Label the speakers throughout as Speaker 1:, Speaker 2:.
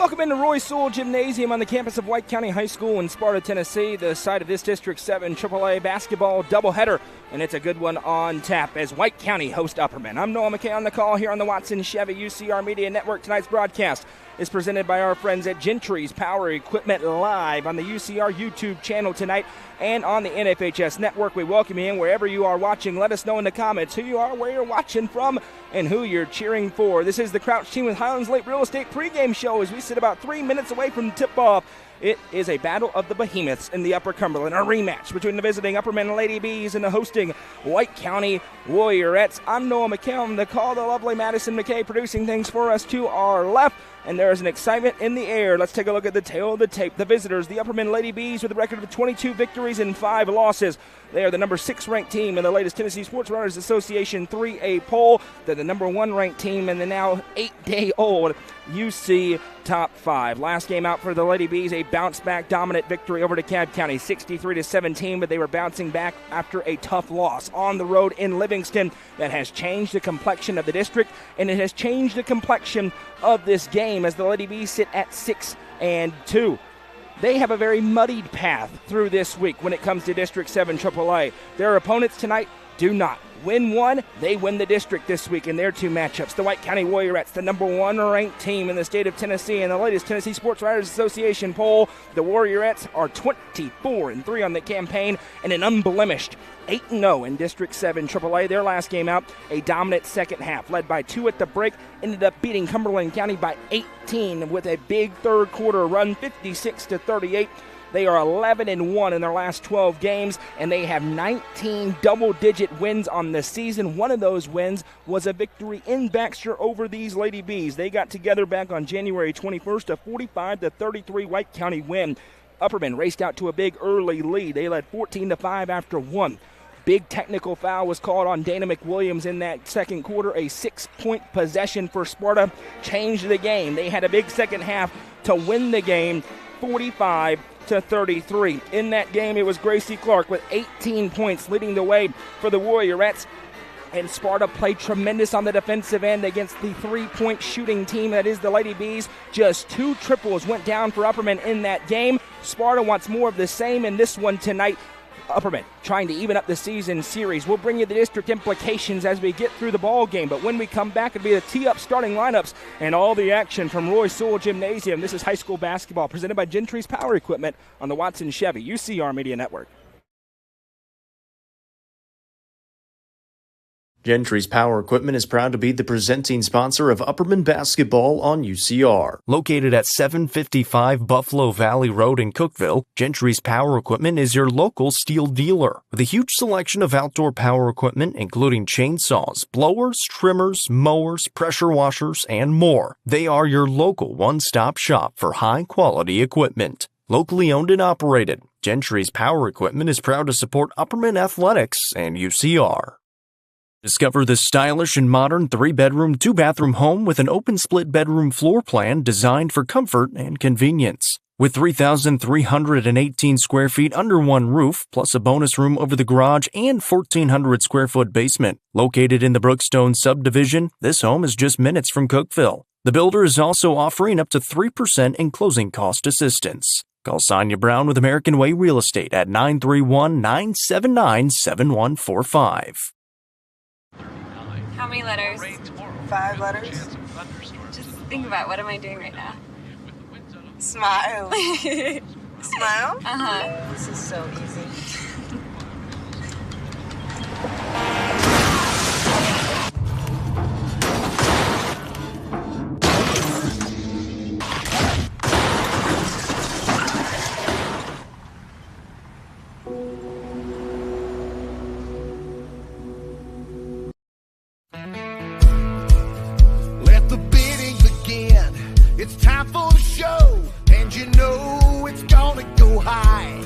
Speaker 1: Welcome into Roy Sewell Gymnasium on the campus of White County High School in Sparta, Tennessee, the site of this District 7 AAA basketball doubleheader, and it's a good one on tap as White County host Upperman. I'm Noah McKay on the call here on the Watson Chevy UCR Media Network. Tonight's broadcast is presented by our friends at Gentry's Power Equipment live on the UCR YouTube channel tonight and on the NFHS Network. We welcome you in wherever you are watching. Let us know in the comments who you are, where you're watching from, and who you're cheering for. This is the Crouch Team with Highlands Lake Real Estate pregame show as we sit about 3 minutes away from tip-off. It is a battle of the behemoths in the Upper Cumberland, a rematch between the visiting Upperman Lady Bees and the hosting White County Warriorettes. I'm Noah McKay on the call, the lovely Madison McKay producing things for us to our left. And there is an excitement in the air. Let's take a look at the tail of the tape. The visitors, the Upperman Lady Bees, with a record of 22 victories and 5 losses. They are the number 6 ranked team in the latest Tennessee Sports Writers Association 3A poll. They're the number 1 ranked team in the now 8-day-old UC Top 5. Last game out for the Lady Bees, a bounce-back dominant victory over DeKalb County, 63-17, but they were bouncing back after a tough loss on the road in Livingston. That has changed the complexion of the district, and it has changed the complexion of this game as the Lady Bees sit at 6-2. They have a very muddied path through this week when it comes to District 7 AAA. Their opponents tonight do not. Win one, they win the district this week in their 2 matchups. The White County Warriorettes, the number 1 ranked team in the state of Tennessee in the latest Tennessee Sports Writers Association poll. The Warriorettes are 24-3 on the campaign and an unblemished 8-0 in District 7 AAA. Their last game out, a dominant second half, led by 2 at the break, ended up beating Cumberland County by 18 with a big third quarter run, 56-38. They are 11-1 in their last 12 games, and they have 19 double-digit wins on the season. One of those wins was a victory in Baxter over these Lady Bees. They got together back on January 21st, a 45-33 White County win. Upperman raced out to a big early lead. They led 14-5 after 1. Big technical foul was called on Dana McWilliams in that second quarter. A 6-point possession for Sparta changed the game. They had a big second half to win the game, 45-33. In that game, it was Gracie Clark with 18 points leading the way for the Warriorettes. And Sparta played tremendous on the defensive end against the 3-point shooting team that is the Lady Bees. Just 2 triples went down for Upperman in that game. Sparta wants more of the same in this one tonight. Upperman trying to even up the season series. We'll bring you the district implications as we get through the ball game, but when we come back, it'll be the tee-up starting lineups and all the action from Roy Sewell Gymnasium. This is high school basketball presented by Gentry's Power Equipment on the Watson Chevy UCR Media Network.
Speaker 2: Gentry's Power Equipment is proud to be the presenting sponsor of Upperman basketball on UCR. Located at 755 Buffalo Valley Road in Cookeville, Gentry's Power Equipment is your local steel dealer with a huge selection of outdoor power equipment including chainsaws, blowers, trimmers, mowers, pressure washers, and more. They are your local one-stop shop for high-quality equipment. Locally owned and operated, Gentry's Power Equipment is proud to support Upperman Athletics and UCR. Discover the stylish and modern 3-bedroom, 2-bathroom home with an open split bedroom floor plan designed for comfort and convenience. With 3,318 square feet under one roof, plus a bonus room over the garage and 1,400 square foot basement. Located in the Brookstone subdivision, this home is just minutes from Cookeville. The builder is also offering up to 3% in closing cost assistance. Call Sonia Brown with American Way Real Estate at 931-979-7145.
Speaker 3: How many letters?
Speaker 4: 5 letters.
Speaker 3: Just think about, what am I doing right now?
Speaker 4: Smile. Smile?
Speaker 3: Uh-huh.
Speaker 4: This is so easy.
Speaker 5: Let the bidding begin. It's time for the show, and you know it's gonna go high.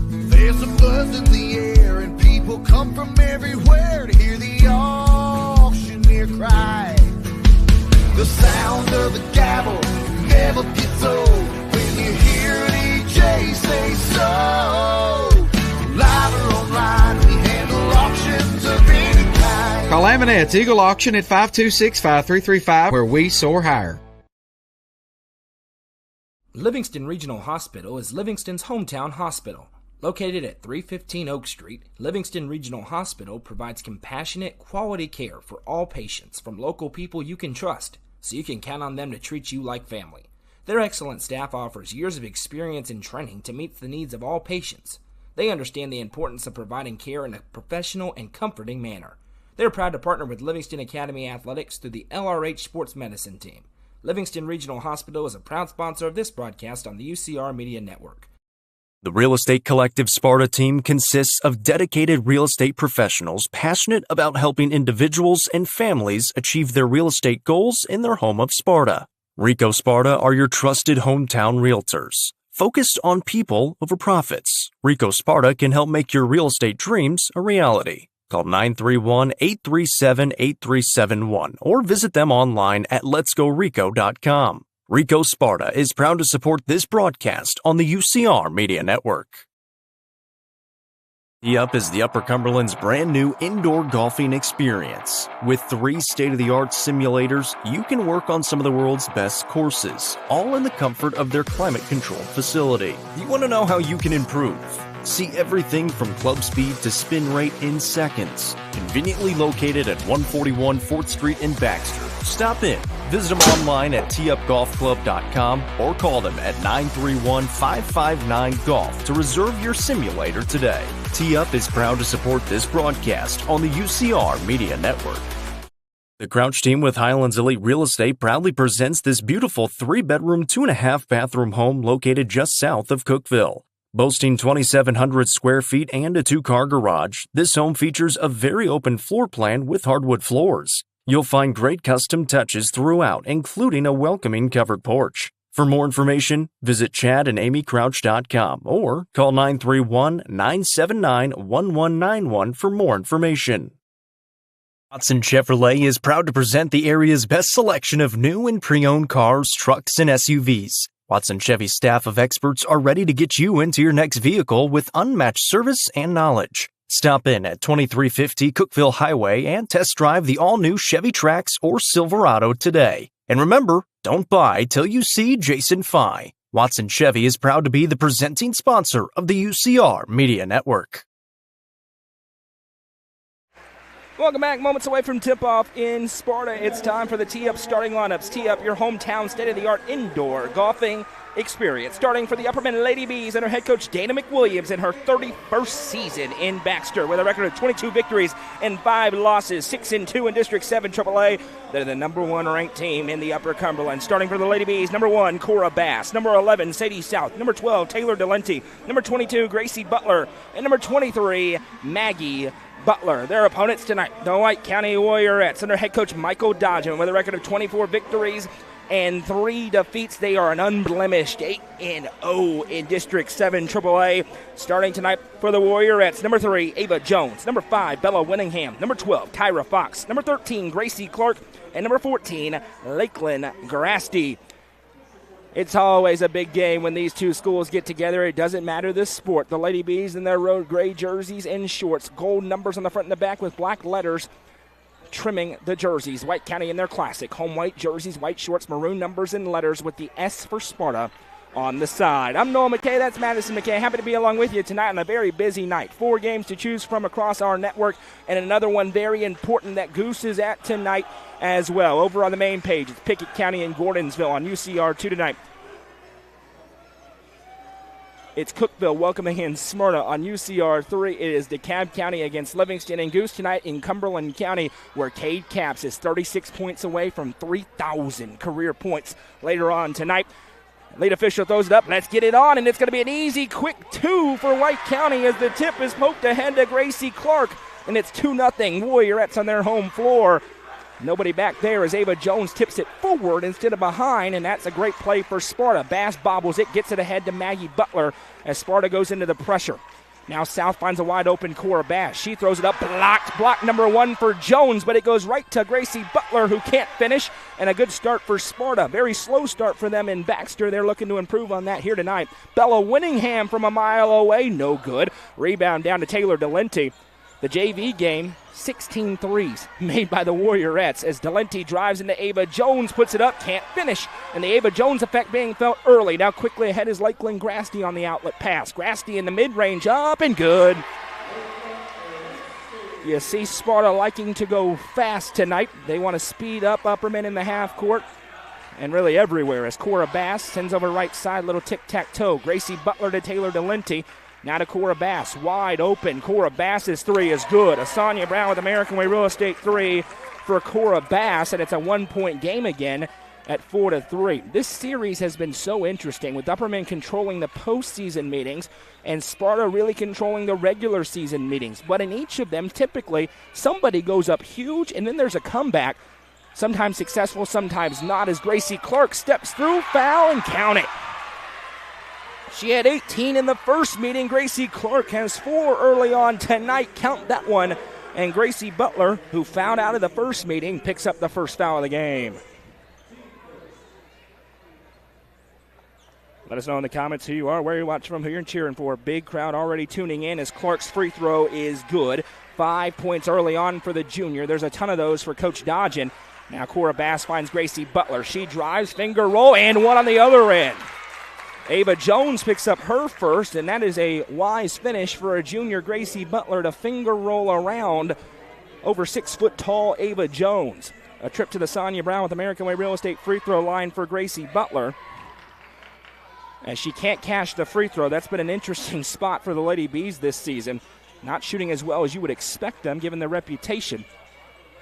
Speaker 5: There's a buzz in the air, and people come from everywhere to hear the auctioneer cry. The sound of the gavel never gets old when you hear DJ say so. Live or online, we handle auctions of any kind.
Speaker 6: Call Amanette's Eagle Auction at 526-5335, where we soar higher. Livingston Regional Hospital is Livingston's hometown hospital. Located at 315 Oak Street, Livingston Regional Hospital provides compassionate, quality care for all patients from local people you can trust, so you can count on them to treat you like family. Their excellent staff offers years of experience and training to meet the needs of all patients. They understand the importance of providing care in a professional and comforting manner. They're proud to partner with Livingston Academy Athletics through the LRH Sports Medicine Team. Livingston Regional Hospital is a proud sponsor of this broadcast on the UCR Media Network.
Speaker 2: The Real Estate Collective Sparta team consists of dedicated real estate professionals passionate about helping individuals and families achieve their real estate goals in their home of Sparta. Rico Sparta are your trusted hometown realtors. Focused on people over profits, Rico Sparta can help make your real estate dreams a reality. Call 931-837-8371 or visit them online at letsgorico.com. Rico Sparta is proud to support this broadcast on the UCR Media Network. Tee Up is the Upper Cumberland's brand new indoor golfing experience. With 3 state-of-the-art simulators, you can work on some of the world's best courses, all in the comfort of their climate-controlled facility. You want to know how you can improve? See everything from club speed to spin rate in seconds. Conveniently located at 141 4th Street in Baxter. Stop in. Visit them online at teupgolfclub.com or call them at 931-559-GOLF to reserve your simulator today. Tee Up is proud to support this broadcast on the UCR Media Network. The Crouch team with Highlands Elite Real Estate proudly presents this beautiful 3-bedroom, 2.5-bathroom home located just south of Cookeville. Boasting 2,700 square feet and a 2-car garage, this home features a very open floor plan with hardwood floors. You'll find great custom touches throughout, including a welcoming covered porch. For more information, visit chadandamycrouch.com or call 931-979-1191 for more information. Watson Chevrolet is proud to present the area's best selection of new and pre-owned cars, trucks, and SUVs. Watson Chevy's staff of experts are ready to get you into your next vehicle with unmatched service and knowledge. Stop in at 2350 Cookeville Highway and test drive the all-new Chevy Trax or Silverado today. And remember, don't buy till you see Jason Fye. Watson Chevy is proud to be the presenting sponsor of the UCR Media Network.
Speaker 1: Welcome back. Moments away from tip-off in Sparta. It's time for the Tee Up starting lineups. Tee Up, your hometown state-of-the-art indoor golfing experience. Starting for the Upperman Lady Bees and her head coach Dana McWilliams in her 31st season in Baxter with a record of 22 victories and 5 losses, 6-2 in District 7 AAA. They're the number 1 ranked team in the Upper Cumberland. Starting for the Lady Bees, number 1, Cora Bass. Number 11, Sadie South. Number 12, Taylor Delenti. Number 22, Gracie Butler. And number 23, Maggie Butler. Their opponents tonight, the White County Warriorettes under head coach Michael Dodgen with a record of 24 victories and 3 defeats. They are an unblemished 8-0 in District 7 AAA. Starting tonight for the Warriorettes, number 3, Ava Jones. Number 5, Bella Winningham. Number 12, Tyra Fox. Number 13, Gracie Clark. And number 14, Lakeland Grasty. It's always a big game when these two schools get together. It doesn't matter the sport. The Lady Bees in their road gray jerseys and shorts. Gold numbers on the front and the back with black letters trimming the jerseys. White County in their classic. Home white jerseys, white shorts, maroon numbers and letters with the S for Sparta on the side. I'm Noah McKay. That's Madison McKay. Happy to be along with you tonight on a very busy night. 4 games to choose from across our network and another one very important that Goose is at tonight as well. Over on the main page, it's Pickett County and Gordonsville on UCR2 tonight. It's Cookeville welcoming in Smyrna on UCR3. It is DeKalb County against Livingston and Goose tonight in Cumberland County, where Cade Caps is 36 points away from 3,000 career points later on tonight. Lead official throws it up. Let's get it on, and it's going to be an easy, quick 2 for White County as the tip is poked ahead to Gracie Clark, and it's 2-0 Warriorettes on their home floor. Nobody back there as Ava Jones tips it forward instead of behind, and that's a great play for Sparta. Bass bobbles it, gets it ahead to Maggie Butler as Sparta goes into the pressure. Now South finds a wide open Cora Bass. She throws it up, blocked. Block number 1 for Jones, but it goes right to Gracie Butler, who can't finish, and a good start for Sparta. Very slow start for them in Baxter. They're looking to improve on that here tonight. Bella Winningham from a mile away, no good. Rebound down to Taylor Delenti. The JV game, 16 threes made by the Warriorettes as Delente drives into Ava Jones, puts it up, can't finish. And the Ava Jones effect being felt early. Now quickly ahead is Lakeland Grasty on the outlet pass. Grasty in the mid-range, up and good. You see Sparta liking to go fast tonight. They want to speed up Upperman in the half court and really everywhere as Cora Bass sends over right side, little tic-tac-toe. Gracie Butler to Taylor Delente. Now to Cora Bass, wide open. Cora Bass's three is good. Asanya Brown with American Way Real Estate three for Cora Bass, and it's a 1-point game again at 4-3. This series has been so interesting with Upperman controlling the postseason meetings and Sparta really controlling the regular season meetings. But in each of them, typically, somebody goes up huge, and then there's a comeback. Sometimes successful, sometimes not, as Gracie Clark steps through, foul, and count it. She had 18 in the first meeting. Gracie Clark has 4 early on tonight. Count that one. And Gracie Butler, who fouled out of the first meeting, picks up the first foul of the game. Let us know in the comments who you are, where you're watching from, who you're cheering for. Big crowd already tuning in as Clark's free throw is good. 5 points early on for the junior. There's a ton of those for Coach Dodgen. Now Cora Bass finds Gracie Butler. She drives, finger roll, and one on the other end. Ava Jones picks up her first, and that is a wise finish for a junior Gracie Butler to finger roll around over 6 foot tall Ava Jones. A trip to the Sonia Brown with American Way Real Estate free throw line for Gracie Butler. As she can't cash the free throw, that's been an interesting spot for the Lady Bees this season. Not shooting as well as you would expect them given their reputation.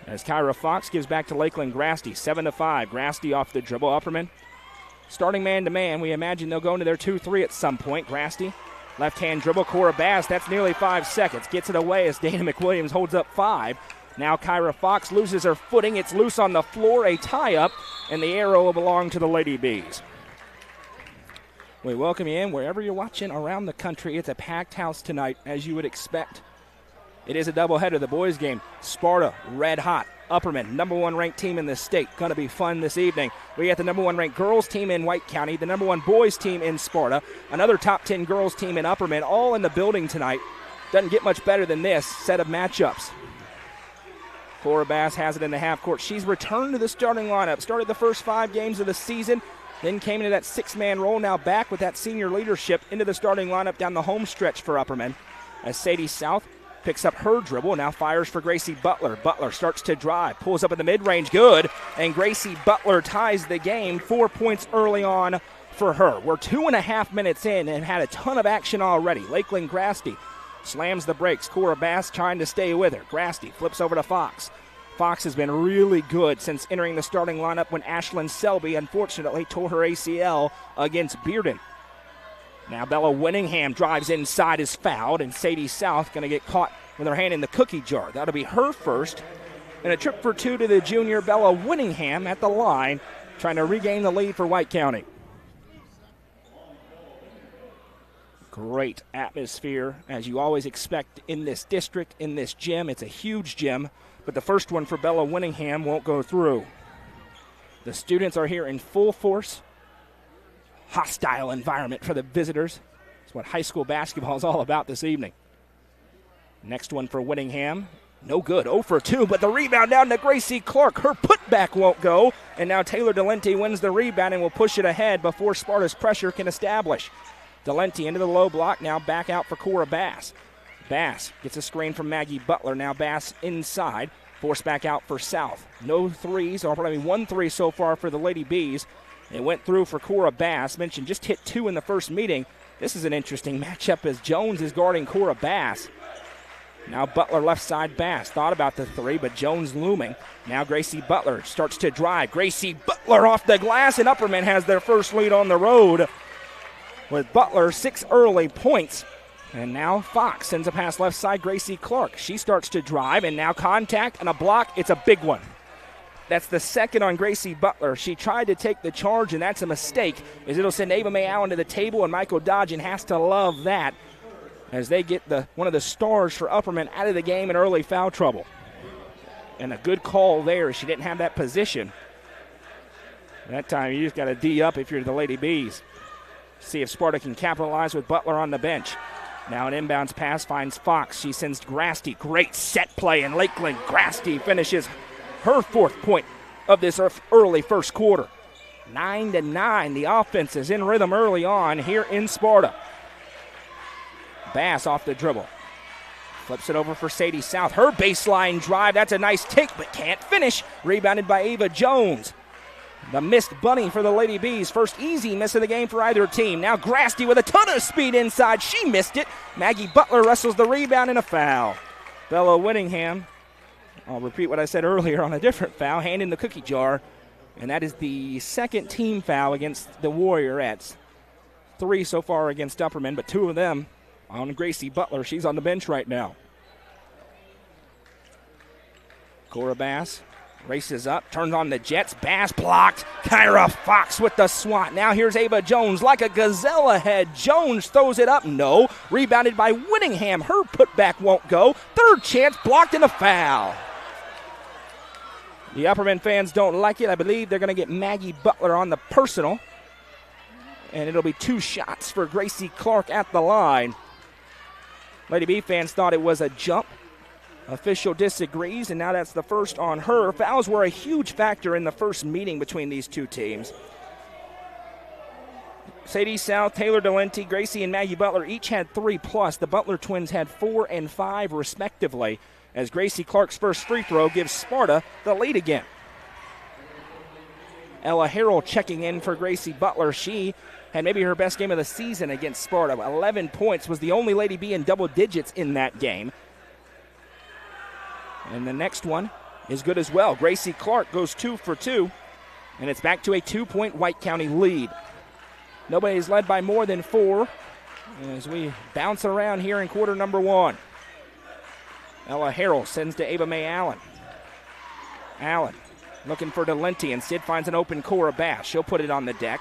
Speaker 1: As Kyra Fox gives back to Lakeland Grasty, 7-5. Grasty off the dribble. Upperman starting man-to-man. We imagine they'll go into their 2-3 at some point. Grasty, left-hand dribble. Cora Bass, that's nearly 5 seconds. Gets it away as Dana McWilliams holds up 5. Now Kyra Fox loses her footing. It's loose on the floor, a tie-up, and the arrow will belong to the Lady Bees. We welcome you in wherever you're watching around the country. It's a packed house tonight, as you would expect. It is a doubleheader, the boys' game. Sparta, red hot. Upperman, number 1 ranked team in the state. Going to be fun this evening. We got the number 1 ranked girls team in White County, the number 1 boys team in Sparta, another top 10 girls team in Upperman, all in the building tonight. Doesn't get much better than this set of matchups. Cora Bass has it in the half court. She's returned to the starting lineup. Started the first 5 games of the season, then came into that 6-man role. Now back with that senior leadership into the starting lineup down the home stretch for Upperman. As Sadie South picks up her dribble, now fires for Gracie Butler. Butler starts to drive, pulls up in the mid-range, good, and Gracie Butler ties the game. 4 points early on for her. We're 2.5 minutes in and had a ton of action already. Lakeland Grasty slams the brakes. Cora Bass trying to stay with her. Grasty flips over to Fox. Fox has been really good since entering the starting lineup when Ashlyn Selby unfortunately tore her ACL against Bearden. Now Bella Winningham drives inside, is fouled, and Sadie South going to get caught with her hand in the cookie jar. That'll be her first. And a trip for 2 to the junior Bella Winningham at the line, trying to regain the lead for White County. Great atmosphere, as you always expect in this district, in this gym. It's a huge gym, but the first one for Bella Winningham won't go through. The students are here in full force. Hostile environment for the visitors. That's what high school basketball is all about this evening. Next one for Winningham. No good. 0 for 2, but the rebound down to Gracie Clark. Her putback won't go, and now Taylor Delente wins the rebound and will push it ahead before Sparta's pressure can establish. Delente into the low block, now back out for Cora Bass. Bass gets a screen from Maggie Butler. Now Bass inside. Forced back out for South. No threes, or probably 1 3 so far for the Lady Bees. It went through for Cora Bass. Mentioned just hit 2 in the first meeting. This is an interesting matchup as Jones is guarding Cora Bass. Now Butler left side Bass. Thought about the 3, but Jones looming. Now Gracie Butler starts to drive. Gracie Butler off the glass, and Upperman has their first lead on the road with Butler 6 early points. And now Fox sends a pass left side, Gracie Clark. She starts to drive, and now contact and a block. It's a big one. That's the second on Gracie Butler. She tried to take the charge, and that's a mistake, as it'll send Ava May Allen to the table, and Michael Dodgen has to love that as they get one of the stars for Upperman out of the game in early foul trouble. And a good call there. She didn't have that position. That time you just got to D up if you're the Lady Bees. See if Sparta can capitalize with Butler on the bench. Now an inbounds pass finds Fox. She sends Grasty. Great set play in Lakeland. Grasty finishes her 4th point of this early first quarter. 9-9. The offense is in rhythm early on here in Sparta. Bass off the dribble. Flips it over for Sadie South. Her baseline drive. That's a nice take, but can't finish. Rebounded by Ava Jones. The missed bunny for the Lady Bees. First easy miss of the game for either team. Now Grasty with a ton of speed inside. She missed it. Maggie Butler wrestles the rebound and a foul. Bella Whittingham, I'll repeat what I said earlier on a different foul, hand in the cookie jar. And that is the 2nd team foul against the Warriorettes. 3 so far against Upperman, but 2 of them on Gracie Butler. She's on the bench right now. Cora Bass races up, turns on the Jets. Bass blocked. Kyra Fox with the swat. Now here's Ava Jones like a gazelle ahead. Jones throws it up. No. Rebounded by Whittingham. Her putback won't go. 3rd chance blocked and a foul. The Upperman fans don't like it. I believe they're going to get Maggie Butler on the personal. And it'll be 2 shots for Gracie Clark at the line. Lady B fans thought it was a jump. Official disagrees, and now that's the first on her. Fouls were a huge factor in the first meeting between these 2 teams. Sadie South, Taylor Delenti, Gracie, and Maggie Butler each had 3+. The Butler twins had 4 and 5 respectively, as Gracie Clark's first free throw gives Sparta the lead again. Ella Harrell checking in for Gracie Butler. She had maybe her best game of the season against Sparta. 11 points, was the only Lady B in double digits in that game. And the next one is good as well. Gracie Clark goes 2 for 2, and it's back to a 2-point White County lead. Nobody's led by more than 4 as we bounce around here in quarter number 1. Ella Harrell sends to Ava Mae Allen. Allen looking for Delenti. Instead finds an open Cora Bass. She'll put it on the deck.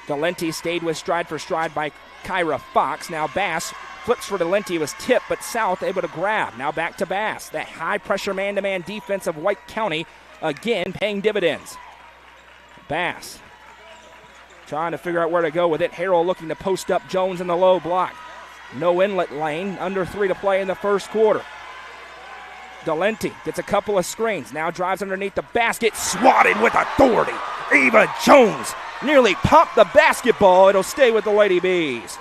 Speaker 1: Delenti stayed with stride for stride by Kyra Fox. Now Bass flips for Delenti. It was tipped, but South able to grab. Now back to Bass. That high-pressure man-to-man defense of White County again paying dividends. Bass trying to figure out where to go with it. Harrell looking to post up Jones in the low block. No inlet lane. Under 3 to play in the first quarter. Delenti gets a couple of screens. Now drives underneath the basket. Swatted with authority. Ava Jones nearly popped the basketball. It'll stay with the Lady Bees.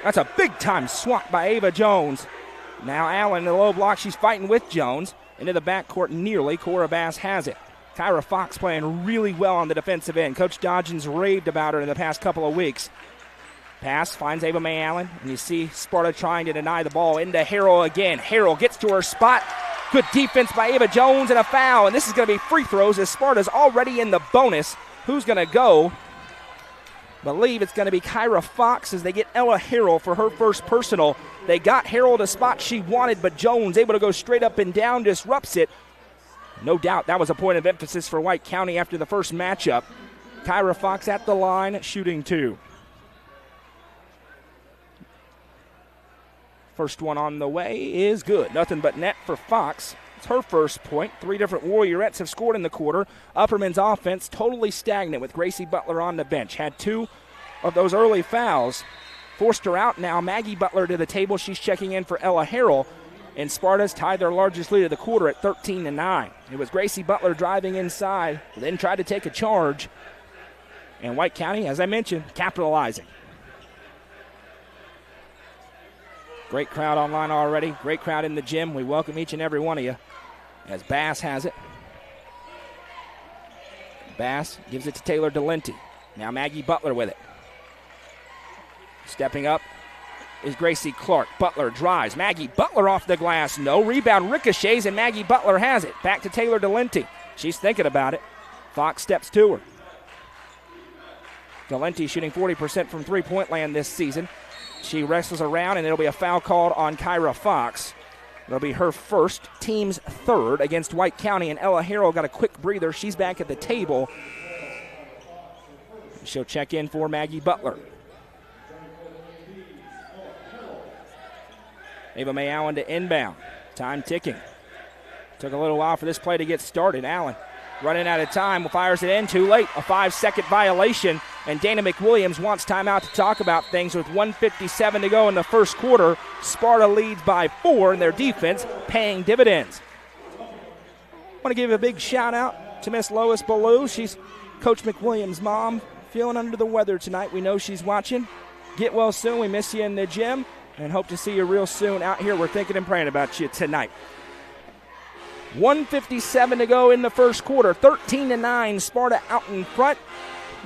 Speaker 1: That's a big-time swat by Ava Jones. Now Allen in the low block. She's fighting with Jones. Into the backcourt nearly. Cora Bass has it. Kyra Fox playing really well on the defensive end. Coach Dodgens raved about her in the past couple of weeks. Pass finds Ava Mae Allen, and you see Sparta trying to deny the ball. Into Harrell again. Harrell gets to her spot. Good defense by Ava Jones and a foul, and this is going to be free throws as Sparta's already in the bonus. Who's going to go? Believe it's going to be Kyra Fox as they get Ella Harrell for her first personal. They got Harrell the spot she wanted, but Jones able to go straight up and down, disrupts it. No doubt that was a point of emphasis for White County after the first matchup. Kyra Fox at the line, shooting 2. First one on the way is good. Nothing but net for Fox. It's her first point. 3 different Warriorettes have scored in the quarter. Upperman's offense totally stagnant with Gracie Butler on the bench. Had 2 of those early fouls. Forced her out now. Maggie Butler to the table. She's checking in for Ella Harrell. And Sparta's tied their largest lead of the quarter at 13-9. It was Gracie Butler driving inside, then tried to take a charge. And White County, as I mentioned, capitalizing. Great crowd online already. Great crowd in the gym. We welcome each and every one of you as Bass has it. Bass gives it to Taylor Delenti. Now Maggie Butler with it. Stepping up is Gracie Clark. Butler drives. Maggie Butler off the glass. No. Rebound ricochets, and Maggie Butler has it. Back to Taylor Delenti. She's thinking about it. Fox steps to her. Delenti shooting 40% from three-point land this season. She wrestles around, and it'll be a foul called on Kyra Fox. It'll be her first, team's third against White County, and Ella Harrell got a quick breather. She's back at the table. She'll check in for Maggie Butler. Ava Mae Allen to inbound. Time ticking. Took a little while for this play to get started. Allen running out of time, fires it in too late. A 5-second violation. And Dana McWilliams wants timeout to talk about things with 1:57 to go in the first quarter. Sparta leads by 4, and their defense paying dividends. I want to give a big shout-out to Miss Lois Ballou. She's Coach McWilliams' mom, feeling under the weather tonight. We know she's watching. Get well soon. We miss you in the gym, and hope to see you real soon out here. We're thinking and praying about you tonight. 1:57 to go in the first quarter. 13-9, Sparta out in front.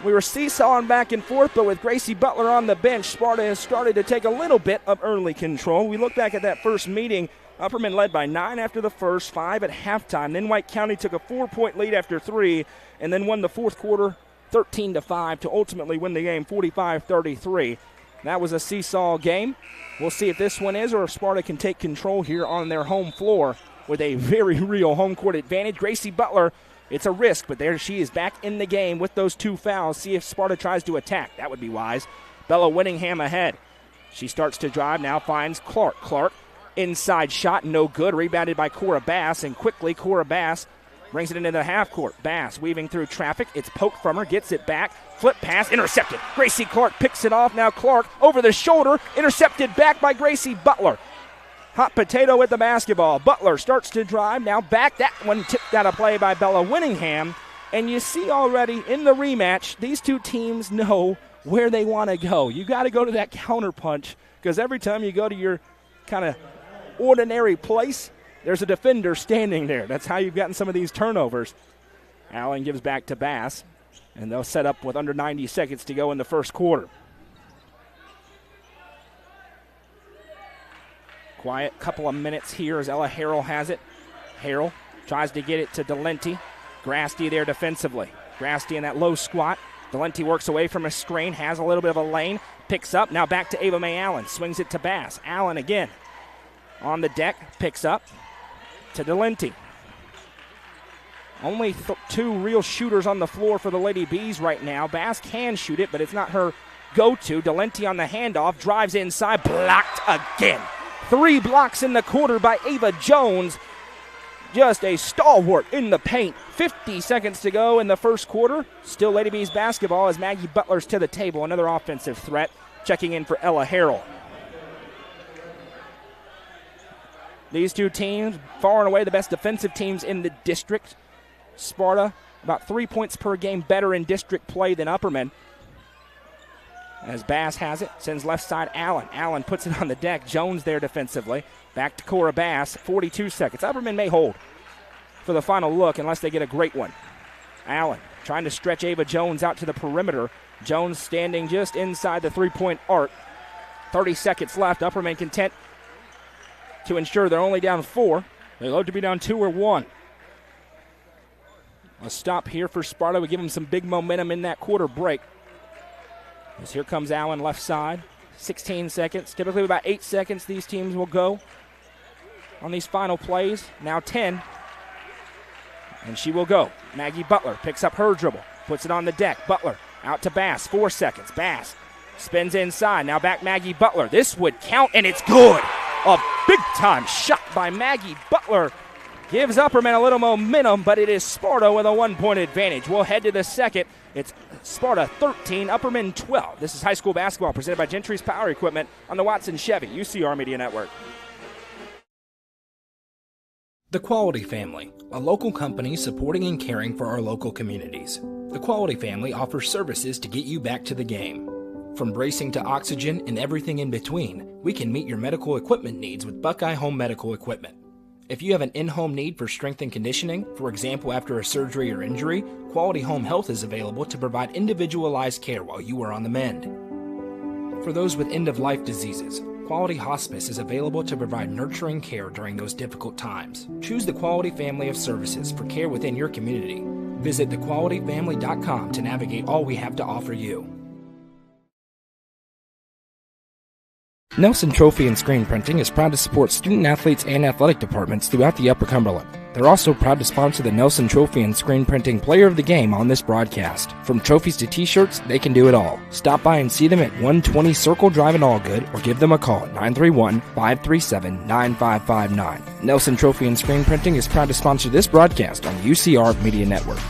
Speaker 1: We were seesawing back and forth, but with Gracie Butler on the bench, Sparta has started to take a little bit of early control. We look back at that first meeting. Upperman led by 9 after the first, 5 at halftime. Then White County took a 4-point lead after 3, and then won the fourth quarter 13-5 to ultimately win the game 45-33. That was a seesaw game. We'll see if this one is, or if Sparta can take control here on their home floor with a very real home court advantage. Gracie Butler, it's a risk, but there she is back in the game with those 2 fouls. See if Sparta tries to attack. That would be wise. Bella Winningham ahead. She starts to drive, now finds Clark. Clark, inside shot, no good. Rebounded by Cora Bass, and quickly Cora Bass brings it into the half court. Bass weaving through traffic. It's poked from her, gets it back. Flip pass, intercepted. Gracie Clark picks it off. Now Clark over the shoulder, intercepted back by Gracie Butler. Hot potato with the basketball. Butler starts to drive, now back. That one tipped out of play by Bella Winningham. And you see already in the rematch, these two teams know where they want to go. You got to go to that counterpunch, because every time you go to your kind of ordinary place, there's a defender standing there. That's how you've gotten some of these turnovers. Allen gives back to Bass, and they'll set up with under 90 seconds to go in the first quarter. Quiet couple of minutes here as Ella Harrell has it. Harrell tries to get it to Delenti. Grasty there defensively. Grasty in that low squat. Delenti works away from a screen, has a little bit of a lane, picks up, now back to Ava Mae Allen, swings it to Bass. Allen again on the deck, picks up to Delenti. Only 2 real shooters on the floor for the Lady Bees right now. Bass can shoot it, but it's not her go-to. Delenti on the handoff, drives inside, blocked again. 3 blocks in the quarter by Ava Jones. Just a stalwart in the paint. 50 seconds to go in the first quarter. Still Lady Bees basketball as Maggie Butler's to the table. Another offensive threat. Checking in for Ella Harrell. These two teams, far and away the best defensive teams in the district. Sparta, about 3 points per game better in district play than Upperman. As Bass has it, sends left side Allen. Allen puts it on the deck. Jones there defensively. Back to Cora Bass, 42 seconds. Upperman may hold for the final look unless they get a great one. Allen trying to stretch Ava Jones out to the perimeter. Jones standing just inside the three-point arc. 30 seconds left. Upperman content to ensure they're only down 4. They look to be down 2 or 1. A stop here for Sparta would give them some big momentum in that quarter break. As here comes Allen left side. 16 seconds. Typically about 8 seconds these teams will go on these final plays. Now 10. And she will go. Maggie Butler picks up her dribble. Puts it on the deck. Butler out to Bass. 4 seconds. Bass spins inside. Now back Maggie Butler. This would count, and it's good. A big-time shot by Maggie Butler. Gives Upperman a little momentum, but it is Sparta with a 1-point advantage. We'll head to the second. It's Sparta 13, Upperman 12. This is high school basketball presented by Gentry's Power Equipment on the Watson Chevy UCR Media Network.
Speaker 6: The Quality Family, a local company supporting and caring for our local communities. The Quality Family offers services to get you back to the game. From bracing to oxygen and everything in between, we can meet your medical equipment needs with Buckeye Home Medical Equipment. If you have an in-home need for strength and conditioning, for example after a surgery or injury, Quality Home Health is available to provide individualized care while you are on the mend. For those with end-of-life diseases, Quality Hospice is available to provide nurturing care during those difficult times. Choose the Quality family of services for care within your community. Visit thequalityfamily.com to navigate all we have to offer you. Nelson Trophy and Screen Printing is proud to support student athletes and athletic departments throughout the Upper Cumberland. They're also proud to sponsor the Nelson Trophy and Screen Printing Player of the Game on this broadcast. From trophies to t-shirts, they can do it all. Stop by and see them at 120 Circle Drive in Allgood or give them a call at 931-537-9559. Nelson Trophy and Screen Printing is proud to sponsor this broadcast on UCR Media Network.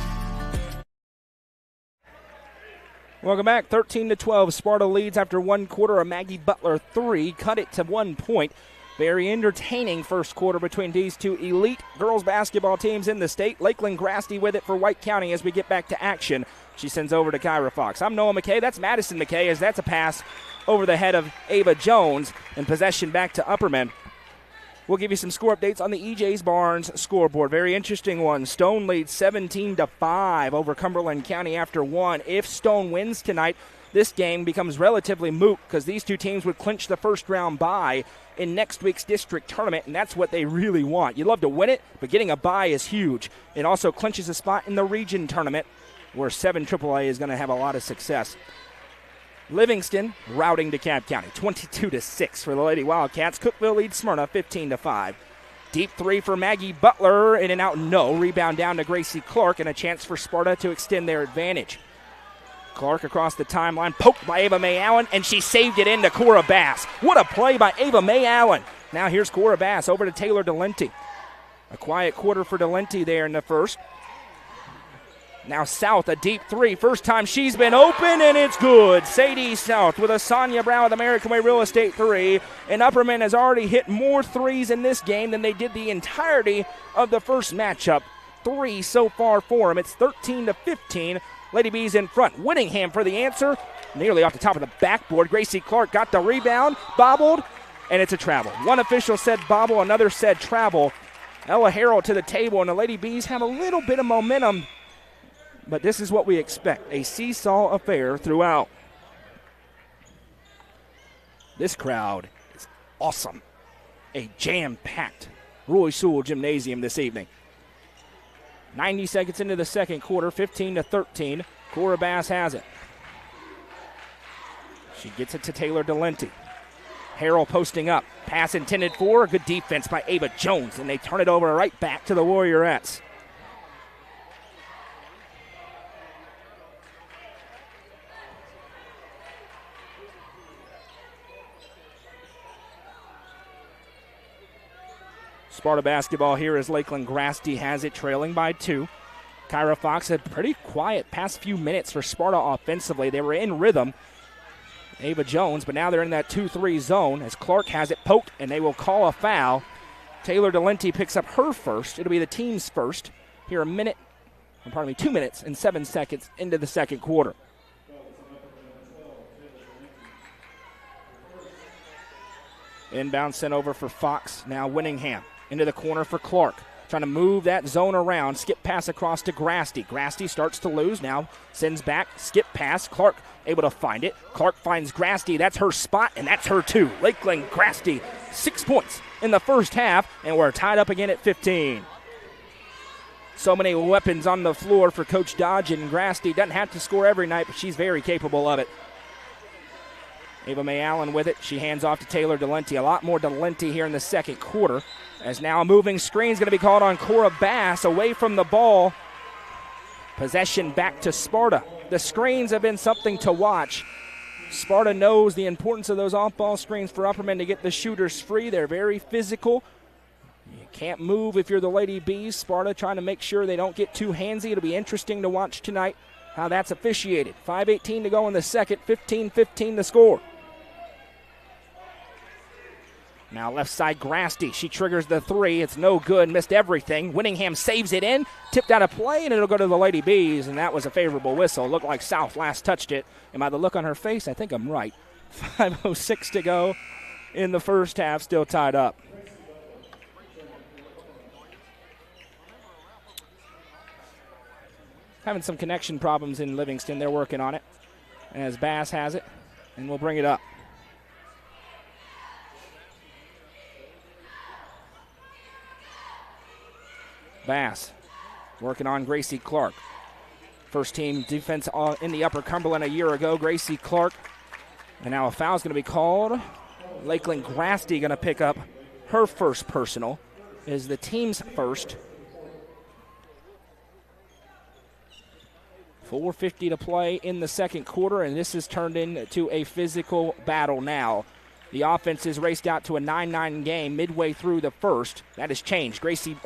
Speaker 1: Welcome back. 13-12. Sparta leads after one quarter. A Maggie Butler 3 cut it to 1 point. Very entertaining first quarter between these two elite girls basketball teams in the state. Lakeland Grasty with it for White County as we get back to action. She sends over to Kyra Fox. I'm Noah McKay. That's Madison McKay as that's a pass over the head of Ava Jones and possession back to Upperman. We'll give you some score updates on the EJ's Barnes scoreboard. Very interesting one. Stone leads 17-5 over Cumberland County after one. If Stone wins tonight, this game becomes relatively moot because these two teams would clinch the first round bye in next week's district tournament, and that's what they really want. You'd love to win it, but getting a bye is huge. It also clinches a spot in the region tournament where 7 AAA is going to have a lot of success. Livingston routing DeKalb County, 22-6 for the Lady Wildcats. Cookeville leads Smyrna, 15-5. Deep three for Maggie Butler, in and out, no. Rebound down to Gracie Clark, and a chance for Sparta to extend their advantage. Clark across the timeline, poked by Ava Mae Allen, and she saved it into Cora Bass. What a play by Ava Mae Allen. Now here's Cora Bass over to Taylor Delenti. A quiet quarter for Delenti there in the first. Now South, a deep three. First time she's been open, and it's good. Sadie South with a Sonia Brown with American Way Real Estate 3. And Upperman has already hit more threes in this game than they did the entirety of the first matchup. 3 so far for them. It's 13-15. Lady Bees in front. Whittingham for the answer. Nearly off the top of the backboard. Gracie Clark got the rebound, bobbled, and it's a travel. One official said bobble, another said travel. Ella Harrell to the table, and the Lady Bees have a little bit of momentum, but this is what we expect, a seesaw affair throughout. This crowd is awesome. A jam-packed Roy Sewell Gymnasium this evening. 90 seconds into the second quarter, 15-13. Cora Bass has it. She gets it to Taylor Delenti. Harrell posting up. Pass intended for. Good defense by Ava Jones, and they turn it over right back to the Warriorettes. Sparta basketball here as Lakeland Grasty has it, trailing by 2. Kyra Fox had pretty quiet past few minutes for Sparta offensively. They were in rhythm. Ava Jones, but now they're in that 2-3 zone as Clark has it poked, and they will call a foul. Taylor Delenti picks up her first. It'll be the team's first here 2 minutes and 7 seconds into the second quarter. Inbound sent over for Fox. Now Whittingham into the corner for Clark. Trying to move that zone around. Skip pass across to Grasty. Grasty starts to lose. Now sends back. Skip pass. Clark able to find it. Clark finds Grasty. That's her spot, and that's her 2. Lakeland Grasty, 6 points in the first half, and we're tied up again at 15. So many weapons on the floor for Coach Dodge, and Grasty doesn't have to score every night, but she's very capable of it. Ava Mae Allen with it. She hands off to Taylor Delenti. A lot more Delenti here in the second quarter. As now a moving screen is going to be called on Cora Bass away from the ball. Possession back to Sparta. The screens have been something to watch. Sparta knows the importance of those off-ball screens for Upperman to get the shooters free. They're very physical. You can't move if you're the Lady Bees. Sparta trying to make sure they don't get too handsy. It'll be interesting to watch tonight how that's officiated. 5:18 to go in the second. 15-15 the score. Now left side Grasty. She triggers the 3. It's no good. Missed everything. Whittingham saves it in. Tipped out of play, and it'll go to the Lady Bees, and that was a favorable whistle. Looked like South last touched it. And by the look on her face, I think I'm right. 5:06 to go in the first half. Still tied up. Having some connection problems in Livingston. They're working on it. As Bass has it, and we'll bring it up. Bass working on Gracie Clark. First team defense in the Upper Cumberland a year ago, Gracie Clark. And now a foul's going to be called. Lakeland Grasty going to pick up her first personal. Is the team's first. 4:50 to play in the second quarter, and this has turned into a physical battle now. The offense is raced out to a 9-9 game midway through the first. That has changed.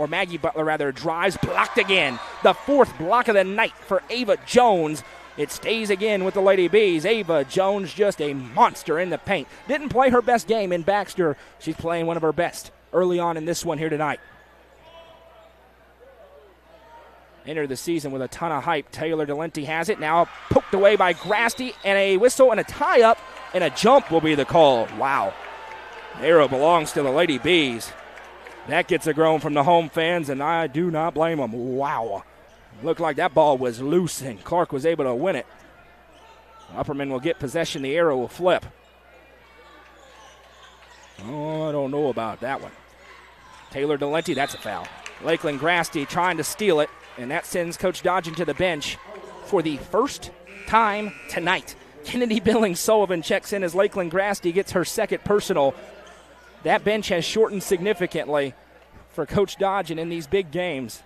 Speaker 1: Maggie Butler drives, blocked again. The 4th block of the night for Ava Jones. It stays again with the Lady Bees. Ava Jones, just a monster in the paint. Didn't play her best game in Baxter. She's playing one of her best early on in this one here tonight. Enter the season with a ton of hype. Taylor Delente has it. Now poked away by Grasty, and a whistle and a tie-up, and a jump will be the call. Wow. Arrow belongs to the Lady Bees. That gets a groan from the home fans, and I do not blame them. Wow. Looked like that ball was loose, and Clark was able to win it. Upperman will get possession. The arrow will flip. Oh, I don't know about that one. Taylor Delente, that's a foul. Lakeland Grasty trying to steal it, and that sends Coach Dodgen to the bench for the first time tonight. Kennedy Billings Sullivan checks in as Lakeland Grasty gets her second personal. That bench has shortened significantly for Coach Dodgen in these big games.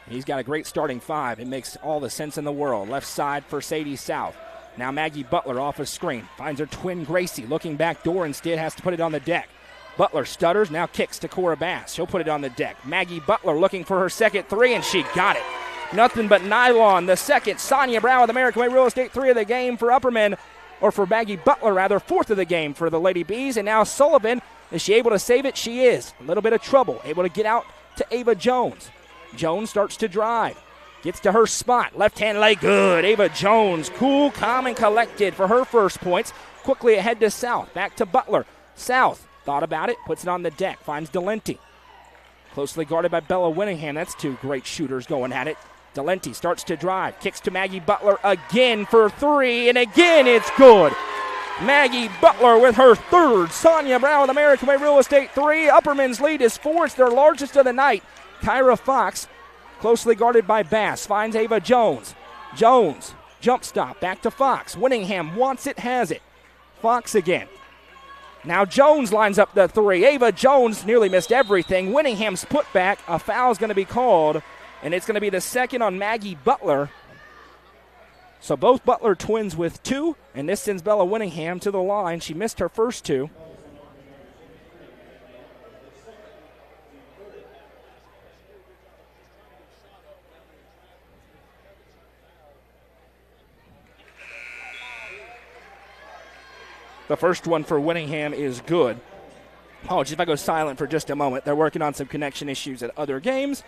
Speaker 1: He's got a great starting five. It makes all the sense in the world. Left side for Sadie South. Now Maggie Butler off a screen. Finds her twin Gracie. Looking back door instead, has to put it on the deck. Butler stutters, now kicks to Cora Bass. She'll put it on the deck. Maggie Butler looking for her second three, and she got it. Nothing but nylon. The second, Sonia Brown with American Way Real Estate, 3 of the game for Upperman, or for Maggie Butler rather, 4th of the game for the Lady Bees. And now Sullivan, is she able to save it? She is. A little bit of trouble. Able to get out to Ava Jones. Jones starts to drive. Gets to her spot. Left hand lay good. Ava Jones, cool, calm, and collected for her first points. Quickly ahead to South. Back to Butler. South thought about it, puts it on the deck. Finds Delente. Closely guarded by Bella Winningham. That's 2 great shooters going at it. Delente starts to drive. Kicks to Maggie Butler again for 3, and again it's good. Maggie Butler with her 3rd. Sonia Brown with American Way Real Estate, 3. Upperman's lead is 4. It's their largest of the night. Kyra Fox, closely guarded by Bass, finds Ava Jones. Jones, jump stop, back to Fox. Winningham wants it, has it. Fox again. Now Jones lines up the 3. Ava Jones nearly missed everything. Winningham's put back. A foul's going to be called, and it's going to be the second on Maggie Butler. So both Butler twins with 2, and this sends Bella Winningham to the line. She missed her first 2. The first one for Winningham is good. Apologies if I go silent for just a moment. They're working on some connection issues at other games,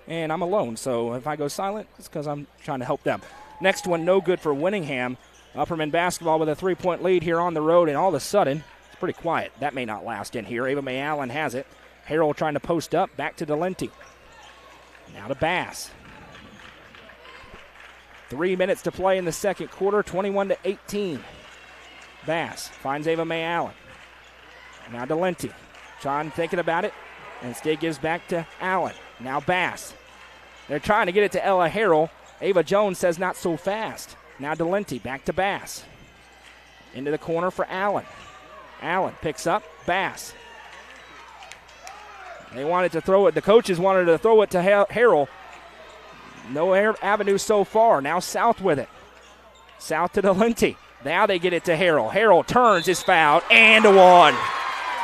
Speaker 1: and I'm alone. So if I go silent, it's because I'm trying to help them. Next one, no good for Winningham. Upperman basketball with a 3-point lead here on the road, and all of a sudden, it's pretty quiet. That may not last in here. Ava May Allen has it. Harrell trying to post up. Back to Delente. Now to Bass. 3 minutes to play in the second quarter, 21-18. Bass finds Ava May Allen. Now Delente. John thinking about it, and instead gives back to Allen. Now Bass. They're trying to get it to Ella Harrell. Ava Jones says not so fast. Now Delente back to Bass. Into the corner for Allen. Allen picks up Bass. They wanted to throw it. The coaches wanted to throw it to Harrell. No avenue so far. Now South with it. South to Delente. Now they get it to Harrell. Harrell turns, is fouled, and a 1.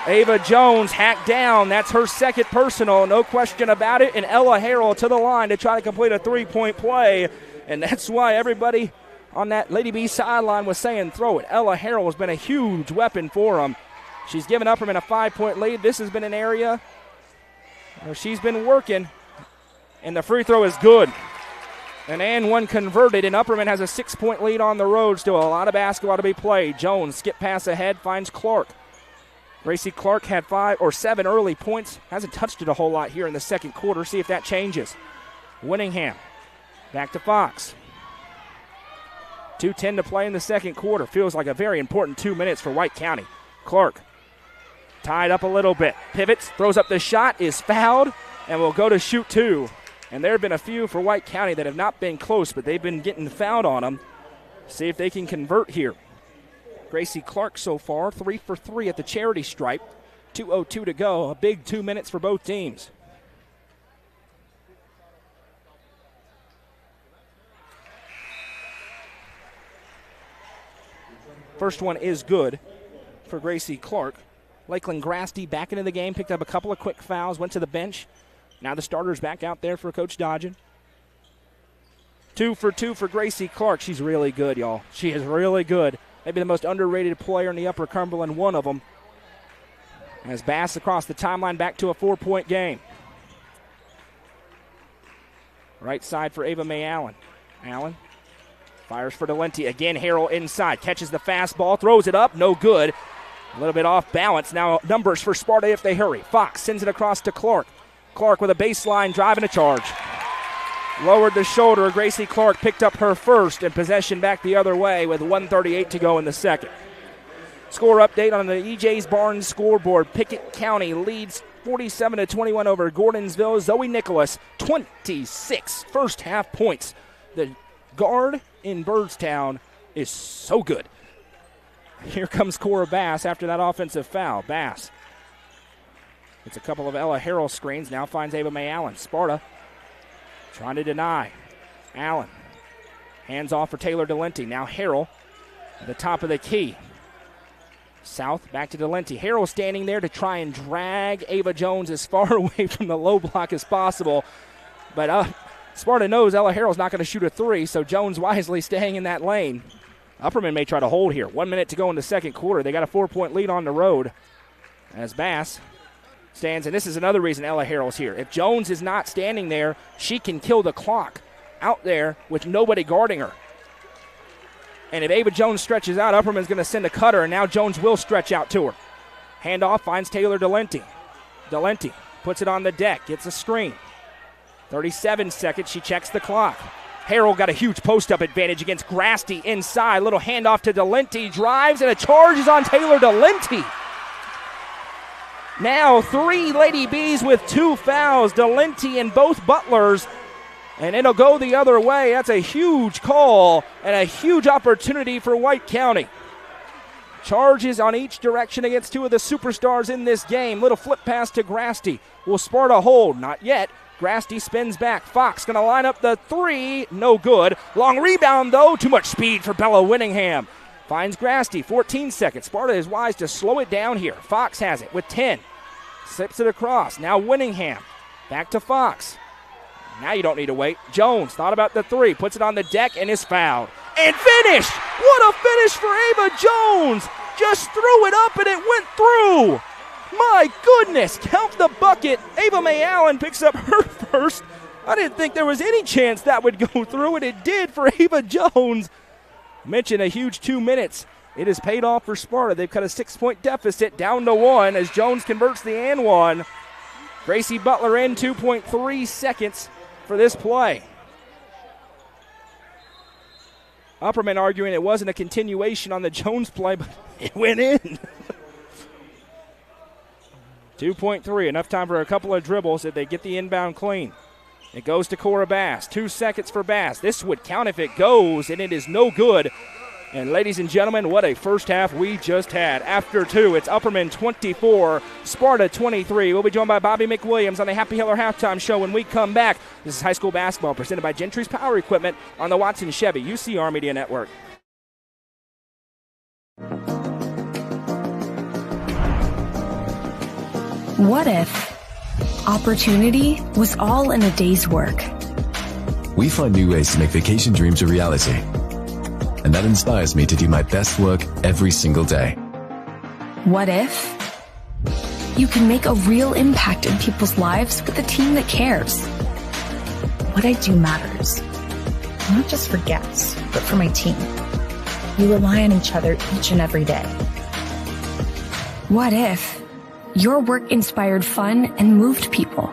Speaker 1: Ava Jones hacked down. That's her second personal, no question about it. And Ella Harrell to the line to try to complete a 3-point play. And that's why everybody on that Lady B sideline was saying throw it. Ella Harrell has been a huge weapon for them. She's given Upperman a 5-point lead. This has been an area where she's been working. And the free throw is good. And one converted, and Upperman has a 6-point lead on the road. Still a lot of basketball to be played. Jones, skip pass ahead, finds Clark. Gracie Clark had 5 or 7 early points. Hasn't touched it a whole lot here in the second quarter. See if that changes. Winningham, back to Fox. 2:10 to play in the second quarter. Feels like a very important 2 minutes for White County. Clark, tied up a little bit. Pivots, throws up the shot, is fouled, and will go to shoot 2. And there have been a few for White County that have not been close, but they've been getting fouled on them. See if they can convert here. Gracie Clark so far, 3 for 3 at the charity stripe. 2:02 to go. A big 2 minutes for both teams. First one is good for Gracie Clark. Lakeland Grasty back into the game, picked up a couple of quick fouls, went to the bench. Now the starter's back out there for Coach Dodgen. 2 for 2 for Gracie Clark. She's really good, y'all. She is really good. Maybe the most underrated player in the Upper Cumberland, one of them. As Bass across the timeline, back to a 4-point game. Right side for Ava Mae Allen. Allen fires for Delenti. Again, Harrell inside. Catches the fastball, throws it up, no good. A little bit off balance. Now numbers for Sparta if they hurry. Fox sends it across to Clark. Clark with a baseline drive and a charge. Lowered the shoulder. Gracie Clark picked up her first and possession back the other way with 1:38 to go in the second. Score update on the EJ's Barnes scoreboard. Pickett County leads 47-21 over Gordonsville. Zoe Nicholas, 26 first half points. The guard in Byrdstown is so good. Here comes Cora Bass after that offensive foul. Bass gets a couple of Ella Harrell screens. Now finds Ava Mae Allen. Sparta trying to deny. Allen hands off for Taylor Delenti. Now Harrell at the top of the key. South back to Delenti. Harrell standing there to try and drag Ava Jones as far away from the low block as possible. But Sparta knows Ella Harrell's not going to shoot a three, so Jones wisely staying in that lane. Upperman may try to hold here. 1 minute to go in the second quarter. They got a 4-point lead on the road as Bass stands. And this is another reason Ella Harrell's here. If Jones is not standing there, she can kill the clock out there with nobody guarding her. And if Ava Jones stretches out, Upperman's going to send a cutter, and now Jones will stretch out to her. Handoff finds Taylor Delenti. Delenti puts it on the deck, gets a screen. 37 seconds, she checks the clock. Harrell got a huge post-up advantage against Grasty inside. Little handoff to Delenti, drives, and a charge is on Taylor Delenti. Now 3 Lady Bees with 2 fouls, Delenti and both Butlers, and it'll go the other way. That's a huge call and a huge opportunity for White County. Charges on each direction against 2 of the superstars in this game. Little flip pass to Grasty. Will Sparta hold? Not yet. Grasty spins back. Fox going to line up the 3. No good. Long rebound, though. Too much speed for Bella Winningham. Finds Grasty. 14 seconds. Sparta is wise to slow it down here. Fox has it with 10. Slips it across. Now Winningham. Back to Fox. Now you don't need to wait. Jones thought about the 3. Puts it on the deck and is fouled. And finished! What a finish for Ava Jones! Just threw it up and it went through! My goodness, count the bucket. Ava Mae Allen picks up her first. I didn't think there was any chance that would go through, and it did for Ava Jones. Mentioned a huge 2 minutes. It has paid off for Sparta. They've cut a 6-point deficit down to 1 as Jones converts the and 1. Gracie Butler in 2.3 seconds for this play. Upperman arguing it wasn't a continuation on the Jones play, but it went in. 2.3, enough time for a couple of dribbles if they get the inbound clean. It goes to Cora Bass. 2 seconds for Bass. This would count if it goes, and it is no good. And ladies and gentlemen, what a first half we just had. After 2, it's Upperman 24, Sparta 23. We'll be joined by Bobby McWilliams on the Happy Hiller Halftime Show when we come back. This is high school basketball presented by Gentry's Power Equipment on the Watson Chevy UCR Media Network.
Speaker 7: What if opportunity was all in a day's work?
Speaker 8: We find new ways to make vacation dreams a reality. And that inspires me to do my best work every single day.
Speaker 7: What if you can make a real impact in people's lives with a team that cares?
Speaker 9: What I do matters, not just for guests, but for my team. We rely on each other each and every day.
Speaker 7: What if your work inspired fun and moved people?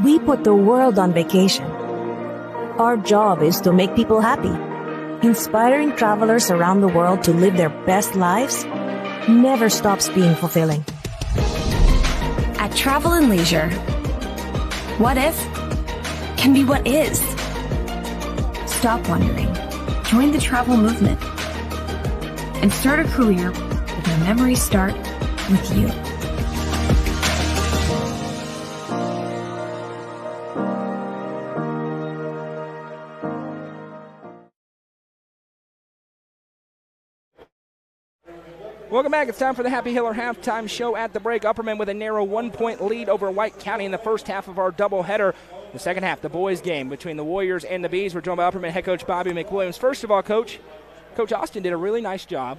Speaker 10: We put the world on vacation. Our job is to make people happy. Inspiring travelers around the world to live their best lives never stops being fulfilling.
Speaker 7: At Travel and Leisure, what if can be what is. Stop wondering. Join the travel movement and start a career with your memories start with you.
Speaker 1: Welcome back. It's time for the Happy Hiller Halftime Show. At the break, Upperman with a narrow 1-point lead over White County in the first half of our doubleheader. The second half, the boys' game between the Warriors and the Bees. We're joined by Upperman head coach Bobby McWilliams. First of all, Coach Austin did a really nice job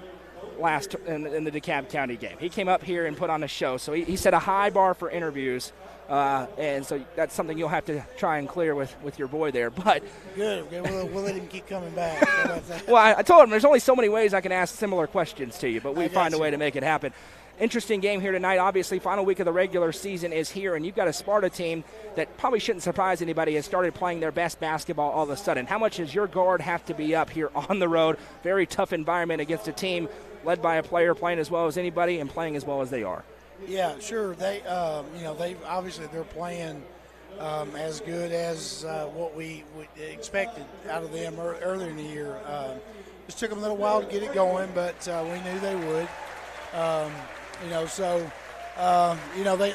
Speaker 1: last in the DeKalb County game. He came up here and put on a show, so he set a high bar for interviews, and so that's something you'll have to try and clear with your boy there. But
Speaker 11: good. We'll let him keep coming back. How about that?
Speaker 1: Well, I told him there's only so many ways I can ask similar questions to you, but we find a way to make it happen. Interesting game here tonight. Obviously, final week of the regular season is here, and you've got a Sparta team that probably shouldn't surprise anybody has started playing their best basketball all of a sudden. How much does your guard have to be up here on the road? Very tough environment against a team led by a player playing as well as anybody and playing as well as they are.
Speaker 11: Yeah, sure. They obviously they're playing as good as what we expected out of them earlier in the year. Just took them a little while to get it going, but we knew they would.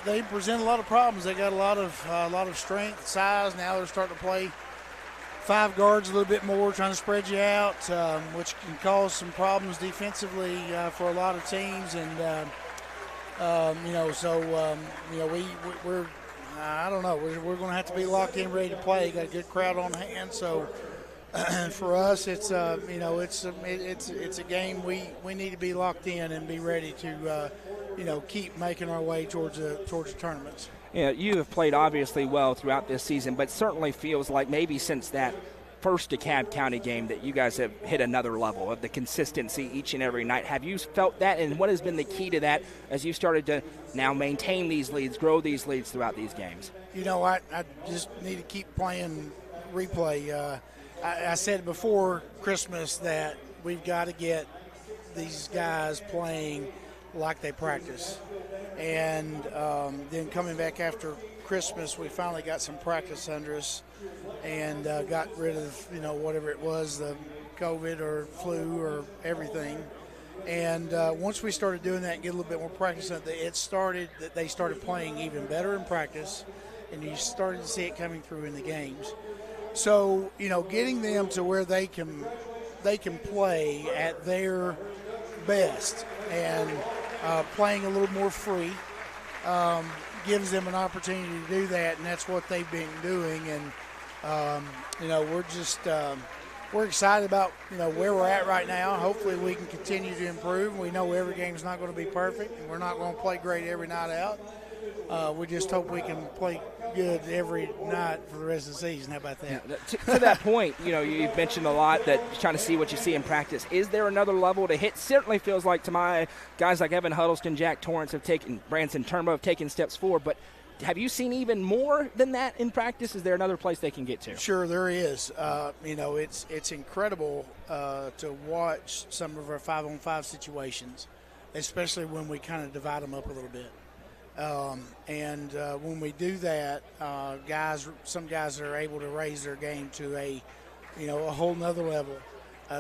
Speaker 11: They present a lot of problems. They got a lot of strength, size. Now they're starting to play 5 guards a little bit more, trying to spread you out, which can cause some problems defensively for a lot of teams. And we're I don't know. We're going to have to be locked in, ready to play. Got a good crowd on hand, so. For us, it's a game we need to be locked in and be ready to keep making our way towards the tournaments.
Speaker 1: Yeah, you have played obviously well throughout this season, but certainly feels like maybe since that first DeKalb County game that you guys have hit another level of the consistency each and every night. Have you felt that, and what has been the key to that as you started to now maintain these leads, grow these leads throughout these games?
Speaker 11: I just need to keep playing replay. I said before Christmas that we've got to get these guys playing like they practice. And then coming back after Christmas, we finally got some practice under us and got rid of, whatever it was, the COVID or flu or everything. And once we started doing that and get a little bit more practice, they started playing even better in practice, and you started to see it coming through in the games. So, getting them to where they can play at their best and playing a little more free gives them an opportunity to do that, and that's what they've been doing. And, we're excited about, where we're at right now. Hopefully we can continue to improve. We know every game's not going to be perfect, and we're not going to play great every night out. We just hope we can play good every night for the rest of the season. How about that?
Speaker 1: Yeah, to that point, you've mentioned a lot that you're trying to see what you see in practice. Is there another level to hit? Certainly feels like to my guys like Evan Huddleston, Jack Torrance Branson Turnbow have taken steps forward, but have you seen even more than that in practice? Is there another place they can get to?
Speaker 11: Sure, there is. It's incredible to watch some of our 5-on-5 situations, especially when we kind of divide them up a little bit. When we do that, some guys are able to raise their game to a whole nother level,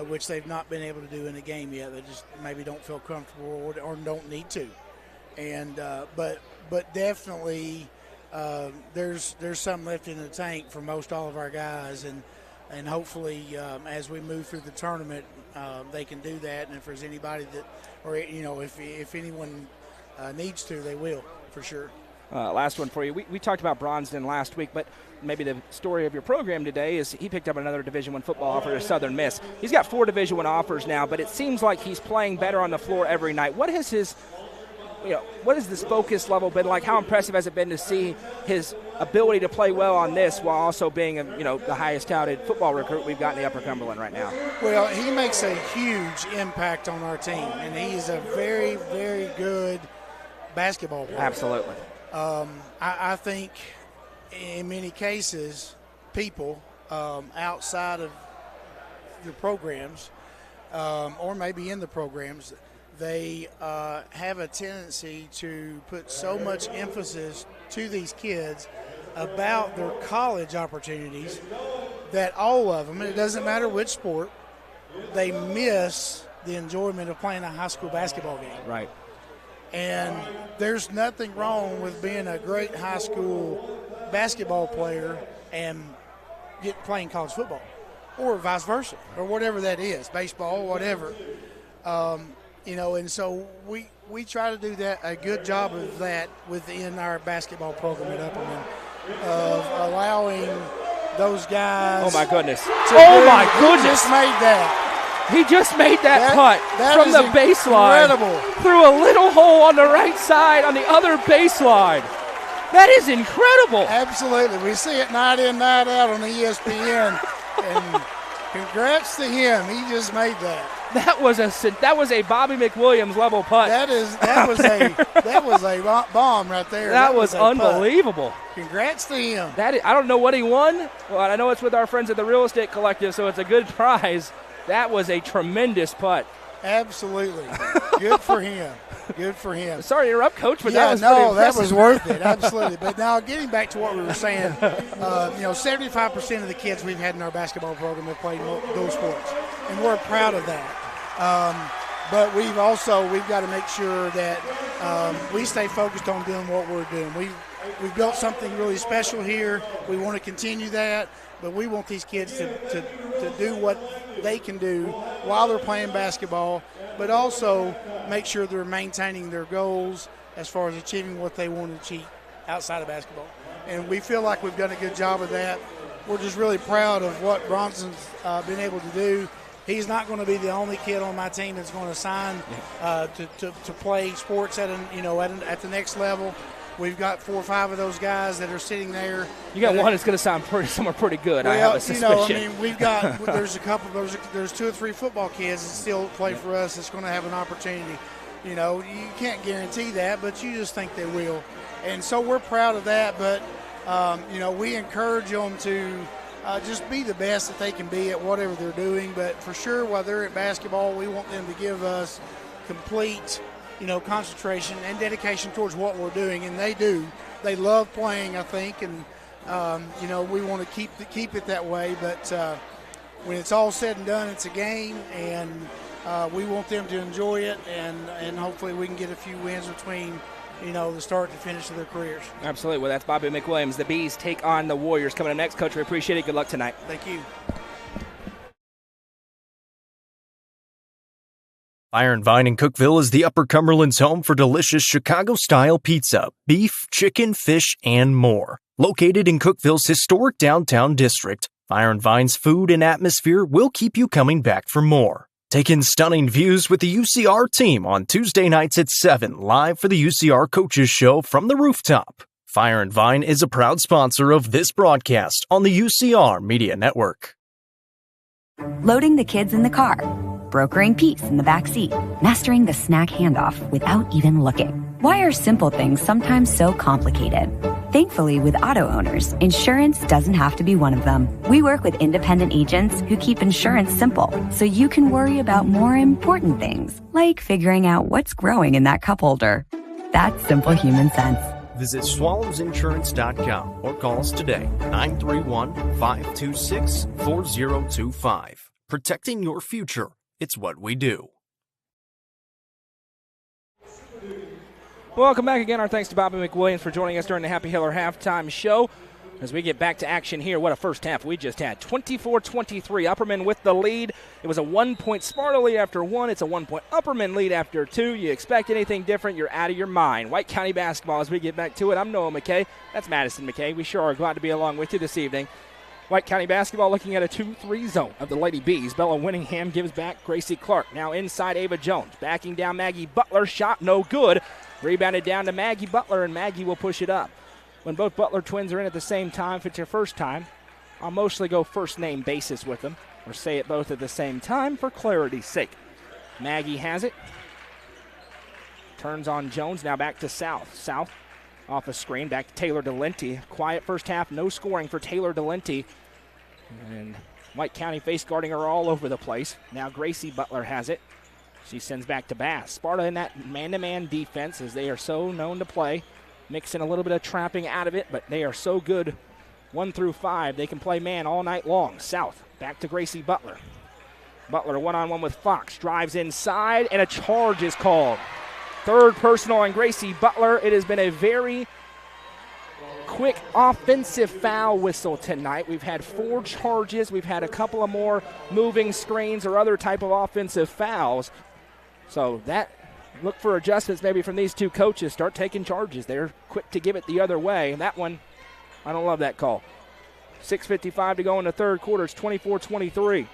Speaker 11: which they've not been able to do in a game yet. They just maybe don't feel comfortable or don't need to. And but definitely there's some left in the tank for most all of our guys, and hopefully as we move through the tournament, they can do that. And if there's anybody that, or if anyone needs to, they will. For sure.
Speaker 1: Last one for you. We talked about Bronston last week, but maybe the story of your program today is he picked up another Division I football offer at Southern Miss. He's got 4 Division I offers now, but it seems like he's playing better on the floor every night. What has his, what has this focus level been like? How impressive has it been to see his ability to play well on this while also being, the highest touted football recruit we've got in the Upper Cumberland right now?
Speaker 11: Well, he makes a huge impact on our team, and he is a very, very good basketball player.
Speaker 1: Absolutely.
Speaker 11: I think in many cases, people outside of the programs or maybe in the programs, they have a tendency to put so much emphasis to these kids about their college opportunities that all of them, and it doesn't matter which sport, they miss the enjoyment of playing a high school basketball game.
Speaker 1: Right.
Speaker 11: And there's nothing wrong with being a great high school basketball player and playing college football, or vice versa, or whatever that is, baseball, whatever. And so we try to do a good job of that within our basketball program at Upperman. of allowing those guys.
Speaker 1: Oh, my goodness.
Speaker 11: He just made that.
Speaker 1: He just made that putt from the baseline.
Speaker 11: Incredible.
Speaker 1: Through a little hole on the right side on the other baseline. That is incredible.
Speaker 11: Absolutely. We see it night in, night out on the ESPN. And congrats to him. He just made that.
Speaker 1: That was a Bobby McWilliams level putt.
Speaker 11: That was a bomb right there.
Speaker 1: That was unbelievable.
Speaker 11: Putt. Congrats to him.
Speaker 1: I don't know what he won. Well, I know it's with our friends at the Real Estate Collective, so it's a good prize. That was a tremendous putt.
Speaker 11: Absolutely. Good for him. Good for him.
Speaker 1: Sorry to interrupt, Coach, but
Speaker 11: that was worth it.
Speaker 1: it.
Speaker 11: Absolutely. But now, getting back to what we were saying, 75% of the kids we've had in our basketball program have played those sports, and we're proud of that. But we've got to make sure that we stay focused on doing what we're doing. We've built something really special here. We want to continue that, but we want these kids to do what they can do while they're playing basketball, but also make sure they're maintaining their goals as far as achieving what they want to achieve outside of basketball. And we feel like we've done a good job of that. We're just really proud of what Bronson's been able to do. He's not going to be the only kid on my team that's going to sign to play sports at the next level. We've got 4 or 5 of those guys that are sitting there.
Speaker 1: You got one that's going to sound somewhere pretty good. Well, I have a suspicion.
Speaker 11: We've got there's a couple. There's 2 or 3 football kids that still play for us that's going to have an opportunity. You can't guarantee that, but you just think they will. And so we're proud of that. But we encourage them to just be the best that they can be at whatever they're doing. But for sure, while they're at basketball, we want them to give us complete concentration and dedication towards what we're doing, and they do. They love playing, I think, and we want to keep it that way. But when it's all said and done, it's a game, and we want them to enjoy it, and hopefully we can get a few wins between the start to finish of their careers.
Speaker 1: Absolutely. Well, that's Bobby McWilliams. The Bees take on the Warriors. Coming up next, Coach. We appreciate it. Good luck tonight.
Speaker 11: Thank you.
Speaker 2: Fire and Vine in Cookeville is the Upper Cumberland's home for delicious Chicago-style pizza, beef, chicken, fish, and more. Located in Cookeville's historic downtown district, Fire and Vine's food and atmosphere will keep you coming back for more. Take in stunning views with the UCR team on Tuesday nights at 7, live for the UCR Coaches Show from the rooftop. Fire and Vine is a proud sponsor of this broadcast on the UCR Media Network.
Speaker 7: Loading the kids in the car, brokering peace in the back seat, mastering the snack handoff without even looking. Why are simple things sometimes so complicated? Thankfully, with auto owners, insurance doesn't have to be one of them. We work with independent agents who keep insurance simple, so you can worry about more important things, like figuring out what's growing in that cup holder. That's simple human sense.
Speaker 2: Visit swallowsinsurance.com or call us today, 931-526-4025. Protecting your future. It's what we do.
Speaker 1: Welcome back again. Our thanks to Bobby McWilliams for joining us during the Happy Hiller halftime show. As we get back to action here, what a first half we just had. 24-23, Upperman with the lead. It was a 1-point Sparta lead after 1. It's a 1-point Upperman lead after 2. You expect anything different, you're out of your mind. White County basketball as we get back to it. I'm Noah McKay. That's Madison McKay. We sure are glad to be along with you this evening. White County basketball looking at a 2-3 zone of the Lady Bees. Bella Winningham gives back Gracie Clark. Now inside Ava Jones. Backing down Maggie Butler. Shot no good. Rebounded down to Maggie Butler, and Maggie will push it up. When both Butler twins are in at the same time, if it's your first time, I'll mostly go first name basis with them, or say it both at the same time for clarity's sake. Maggie has it. Turns on Jones, now back to South. South off a screen, back to Taylor Delenti. Quiet first half, no scoring for Taylor Delenti. And White County face guarding her all over the place. Now Gracie Butler has it. She sends back to Bass. Sparta in that man-to-man defense, as they are so known to play. Mixing a little bit of trapping out of it, but they are so good 1 through 5. They can play man all night long. South, back to Gracie Butler. Butler one-on-one with Fox. Drives inside, and a charge is called. Third personal on Gracie Butler. It has been a very quick offensive foul whistle tonight. We've had 4 charges. We've had a couple of more moving screens or other type of offensive fouls. So that, look for adjustments maybe from these two coaches. Start taking charges. They're quick to give it the other way. And that one I don't love that call. 6:55 to go in the third quarter. It's 24-23.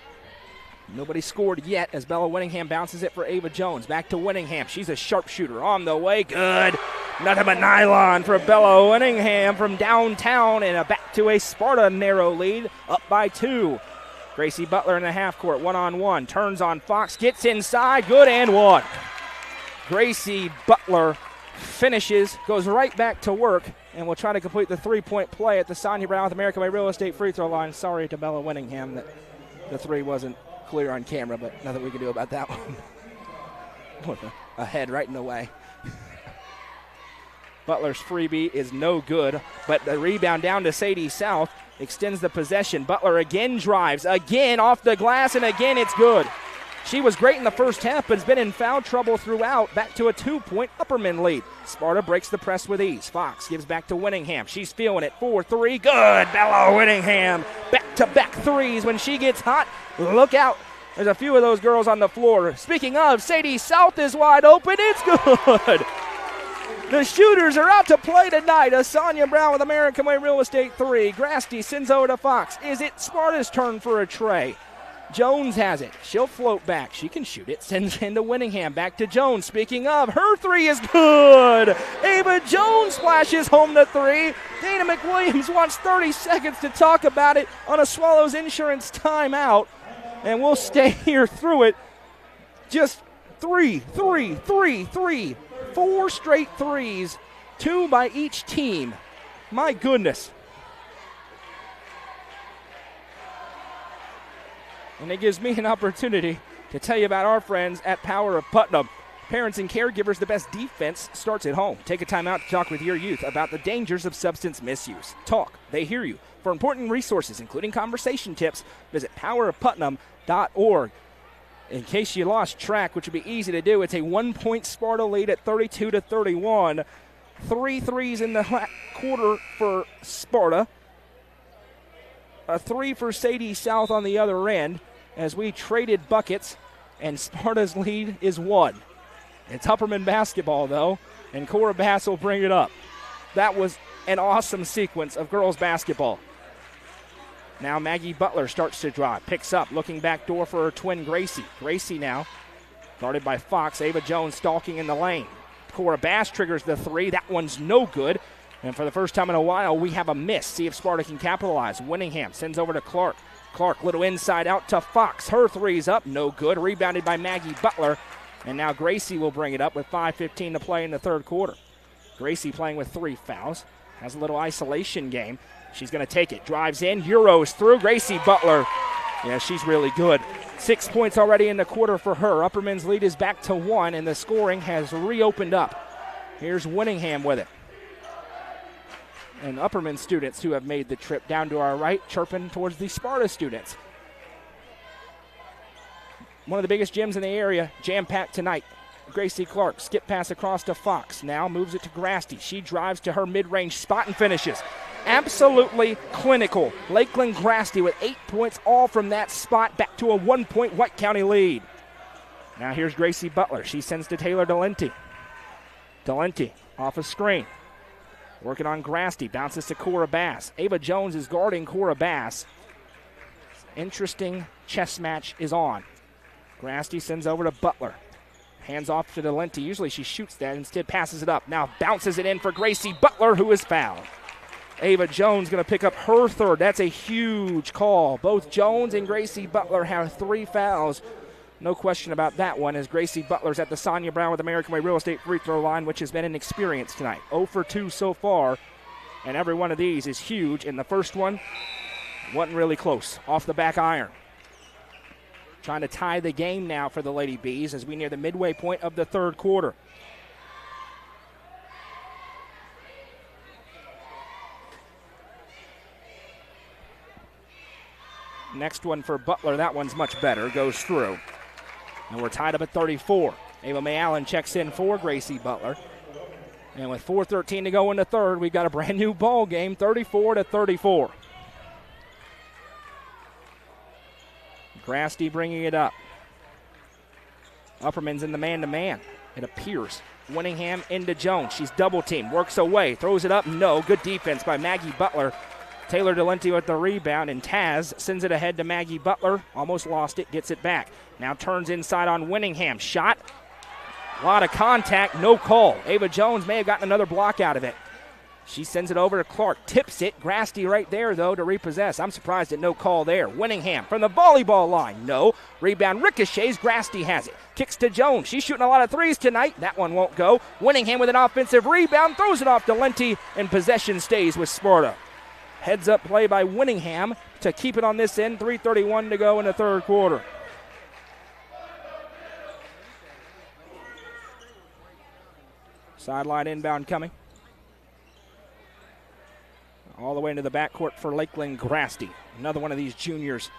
Speaker 1: Nobody scored yet as Bella Winningham bounces it for Ava Jones. Back to Winningham. She's a sharpshooter on the way. Good. Nothing but nylon for Bella Winningham from downtown, and back to a Sparta narrow lead, up by 2. Gracie Butler in the half court, one-on-one. Turns on Fox, gets inside. Good and one. Gracie Butler finishes, goes right back to work, and will try to complete the three-point play at the Sonia Brown with American Way Real Estate free throw line. Sorry to Bella Winningham that the three wasn't clear on camera, but nothing we can do about that one. A head right in the way. Butler's freebie is no good, but the rebound down to Sadie South extends the possession. Butler again drives, again off the glass, and again it's good. She was great in the first half, but has been in foul trouble throughout. Back to a 2-point Upperman lead. Sparta breaks the press with ease. Fox gives back to Winningham. She's feeling it. 4-3. Good. Bella Winningham. Back-to-back threes when she gets hot. Look out. There's a few of those girls on the floor. Speaking of, Sadie South is wide open. It's good. The shooters are out to play tonight. A Sonia Brown with American Way Real Estate 3. Grasty sends over to Fox. Is it Sparta's turn for a tray? Jones has it. She'll float back. She can shoot it. Sends into Winningham. Back to Jones. Speaking of, her three is good. Ava Jones splashes home the three. Dana McWilliams wants 30 seconds to talk about it on a Swallows Insurance timeout. And we'll stay here through it. Just 3. 4 straight threes. 2 by each team. My goodness. And it gives me an opportunity to tell you about our friends at Power of Putnam. Parents and caregivers, the best defense starts at home. Take a time out to talk with your youth about the dangers of substance misuse. Talk. They hear you. For important resources, including conversation tips, visit powerofputnam.org. In case you lost track, which would be easy to do, it's a 1-point Sparta lead at 32-31. 3 threes in the quarter for Sparta. A 3 for Sadie South on the other end as we traded buckets, and Sparta's lead is 1. It's Upperman basketball, though, and Cora Bass will bring it up. That was an awesome sequence of girls basketball. Now Maggie Butler starts to drive, picks up, looking back door for her twin Gracie. Gracie now guarded by Fox. Ava Jones stalking in the lane. Cora Bass triggers the 3. That one's no good. And for the first time in a while, we have a miss. See if Sparta can capitalize. Winningham sends over to Clark. Clark, little inside out to Fox. Her 3's up, no good. Rebounded by Maggie Butler. And now Gracie will bring it up with 5:15 to play in the third quarter. Gracie playing with 3 fouls. Has a little isolation game. She's going to take it. Drives in. Euros through. Gracie Butler. Yeah, she's really good. 6 points already in the quarter for her. Upperman's lead is back to 1, and the scoring has reopened up. Here's Winningham with it. And Upperman students who have made the trip down to our right, chirping towards the Sparta students. One of the biggest gyms in the area, jam-packed tonight. Gracie Clark, skip pass across to Fox. Now moves it to Grasty. She drives to her mid-range spot and finishes. Absolutely clinical. Lakeland Grasty with 8 points, all from that spot, back to a 1-point White County lead. Now here's Gracie Butler. She sends to Taylor Delenti. Delenti off a screen. Working on Grasty, bounces to Cora Bass. Ava Jones is guarding Cora Bass. Interesting chess match is on. Grasty sends over to Butler. Hands off to Delenti. Usually she shoots that, instead passes it up. Now bounces it in for Gracie Butler, who is fouled. Ava Jones going to pick up her 3rd. That's a huge call. Both Jones and Gracie Butler have 3 fouls. No question about that one, as Gracie Butler's at the Sonia Brown with American Way Real Estate free throw line, which has been an experience tonight. 0 for 2 so far, and every one of these is huge. And the first one wasn't really close. Off the back iron. Trying to tie the game now for the Lady Bees as we near the midway point of the third quarter. Next one for Butler. That one's much better. Goes through. And we're tied up at 34. Ava May Allen checks in for Gracie Butler. And with 4:13 to go in the third, we've got a brand new ball game, 34-34. Grasty bringing it up. Upperman's in the man-to-man, it appears. Winningham into Jones. She's double teamed, works away, throws it up. No, good defense by Maggie Butler. Taylor Delente with the rebound, and Taz sends it ahead to Maggie Butler. Almost lost it, gets it back. Now turns inside on Winningham. Shot. A lot of contact, no call. Ava Jones may have gotten another block out of it. She sends it over to Clark, tips it. Grasty right there, though, to repossess. I'm surprised at no call there. Winningham from the volleyball line. No. Rebound ricochets. Grasty has it. Kicks to Jones. She's shooting a lot of threes tonight. That one won't go. Winningham with an offensive rebound. Throws it off to Lenti, and possession stays with Sparta. Heads up play by Winningham to keep it on this end. 3:31 to go in the third quarter. Sideline inbound coming. All the way into the backcourt for Lakeland Grasty. Another one of these juniors.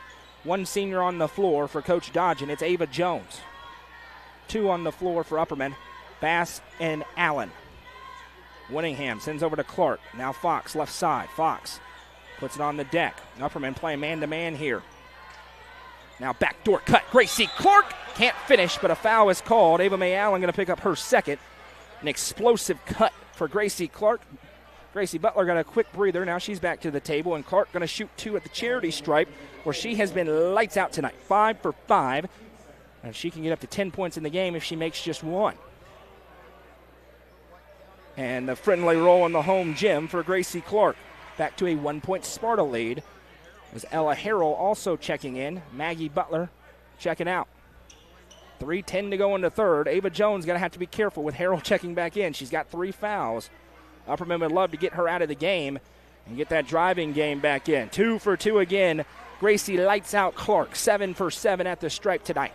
Speaker 1: One senior on the floor for Coach Dodgen. It's Ava Jones. Two on the floor for Upperman, Bass and Allen. Winningham sends over to Clark. Now Fox, left side. Fox puts it on the deck. Upperman playing man-to-man here. Now backdoor cut. Gracie Clark can't finish, but a foul is called. Ava Mae Allen going to pick up her second. An explosive cut for Gracie Clark. Gracie Butler got a quick breather. Now she's back to the table, and Clark going to shoot two at the charity stripe, where she has been lights out tonight. 5 for 5. And she can get up to 10 points in the game if she makes just one. And the friendly roll in the home gym for Gracie Clark. Back to a 1-point Sparta lead. As Ella Harrell also checking in. Maggie Butler checking out. 3:10 to go in the third. Ava Jones going to have to be careful with Harrell checking back in. She's got 3 fouls. Upperman would love to get her out of the game and get that driving game back in. 2 for 2 again. Gracie lights out Clark. 7 for 7 at the stripe tonight.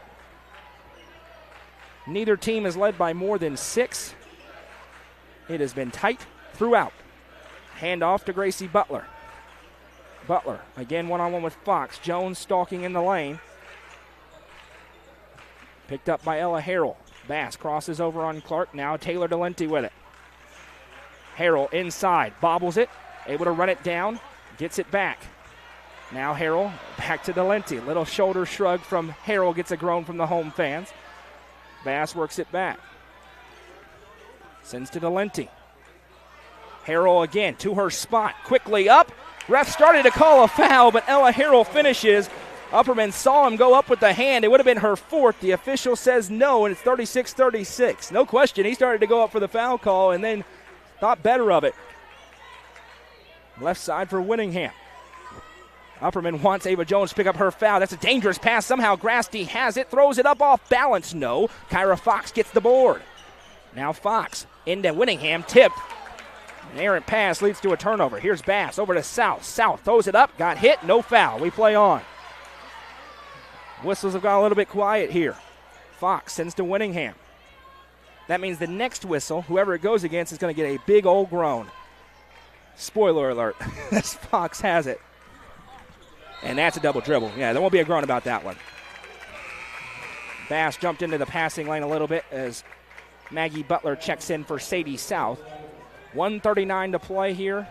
Speaker 1: Neither team is led by more than 6. It has been tight throughout. Hand off to Gracie Butler. Butler again one-on-one with Fox. Jones stalking in the lane. Picked up by Ella Harrell. Bass crosses over on Clark. Now Taylor Delente with it. Harrell inside, bobbles it, able to run it down, gets it back. Now Harrell back to Delente. Little shoulder shrug from Harrell, gets a groan from the home fans. Bass works it back. Sends to Delente. Harrell again to her spot, quickly up. Ref started to call a foul, but Ella Harrell finishes. Upperman saw him go up with the hand. It would have been her fourth. The official says no, and it's 36-36. No question, he started to go up for the foul call and then thought better of it. Left side for Winningham. Upperman wants Ava Jones to pick up her foul. That's a dangerous pass. Somehow Grasty has it, throws it up off balance. No. Kyra Fox gets the board. Now Fox into Winningham, tipped. An errant pass leads to a turnover. Here's Bass over to South. South throws it up, got hit, no foul. We play on. Whistles have got a little bit quiet here. Fox sends to Winningham. That means the next whistle, whoever it goes against, is going to get a big old groan. Spoiler alert, as Fox has it. And that's a double dribble. Yeah, there won't be a groan about that one. Bass jumped into the passing lane a little bit as Maggie Butler checks in for Sadie South. 1:39 to play here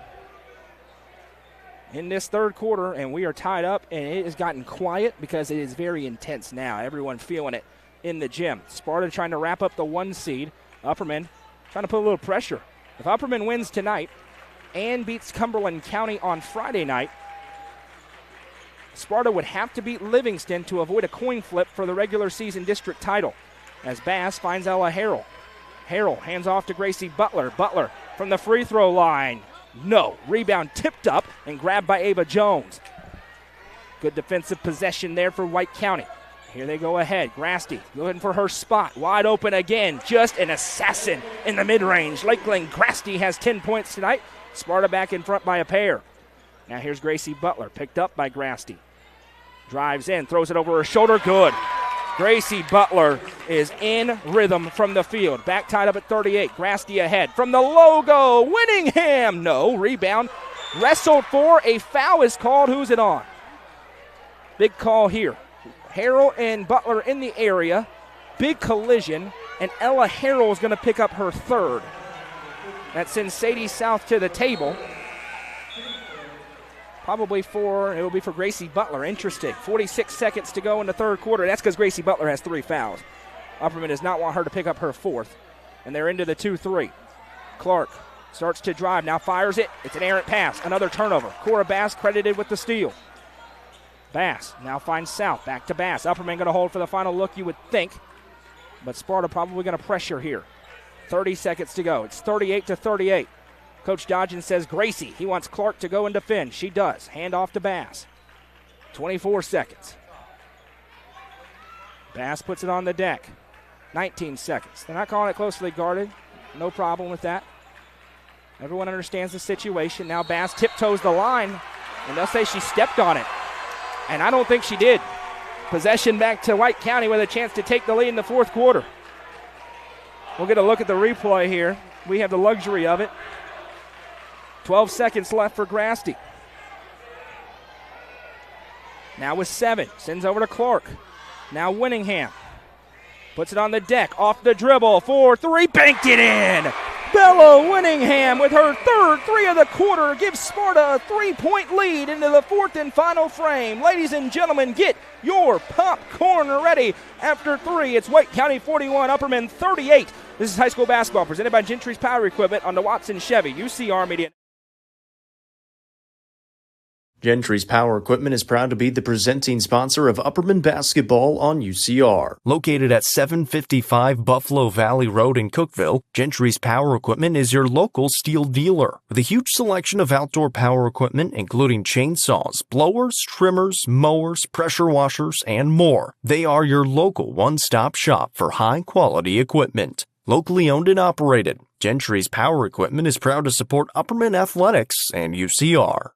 Speaker 1: in this third quarter, and we are tied up, and it has gotten quiet because it is very intense now. Everyone feeling it in the gym. Sparta trying to wrap up the 1 seed. Upperman trying to put a little pressure. If Upperman wins tonight and beats Cumberland County on Friday night, Sparta would have to beat Livingston to avoid a coin flip for the regular season district title. As Bass finds Ella Harrell. Harrell hands off to Gracie Butler. Butler from the free throw line. No. Rebound tipped up and grabbed by Ava Jones. Good defensive possession there for White County. Here they go ahead. Grasty looking for her spot. Wide open again. Just an assassin in the mid-range. Lakeland Grasty has 10 points tonight. Sparta back in front by a pair. Now here's Gracie Butler, picked up by Grasty. Drives in, throws it over her shoulder. Good. Gracie Butler is in rhythm from the field. Back tied up at 38. Grasty ahead from the logo. Winningham. No. Rebound. Wrestled for. A foul is called. Who's it on? Big call here. Harrell and Butler in the area. Big collision. And Ella Harrell is going to pick up her third. That sends Sadie South to the table. Probably it will be for Gracie Butler. Interesting. 46 seconds to go in the third quarter. That's because Gracie Butler has 3 fouls. Upperman does not want her to pick up her fourth. and they're into the 2-3. Clark starts to drive, now fires it. It's an errant pass, another turnover. Cora Bass credited with the steal. Bass now finds South, back to Bass. Upperman going to hold for the final look, you would think, but Sparta probably going to pressure here. 30 seconds to go. It's 38-38. Coach Dodgen says Gracie, he wants Clark to go and defend. She does. Hand off to Bass. 24 seconds. Bass puts it on the deck. 19 seconds. They're not calling it closely guarded. No problem with that. Everyone understands the situation. Now Bass tiptoes the line, and they'll say she stepped on it. And I don't think she did. Possession back to White County with a chance to take the lead in the fourth quarter. We'll get a look at the replay here. We have the luxury of it. 12 seconds left for Grasty. Now with 7. Sends over to Clark. Now Winningham. Puts it on the deck. Off the dribble. 4-3. Banked it in. Bella Winningham with her third 3 of the quarter gives Sparta a 3-point lead into the fourth and final frame. Ladies and gentlemen, get your popcorn ready. After 3, it's White County 41, Upperman 38. This is high school basketball presented by Gentry's Power Equipment on the Watson Chevy, UCR Media.
Speaker 2: Gentry's Power Equipment is proud to be the presenting sponsor of Upperman basketball on UCR. Located at 755 Buffalo Valley Road in Cookeville, Gentry's Power Equipment is your local steel dealer. With a huge selection of outdoor power equipment, including chainsaws, blowers, trimmers, mowers, pressure washers, and more. They are your local one-stop shop for high-quality equipment. Locally owned and operated, Gentry's Power Equipment is proud to support Upperman Athletics and UCR.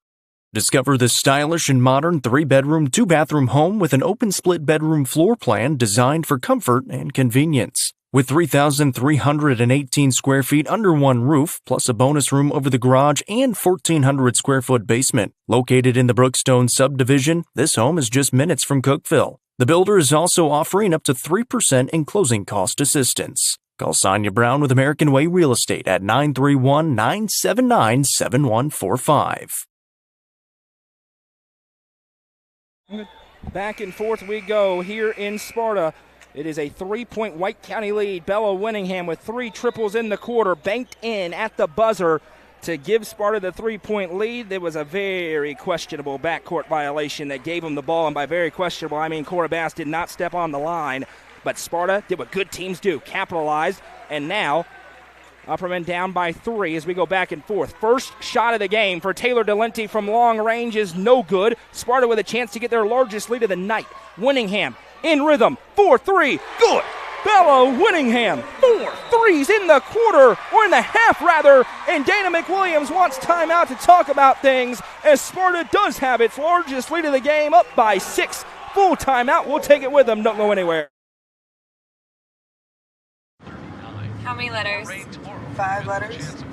Speaker 2: Discover the stylish and modern 3-bedroom, 2-bathroom home with an open split bedroom floor plan designed for comfort and convenience. With 3,318 square feet under one roof, plus a bonus room over the garage and 1,400 square foot basement. Located in the Brookstone subdivision, this home is just minutes from Cookeville. The builder is also offering up to 3% in closing cost assistance. Call Sonia Brown with American Way Real Estate at 931-979-7145.
Speaker 1: Back and forth we go here in Sparta. It is a 3-point White County lead. Bella Winningham with 3 triples in the quarter, banked in at the buzzer to give Sparta the 3-point lead. There was a very questionable backcourt violation that gave them the ball, and by very questionable, I mean Cora Bass did not step on the line, but Sparta did what good teams do, capitalized, and now Upperman down by 3 as we go back and forth. First shot of the game for Taylor Delenti from long range is no good. Sparta with a chance to get their largest lead of the night. Winningham in rhythm. 4-3. Good. Bella Winningham. 4 threes in the quarter, or in the half rather. And Dana McWilliams wants timeout to talk about things as Sparta does have its largest lead of the game, up by 6. Full timeout. We'll take it with them. Don't go anywhere.
Speaker 3: How many letters?
Speaker 4: 5 letters.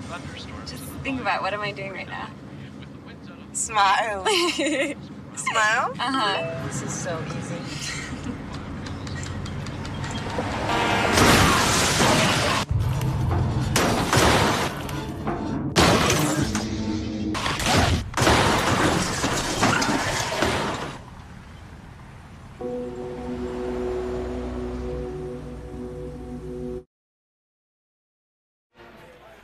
Speaker 3: Just think about, what am I doing right now?
Speaker 4: Smile. Smile?
Speaker 3: Uh-huh.
Speaker 4: This is so easy.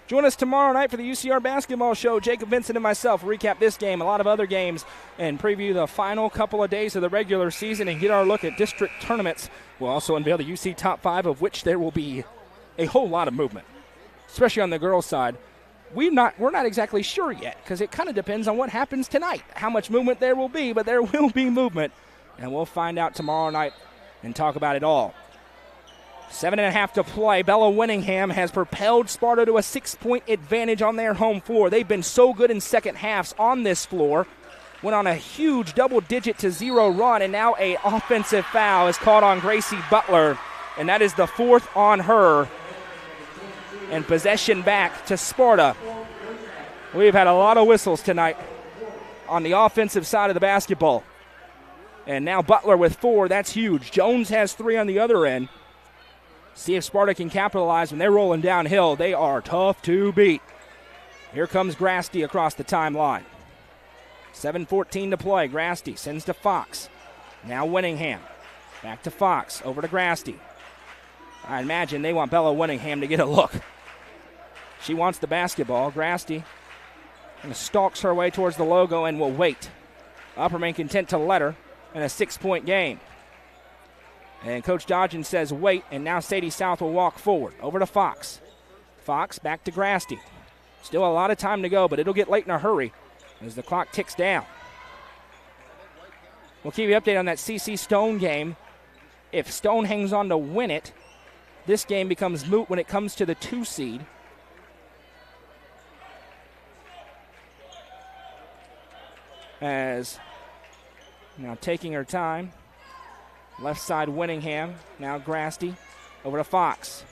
Speaker 1: Join us tomorrow night for the UCR basketball show. Jacob Vincent and myself recap this game, a lot of other games, and preview the final couple of days of the regular season and get our look at district tournaments. We'll also unveil the UC top 5, of which there will be a whole lot of movement, especially on the girls' side. We're not exactly sure yet because it kind of depends on what happens tonight, how much movement there will be, but there will be movement, and we'll find out tomorrow night and talk about it all. 7.5 to play. Bella Winningham has propelled Sparta to a 6-point advantage on their home floor. They've been so good in second halves on this floor. Went on a huge double-digit to 0 run, and now an offensive foul is called on Gracie Butler, and that is the 4th on her. And possession back to Sparta. We've had a lot of whistles tonight on the offensive side of the basketball. And now Butler with 4. That's huge. Jones has 3 on the other end. See if Sparta can capitalize when they're rolling downhill. They are tough to beat. Here comes Grasty across the timeline. 7:14 to play. Grasty sends to Fox. Now Winningham. Back to Fox. Over to Grasty. I imagine they want Bella Winningham to get a look. She wants the basketball. Grasty stalks her way towards the logo and will wait. Upperman content to let her in a 6-point game. And Coach Dodgen says wait, and now Sadie South will walk forward. Over to Fox. Fox back to Grasty. Still a lot of time to go, but it'll get late in a hurry as the clock ticks down. We'll keep you updated on that CC Stone game. If Stone hangs on to win it, this game becomes moot when it comes to the 2 seed. As now taking her time. Left side Winningham. Now Grasty. Over to Fox.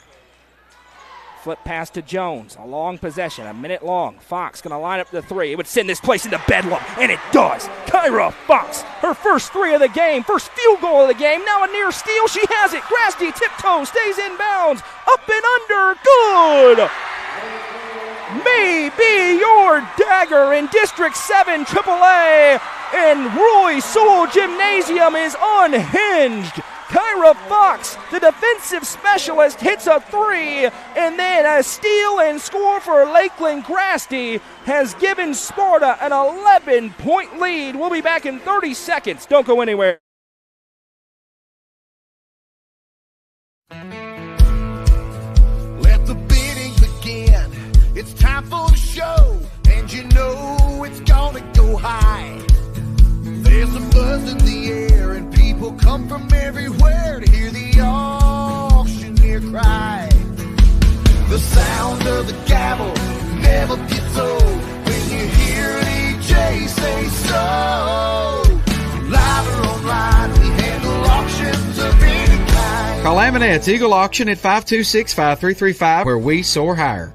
Speaker 1: Flip pass to Jones. A long possession, a minute long. Fox going to line up the 3. It would send this place into bedlam, and it does. Kyra Fox, her first 3 of the game, first field goal of the game. Now a near steal. She has it. Grasty tiptoes, stays in bounds. Up and under. Good. May be your dagger in District 7 AAA, and Roy Sewell Gymnasium is unhinged. Kyra Fox, the defensive specialist, hits a 3, and then a steal and score for Lakeland Grasty has given Sparta an 11-point lead. We'll be back in 30 seconds. Don't go anywhere.
Speaker 5: Let the bidding begin. It's time for the show, and you know it's gonna go high. There's a buzz in the air, and people come from everywhere to hear the auctioneer cry. The sound of the gavel never gets old when you hear DJ say so. Live or online, we handle auctions of any kind.
Speaker 12: Call Amanette's Eagle Auction at 526-5335, where we soar higher.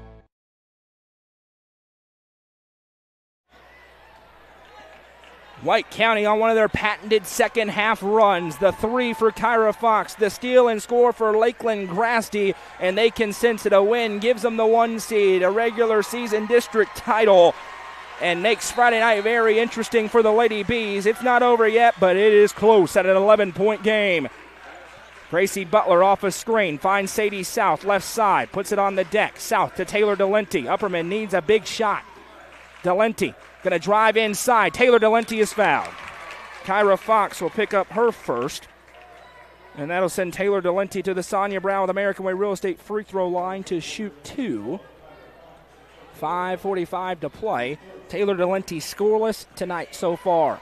Speaker 1: White County on one of their patented second half runs. The 3 for Kyra Fox, the steal and score for Lakeland Grasty, and they can sense it. A win gives them the 1 seed, a regular season district title, and makes Friday night very interesting for the Lady Bees. It's not over yet, but it is close at an 11-point game. Gracie Butler off a screen, finds Sadie South, left side, puts it on the deck. South to Taylor Delenti. Upperman needs a big shot. Delenti going to drive inside. Taylor Delenti is fouled. Kyra Fox will pick up her first, and that'll send Taylor Delenti to the Sonia Brown with American Way Real Estate free throw line to shoot 2. 5:45 to play. Taylor Delenti scoreless tonight so far.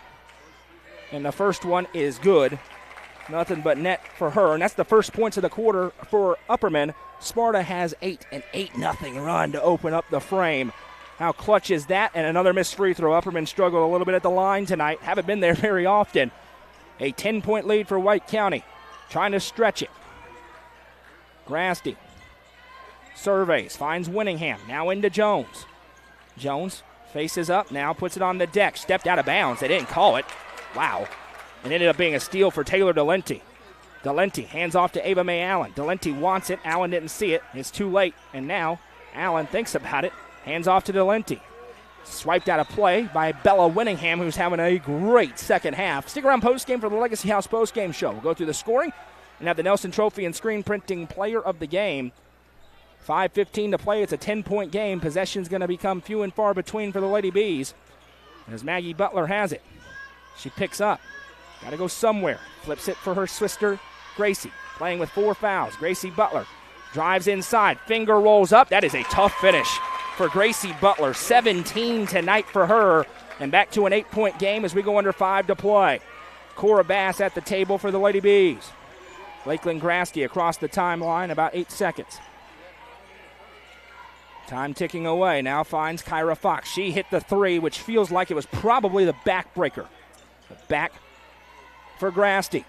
Speaker 1: And the first one is good. Nothing but net for her, and that's the first points of the quarter for Upperman. Sparta has 8, an 8-0 run to open up the frame. How clutch is that? And another missed free throw. Upperman struggled a little bit at the line tonight. Haven't been there very often. A 10-point lead for White County. Trying to stretch it. Grasty surveys, finds Winningham. Now into Jones. Jones faces up, now puts it on the deck. Stepped out of bounds. They didn't call it. Wow. And ended up being a steal for Taylor Delenti. Delenti hands off to Ava Mae Allen. Delenti wants it. Allen didn't see it. It's too late. And now Allen thinks about it. Hands off to Delenti. Swiped out of play by Bella Winningham, who's having a great second half. Stick around postgame for the Legacy House postgame show. We'll go through the scoring and have the Nelson Trophy and screen printing player of the game. 5:15 to play. It's a 10-point game. Possession's going to become few and far between for the Lady Bees as Maggie Butler has it. She picks up. Got to go somewhere. Flips it for her sister, Gracie. Playing with 4 fouls. Gracie Butler drives inside. Finger rolls up. That is a tough finish for Gracie Butler. 17 tonight for her. And back to an 8-point game as we go under 5 to play. Cora Bass at the table for the Lady Bees. Lakeland Grasty across the timeline, about 8 seconds. Time ticking away. Now finds Kyra Fox. She hit the 3, which feels like it was probably the backbreaker. The back for Grasty.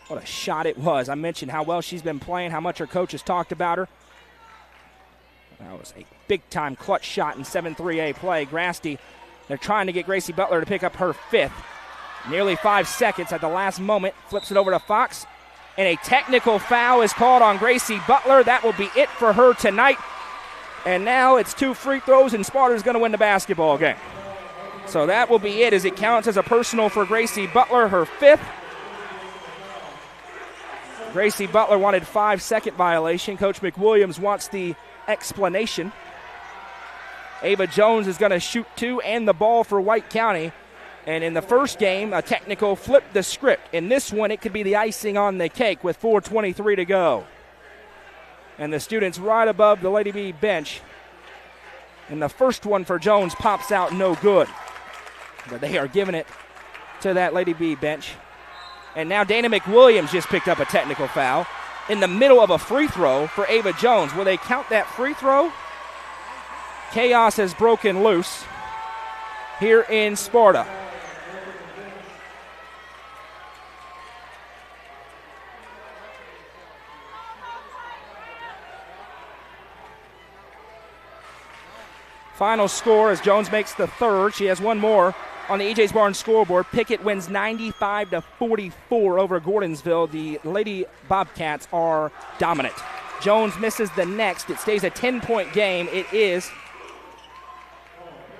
Speaker 1: What a shot it was. I mentioned how well she's been playing, how much her coach has talked about her. That was a big-time clutch shot in 7-3A play. Grasty, they're trying to get Gracie Butler to pick up her 5th. Nearly 5 seconds at the last moment. Flips it over to Fox. And a technical foul is called on Gracie Butler. That will be it for her tonight. And now it's 2 free throws, and Sparta's going to win the basketball game. So that will be it as it counts as a personal for Gracie Butler, her 5th. Gracie Butler wanted 5-second violation. Coach McWilliams wants the explanation. Ava Jones is going to shoot 2 and the ball for White County. And in the first game, a technical flipped the script. In this one, it could be the icing on the cake with 4:23 to go. And the students right above the Lady B bench. And the first one for Jones pops out no good. But they are giving it to that Lady B bench. And now Dana McWilliams just picked up a technical foul in the middle of a free throw for Ava Jones. Will they count that free throw? Chaos has broken loose here in Sparta. Final score as Jones makes the third. She has one more on the EJ's Barn scoreboard. Pickett wins 95-44 over Gordonsville. The Lady Bobcats are dominant. Jones misses the next. It stays a 10-point game. It is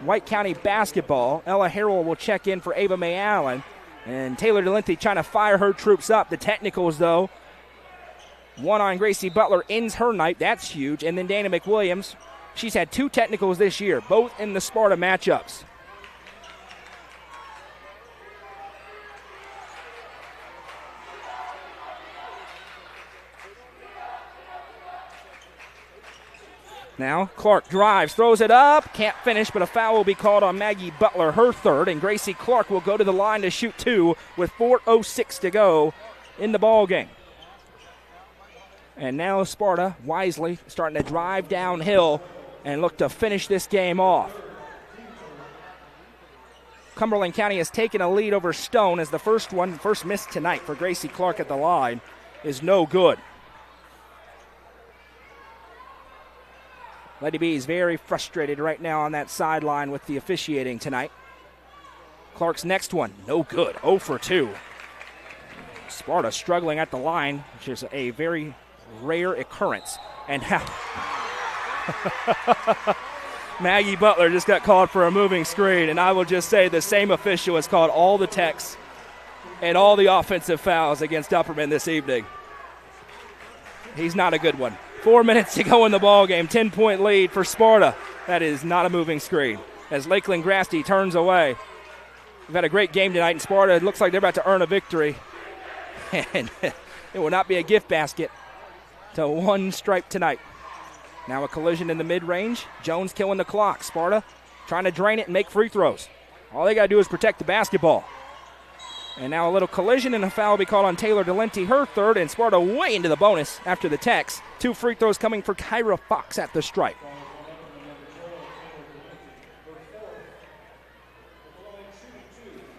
Speaker 1: White County basketball. Ella Harrell will check in for Ava May Allen. And Taylor DeLinty trying to fire her troops up. The technicals, though. One on Gracie Butler ends her night. That's huge. And then Dana McWilliams. She's had 2 technicals this year, both in the Sparta matchups. Now Clark drives, throws it up, can't finish, but a foul will be called on Maggie Butler, her third, and Gracie Clark will go to the line to shoot 2 with 4:06 to go in the ball game. And now Sparta wisely starting to drive downhill and look to finish this game off. Cumberland County has taken a lead over Stone as the first miss tonight for Gracie Clark at the line is no good. Lady B is very frustrated right now on that sideline with the officiating tonight. Clark's next one, no good, 0 for 2. Sparta struggling at the line, which is a very rare occurrence. And how Maggie Butler just got called for a moving screen, and I will just say the same official has called all the techs and all the offensive fouls against Upperman this evening. He's not a good one. 4 minutes to go in the ball game, 10-point lead for Sparta. That is not a moving screen. As Lakeland Grasty turns away. We've had a great game tonight in Sparta. It looks like they're about to earn a victory. And it will not be a gift basket to one stripe tonight. Now a collision in the mid-range. Jones killing the clock. Sparta trying to drain it and make free throws. All they got to do is protect the basketball. And now a little collision and a foul will be called on Taylor DeLinty, her third, and Sparta way into the bonus after the techs. 2 free throws coming for Kyra Fox at the stripe.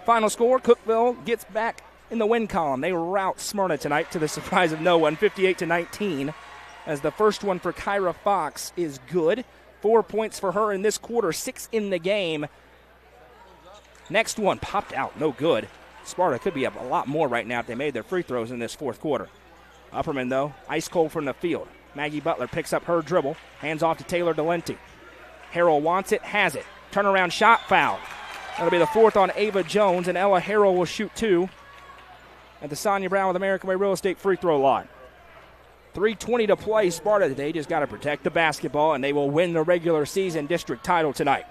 Speaker 1: Final score, Cookeville gets back in the win column. They rout Smyrna tonight to the surprise of no one, 58-19. As the first one for Kyra Fox is good. 4 points for her in this quarter, 6 in the game. Next one popped out, no good. Sparta could be up a lot more right now if they made their free throws in this fourth quarter. Upperman, though, ice cold from the field. Maggie Butler picks up her dribble, hands off to Taylor DeLinty. Harrell wants it, has it. Turnaround shot, foul. That'll be the fourth on Ava Jones, and Ella Harrell will shoot 2 at the Sonia Brown with American Way Real Estate free throw line. 3:20 to play. Sparta, they just got to protect the basketball, and they will win the regular season district title tonight.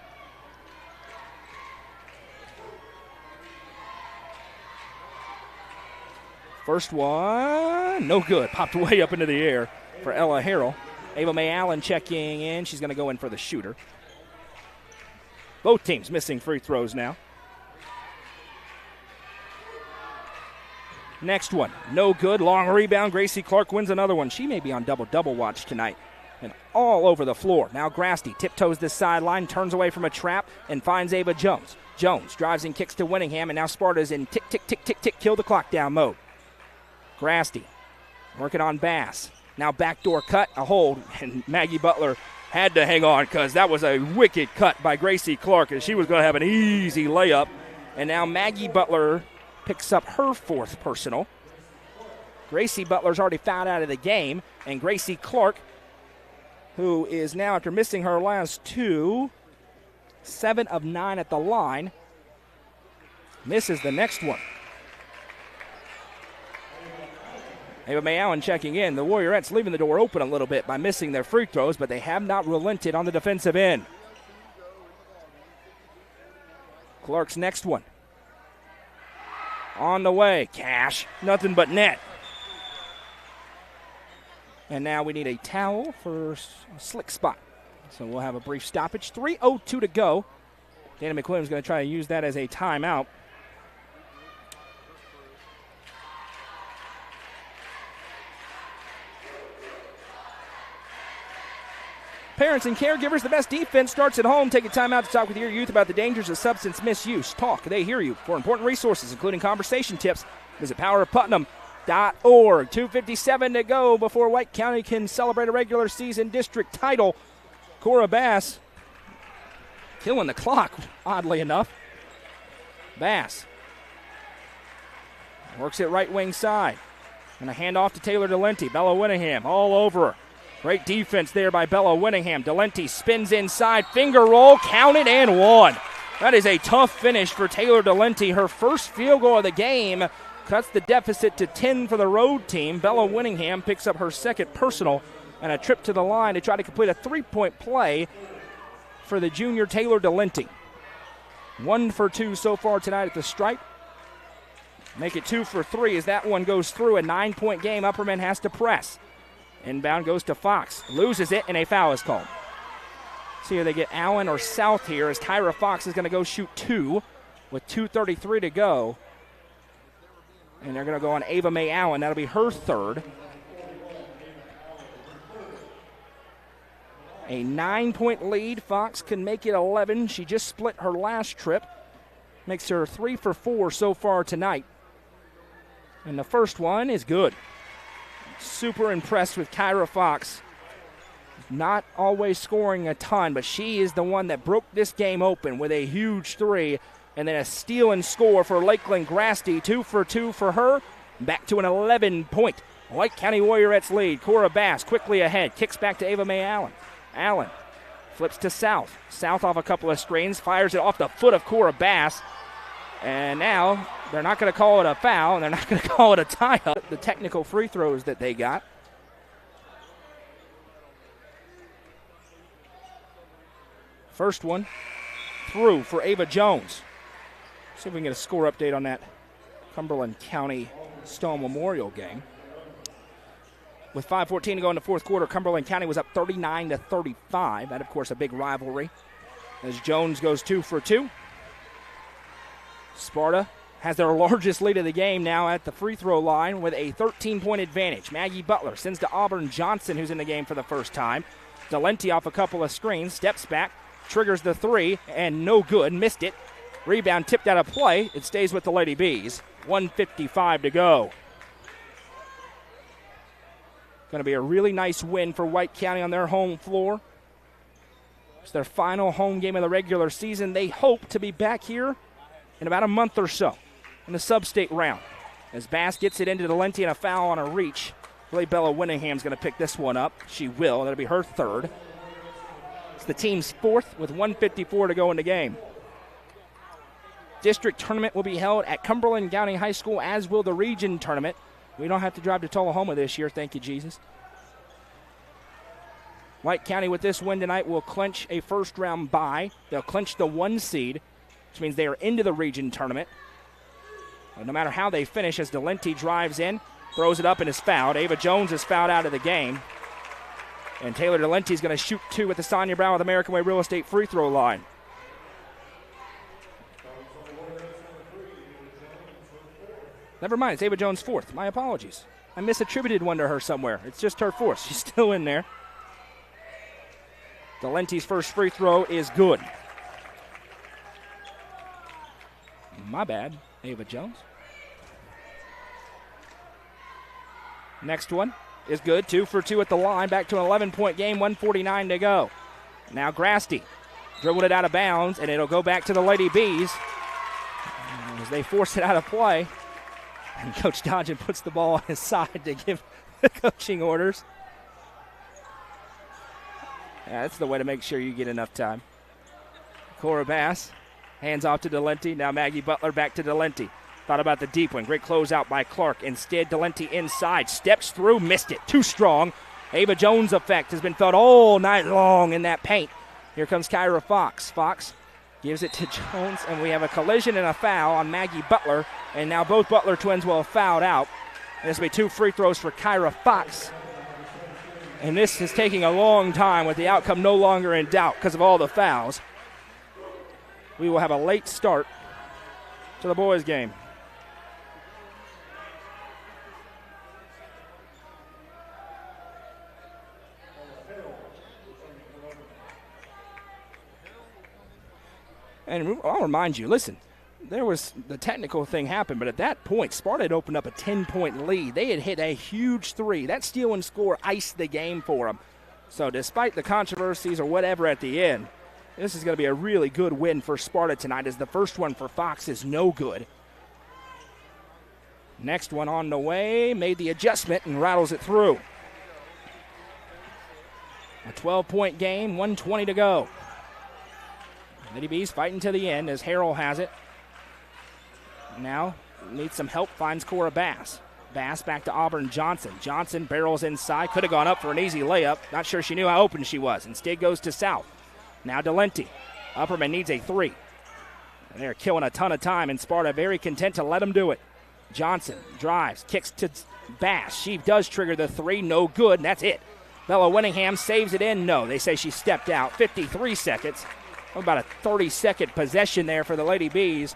Speaker 1: First one, no good. Popped way up into the air for Ella Harrell. Ava May Allen checking in. She's going to go in for the shooter. Both teams missing free throws now. Next one, no good. Long rebound. Gracie Clark wins another one. She may be on double-double watch tonight. And all over the floor. Now Grasty tiptoes this sideline, turns away from a trap, and finds Ava Jones. Jones drives and kicks to Winningham, and now Sparta's in tick, tick, tick, tick, tick, kill the clock down mode. Grasty working on Bass. Now backdoor cut, a hold, and Maggie Butler had to hang on because that was a wicked cut by Gracie Clark, and she was going to have an easy layup. And now Maggie Butler picks up her fourth personal. Gracie Butler's already fouled out of the game, and Gracie Clark, who is now, after missing her last 2, 7 of 9 at the line, misses the next one. Ava Mae Allen checking in. The Warriorettes leaving the door open a little bit by missing their free throws, but they have not relented on the defensive end. Clark's next one. On the way. Cash. Nothing but net. And now we need a towel for a slick spot. So we'll have a brief stoppage. 3:02 to go. Dana McWilliams going to try to use that as a timeout. Parents and caregivers, the best defense starts at home. Take a time out to talk with your youth about the dangers of substance misuse. Talk, they hear you. For important resources, including conversation tips, visit powerofputnam.org. 2:57 to go before White County can celebrate a regular season district title. Cora Bass killing the clock, oddly enough. Bass works it right wing side. And a handoff to Taylor Delenti. Bella Winningham all over her. Great defense there by Bella Winningham. Delenti spins inside, finger roll, counted and one. That is a tough finish for Taylor Delenti. Her first field goal of the game cuts the deficit to 10 for the road team. Bella Winningham picks up her second personal and a trip to the line to try to complete a three-point play for the junior Taylor Delenti. 1 for 2 so far tonight at the stripe. Make it 2 for 3 as that one goes through. A 9-point game. Upperman has to press. Inbound goes to Fox. Loses it, and a foul is called. See if they get Allen or South here as Tyra Fox is going to go shoot 2 with 2:33 to go. And they're going to go on Ava Mae Allen. That'll be her third. A 9-point lead. Fox can make it 11. She just split her last trip. Makes her 3 for 4 so far tonight. And the first one is good. Super impressed with Kyra Fox. Not always scoring a ton, but she is the one that broke this game open with a huge 3. And then a steal and score for Lakeland Grasty. 2 for 2 for her. Back to an 11-point White County Warriorettes lead. Cora Bass quickly ahead. Kicks back to Ava Mae Allen. Allen flips to South. South off a couple of screens. Fires it off the foot of Cora Bass. And now they're not going to call it a foul, and they're not going to call it a tie-up. The technical free throws that they got. First one through for Ava Jones. See if we can get a score update on that Cumberland County Stone Memorial game. With 5:14 to go in the fourth quarter, Cumberland County was up 39-35. That, of course, a big rivalry. As Jones goes 2 for 2. Sparta has their largest lead of the game now at the free throw line with a 13-point advantage. Maggie Butler sends to Auburn Johnson, who's in the game for the first time. Delenti off a couple of screens, steps back, triggers the 3, and no good, missed it. Rebound tipped out of play. It stays with the Lady Bees. 1:55 to go. Going to be a really nice win for White County on their home floor. It's their final home game of the regular season. They hope to be back here in about a month or so in the sub-state round. As Bass gets it into Delenti and a foul on a reach. I believe Bella Winningham's going to pick this one up. She will. That'll be her third. It's the team's fourth with 1:54 to go in the game. District tournament will be held at Cumberland County High School, as will the region tournament. We don't have to drive to Tullahoma this year, thank you, Jesus. White County with this win tonight will clinch a first-round bye. They'll clinch the 1 seed, which means they are into the region tournament. No matter how they finish, as Delenti drives in, throws it up and is fouled. Ava Jones is fouled out of the game. And Taylor Delenti is going to shoot 2 with the Sonia Brown with American Way Real Estate free throw line. Never mind, it's Ava Jones' fourth. My apologies. I misattributed one to her somewhere. It's just her fourth. She's still in there. Delenti's first free throw is good. My bad, Ava Jones. Next one is good. 2 for 2 at the line. Back to an 11-point game. 1:49 to go. Now Grasty dribbled it out of bounds, and it'll go back to the Lady Bees as they force it out of play. And Coach Dodgen puts the ball on his side to give the coaching orders. Yeah, that's the way to make sure you get enough time. Cora Bass hands off to Delenti. Now Maggie Butler back to Delenti. Thought about the deep one. Great closeout by Clark. Instead, Delenti inside. Steps through, missed it. Too strong. Ava Jones' effect has been felt all night long in that paint. Here comes Kyra Fox. Fox gives it to Jones, and we have a collision and a foul on Maggie Butler. And now both Butler twins will have fouled out. This will be 2 free throws for Kyra Fox. And this is taking a long time with the outcome no longer in doubt because of all the fouls. We will have a late start to the boys' game. And I'll remind you, listen, there was the technical thing happened, but at that point, Sparta had opened up a 10-point lead. They had hit a huge three. That steal and score iced the game for them. So despite the controversies or whatever at the end, this is going to be a really good win for Sparta tonight, as the first one for Fox is no good. Next one on the way, made the adjustment and rattles it through. A 12-point game, 1:20 to go. Lady Bees fighting to the end as Harrell has it. Now needs some help, finds Cora Bass. Bass back to Auburn Johnson. Johnson barrels inside, could have gone up for an easy layup. Not sure she knew how open she was. Instead goes to South. Now Delenti. Upperman needs a 3. And they're killing a ton of time, and Sparta very content to let them do it. Johnson drives, kicks to Bass. She does trigger the 3, no good, and that's it. Bella Winningham saves it in. No, they say she stepped out. 53 seconds. About a 30-second possession there for the Lady Bees.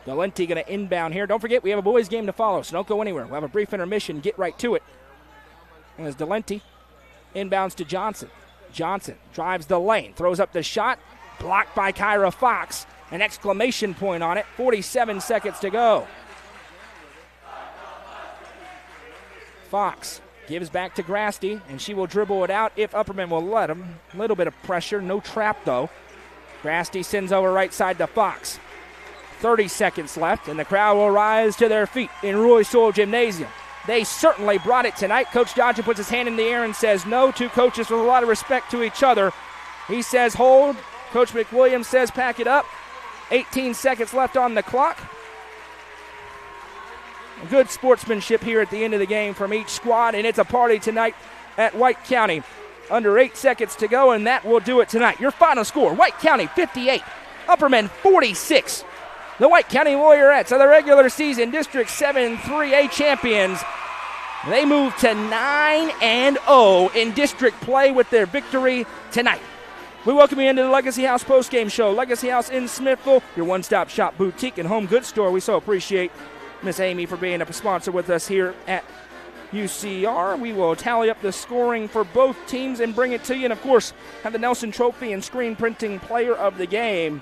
Speaker 1: Delenti going to inbound here. Don't forget, we have a boys' game to follow, so don't go anywhere. We'll have a brief intermission. Get right to it. And as Delenti inbounds to Johnson. Johnson drives the lane, throws up the shot, blocked by Kyra Fox. An exclamation point on it. 47 seconds to go. Fox gives back to Grasty, and she will dribble it out if Upperman will let him. A little bit of pressure, no trap though. Grasty sends over right side to Fox. 30 seconds left, and the crowd will rise to their feet in Roy Soule Gymnasium. They certainly brought it tonight. Coach Dodger puts his hand in the air and says no. Two coaches with a lot of respect to each other. He says hold. Coach McWilliams says pack it up. 18 seconds left on the clock. Good sportsmanship here at the end of the game from each squad, and it's a party tonight at White County. Under 8 seconds to go, and that will do it tonight. Your final score, White County 58, Upperman 46. The White County Warriorettes are the regular season District 7 3A champions. They move to 9-0 in district play with their victory tonight. We welcome you into the Legacy House postgame show. Legacy House in Smithville, your one-stop shop boutique and home goods store. We so appreciate Miss Amy for being a sponsor with us here at UCR. We will tally up the scoring for both teams and bring it to you. And, of course, have the Nelson Trophy and screen printing player of the game.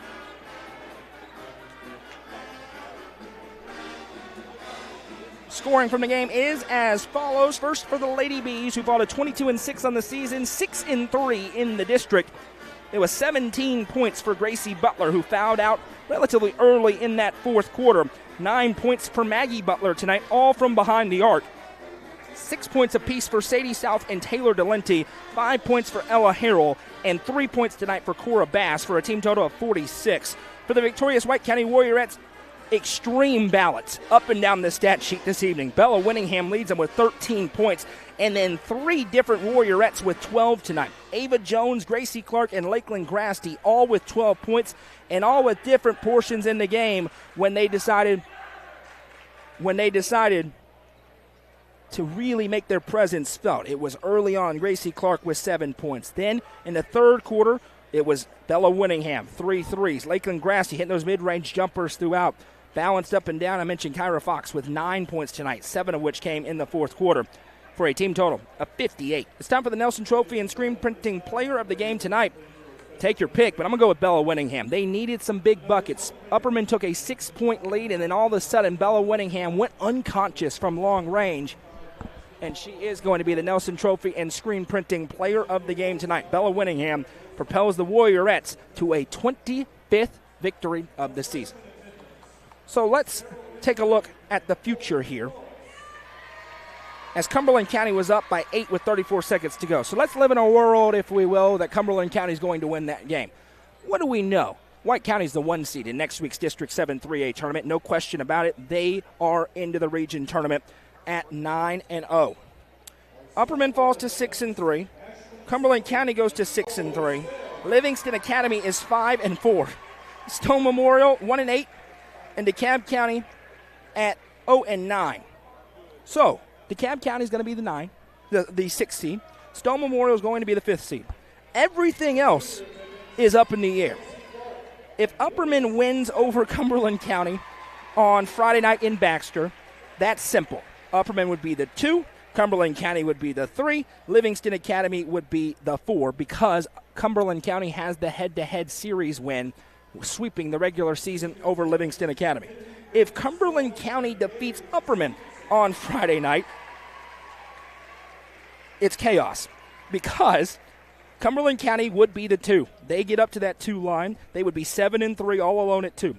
Speaker 1: Scoring from the game is as follows. First for the Lady Bees, who fall to 22-6 on the season, 6-3 in the district. It was 17 points for Gracie Butler, who fouled out relatively early in that fourth quarter. 9 points for Maggie Butler tonight, all from behind the arc. 6 points apiece for Sadie South and Taylor Delenti. 5 points for Ella Harrell, and 3 points tonight for Cora Bass for a team total of 46. For the victorious White County Warriorettes, extreme ballots up and down the stat sheet this evening. Bella Winningham leads them with 13 points, and then 3 different Warriorettes with 12 tonight. Ava Jones, Gracie Clark, and Lakeland Grasty all with 12 points, and all with different portions in the game when they decided to really make their presence felt. It was early on, Gracie Clark with 7 points. Then in the third quarter, it was Bella Winningham, 3 threes. Lakeland Grasty hitting those mid-range jumpers throughout. Balanced up and down. I mentioned Kyra Fox with 9 points tonight, 7 of which came in the fourth quarter, for a team total of 58. It's time for the Nelson Trophy and screen printing player of the game tonight. Take your pick, but I'm going to go with Bella Winningham. They needed some big buckets. Upperman took a 6-point lead, and then all of a sudden Bella Winningham went unconscious from long range, and she is going to be the Nelson Trophy and screen printing player of the game tonight. Bella Winningham propels the Warriorettes to a 25th victory of the season. So let's take a look at the future here, as Cumberland County was up by 8 with 34 seconds to go. So let's live in a world, if we will, that Cumberland County is going to win that game. What do we know? White County's the 1 seed in next week's District 7 3A tournament. No question about it. They are into the region tournament at 9-0. Upperman falls to 6-3. Cumberland County goes to 6-3. Livingston Academy is 5-4. Stone Memorial 1-8, and DeKalb County at 0-9. So DeKalb County is going to be the 6th seed. Stone Memorial is going to be the 5th seed. Everything else is up in the air. If Upperman wins over Cumberland County on Friday night in Baxter, that's simple. Upperman would be the 2, Cumberland County would be the 3, Livingston Academy would be the 4, because Cumberland County has the head-to-head series win, sweeping the regular season over Livingston Academy. If Cumberland County defeats Upperman on Friday night, it's chaos, because Cumberland County would be the 2. They get up to that 2 line. They would be 7-3 all alone at 2.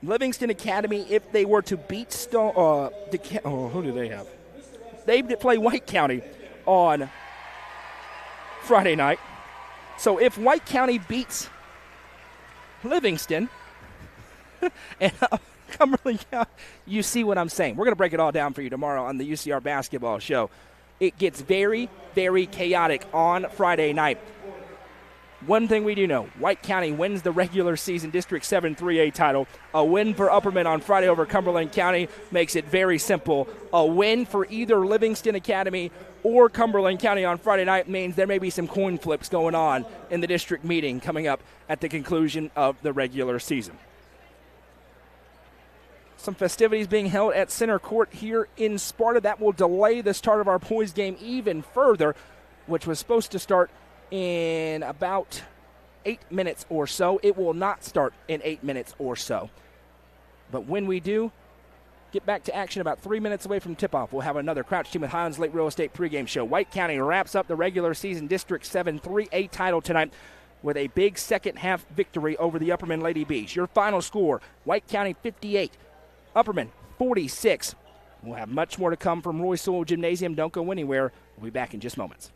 Speaker 1: Livingston Academy, if they were to beat who do they have? They play White County on Friday night. So if White County beats Livingston and Cumberland County, you see what I'm saying. We're going to break it all down for you tomorrow on the UCR Basketball Show. It gets very, very chaotic on Friday night. One thing we do know, White County wins the regular season District 7 3A title. A win for Upperman on Friday over Cumberland County makes it very simple. A win for either Livingston Academy or Cumberland County on Friday night means there may be some coin flips going on in the district meeting coming up at the conclusion of the regular season. Some festivities being held at Center Court here in Sparta. That will delay the start of our boys game even further, which was supposed to start in about 8 minutes or so. It will not start in 8 minutes or so. But when we do get back to action about 3 minutes away from tip-off, we'll have another Crouch Team with Highlands Lake Real Estate pregame show. White County wraps up the regular season District 7 3A title tonight with a big second-half victory over the Upperman Lady Bees. Your final score, White County 58, Upperman 46. We'll have much more to come from Roy Sewell Gymnasium. Don't go anywhere. We'll be back in just moments.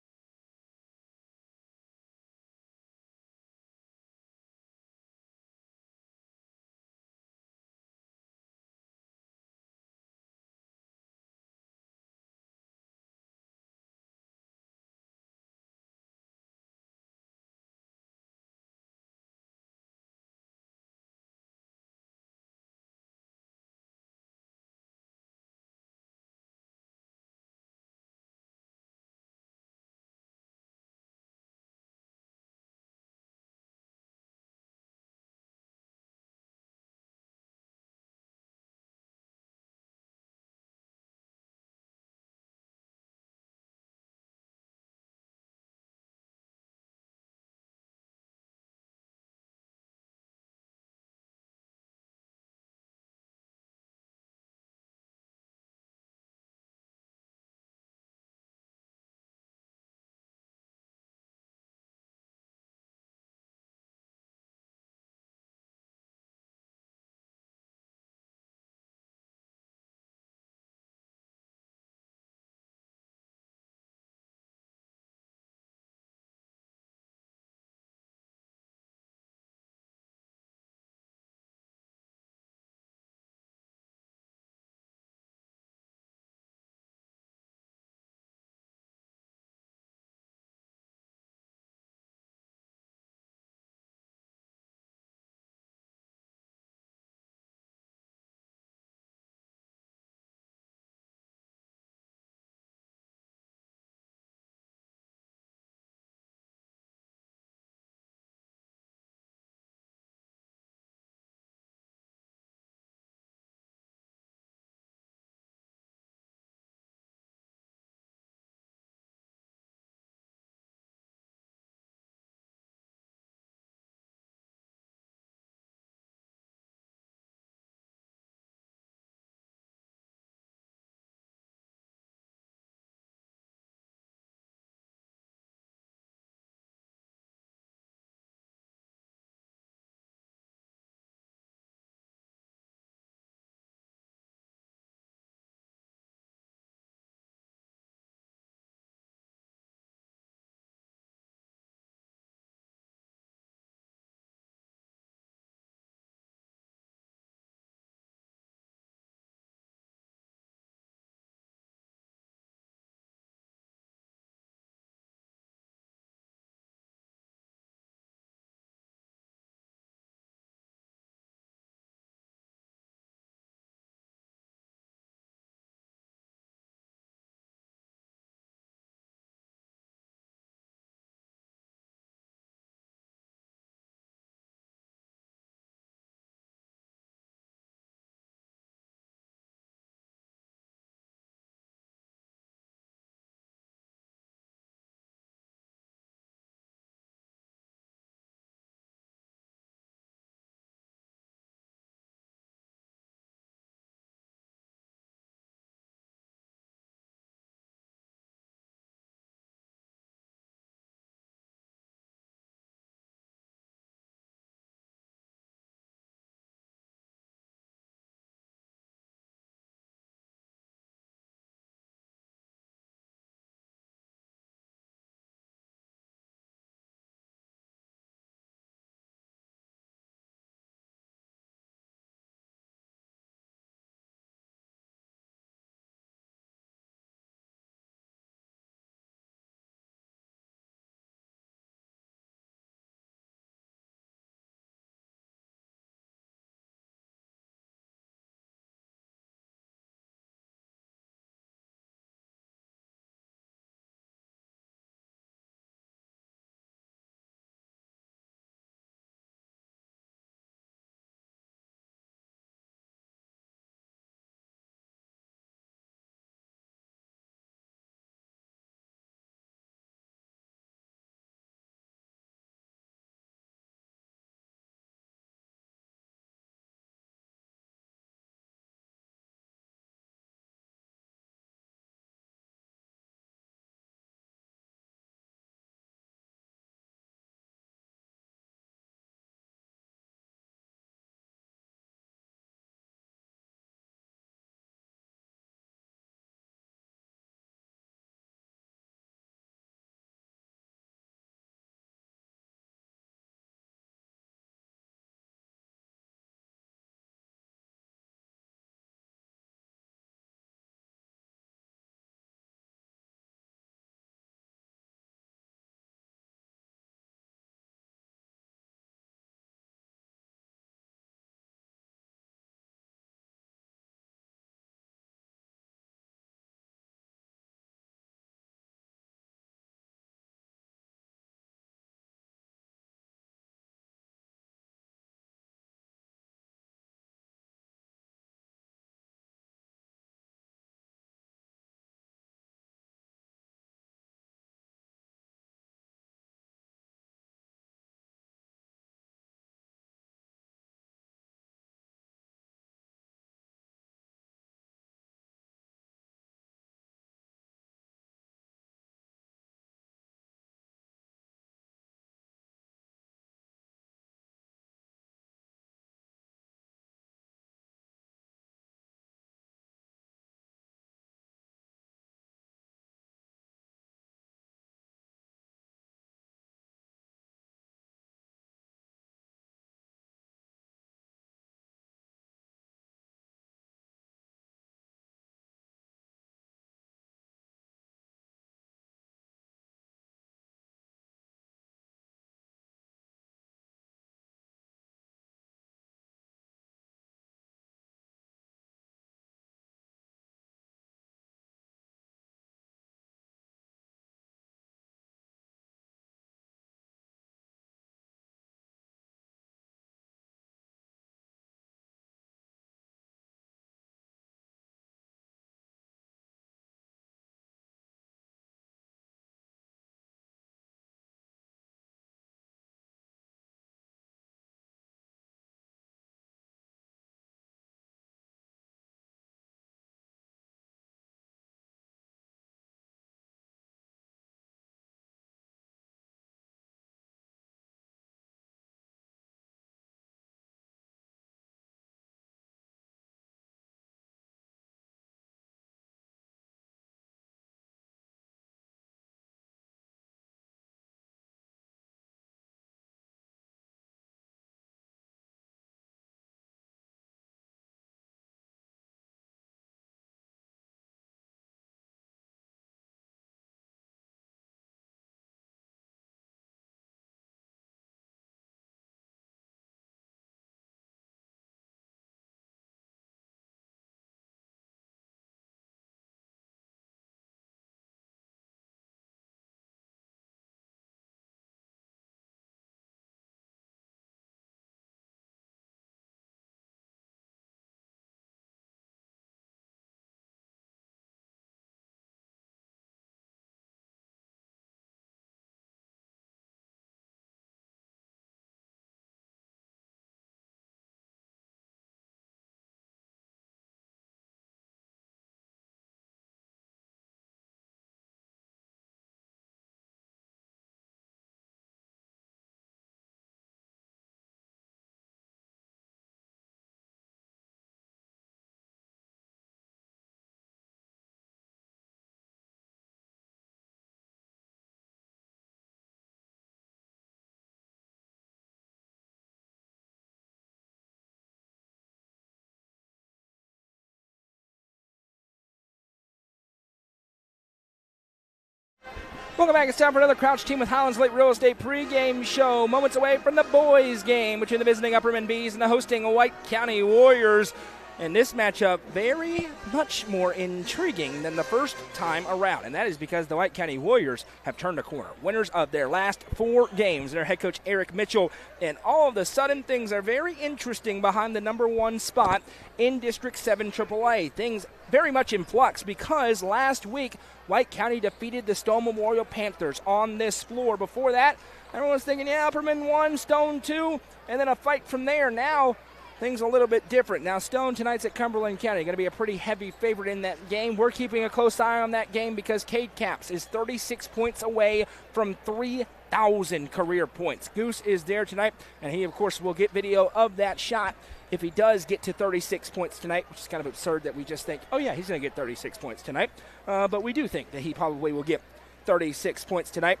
Speaker 1: Welcome back. It's time for another Crouch Team with Highlands Lake Real Estate pregame show. Moments away from the boys' game between the visiting Upperman Bees and the hosting White County Warriors. And this matchup very much more intriguing than the first time around, and that is because the White County Warriors have turned a corner. Winners of their last 4 games, their head coach Eric Mitchell, and all of a sudden things are very interesting behind the number 1 spot in District 7 AAA. Things very much in flux because last week White County defeated the Stone Memorial Panthers on this floor. Before that, everyone was thinking, yeah, Upperman 1, Stone 2, and then a fight from there. Now things a little bit different. Now, Stone tonight's at Cumberland County. Going to be a pretty heavy favorite in that game. We're keeping a close eye on that game because Cade Capps is 36 points away from 3,000 career points. Goose is there tonight, and he, of course, will get video of that shot if he does get to 36 points tonight, which is kind of absurd that we just think, oh, yeah, he's going to get 36 points tonight. But we do think that he probably will get 36 points tonight.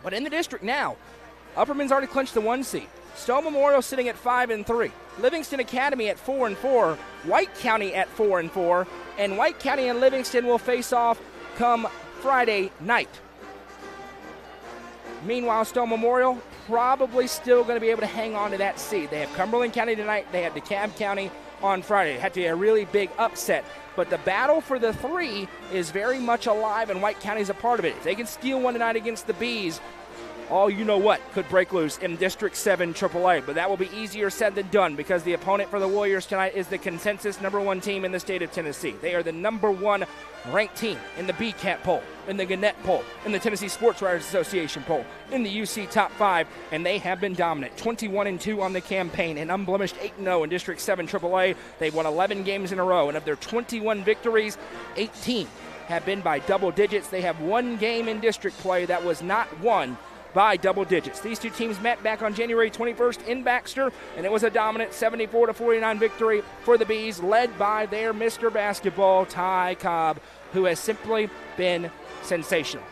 Speaker 1: But in the district now, Upperman's already clinched the 1 seed. Stone Memorial sitting at 5-3. Livingston Academy at 4-4. White County at 4-4. And White County and Livingston will face off come Friday night. Meanwhile, Stone Memorial probably still going to be able to hang on to that seed. They have Cumberland County tonight. They have DeKalb County on Friday. It had to be a really big upset. But the battle for the 3 is very much alive, and White County's a part of it. If they can steal one tonight against the Bees, all you know what could break loose in District 7 AAA. But that will be easier said than done because the opponent for the Warriors tonight is the consensus number 1 team in the state of Tennessee. They are the number 1 ranked team in the BCAT poll, in the Gannett poll, in the Tennessee Sports Writers Association poll, in the UC Top 5, and they have been dominant. 21-2 on the campaign, and unblemished 8-0 in District 7 AAA. They've won 11 games in a row, and of their 21 victories, 18 have been by double digits. They have 1 game in district play that was not won by double digits. These 2 teams met back on January 21st in Baxter, and it was a dominant 74-49 victory for the Bees, led by their Mr. Basketball, Ty Cobb, who has simply been sensational.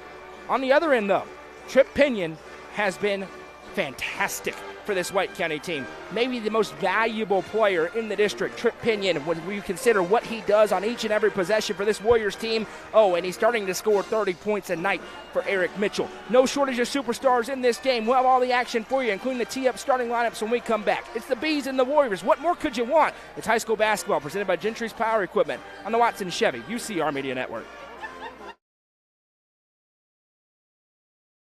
Speaker 1: On the other end, though, Trip Pinion has been fantastic for this White County team. Maybe the most valuable player in the district, Trip Pinion, when we consider what he does on each and every possession for this Warriors team. Oh, and he's starting to score 30 points a night for Eric Mitchell. No shortage of superstars in this game. We'll have all the action for you, including the tee-up starting lineups when we come back. It's the Bees and the Warriors. What more could you want? It's high school basketball presented by Gentry's Power Equipment on the Watson Chevy UCR Media Network.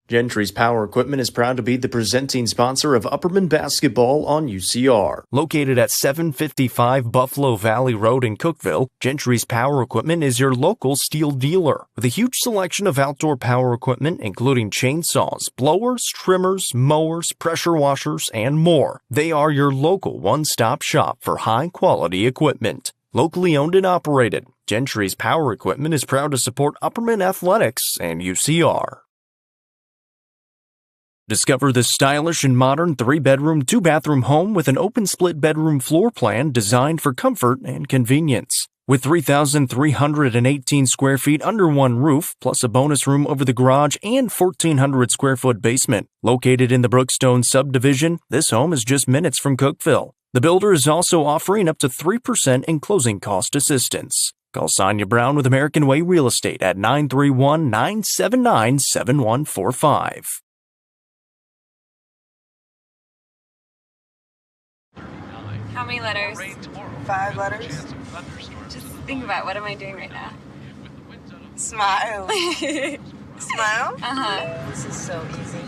Speaker 2: Gentry's Power Equipment is proud to be the presenting sponsor of Upperman Basketball on UCR. Located at 755 Buffalo Valley Road in Cookeville, Gentry's Power Equipment is your local steel dealer. With a huge selection of outdoor power equipment, including chainsaws, blowers, trimmers, mowers, pressure washers, and more. They are your local one-stop shop for high-quality equipment. Locally owned and operated, Gentry's Power Equipment is proud to support Upperman Athletics and UCR. Discover this stylish and modern 3-bedroom, 2-bathroom home with an open split bedroom floor plan designed for comfort and convenience. With 3,318 square feet under one roof, plus a bonus room over the garage and 1,400 square foot basement. Located in the Brookstone subdivision, this home is just minutes from Cookeville. The builder is also offering up to 3% in closing cost assistance. Call Sonia Brown with American Way Real Estate at 931-979-7145.
Speaker 3: How many letters?
Speaker 4: 5 letters.
Speaker 3: Just think about, what am I doing right now?
Speaker 4: Smile. Smile?
Speaker 3: Uh-huh.
Speaker 4: This is so easy.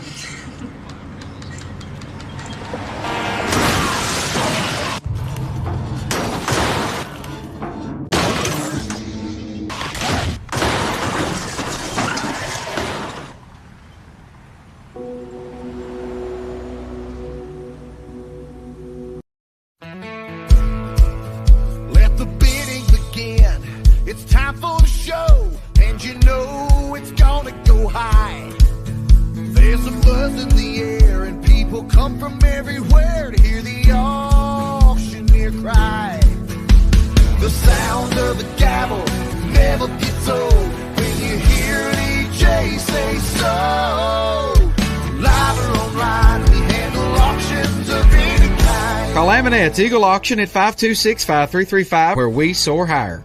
Speaker 5: Let the bidding begin. It's time for the show, and you know it's gonna go high. There's a buzz in the air, and people come from everywhere to hear the auctioneer cry. The sound of the gavel never gets old when you hear DJ say so. Live or online, we handle auctions of any kind.
Speaker 12: Call Aminette's Eagle Auction at 526-5335, where we soar higher.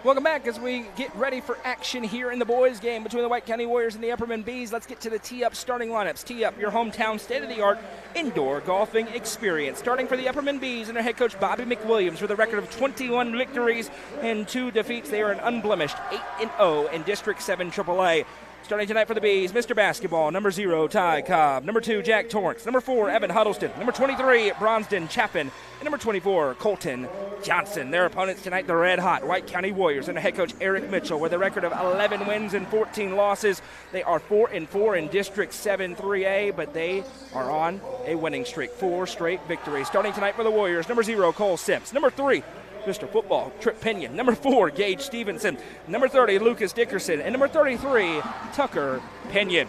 Speaker 1: Welcome back as we get ready for action here in the boys' game between the White County Warriors and the Upperman Bees. Let's get to the tee-up starting lineups. Tee-up, your hometown state-of-the-art indoor golfing experience. Starting for the Upperman Bees and their head coach Bobby McWilliams with a record of 21 victories and 2 defeats. They are an unblemished 8-0 in District 7 AAA. Starting tonight for the Bees, Mr. Basketball, number 0, Ty Cobb. Number 2, Jack Torrance. Number 4, Evan Huddleston. Number 23, Bronston Chapin. And number 24, Colton Johnson. Their opponents tonight, the red-hot White County Warriors and their head coach Eric Mitchell with a record of 11 wins and 14 losses. They are 4-4 in District 7 3A, but they are on a winning streak. 4 straight victories. Starting tonight for the Warriors, number 0, Cole Sims. Number 3, Mr. Football, Trip Pinion. Number 4, Gage Stevenson. Number 30, Lucas Dickerson. And number 33, Tucker Pinion.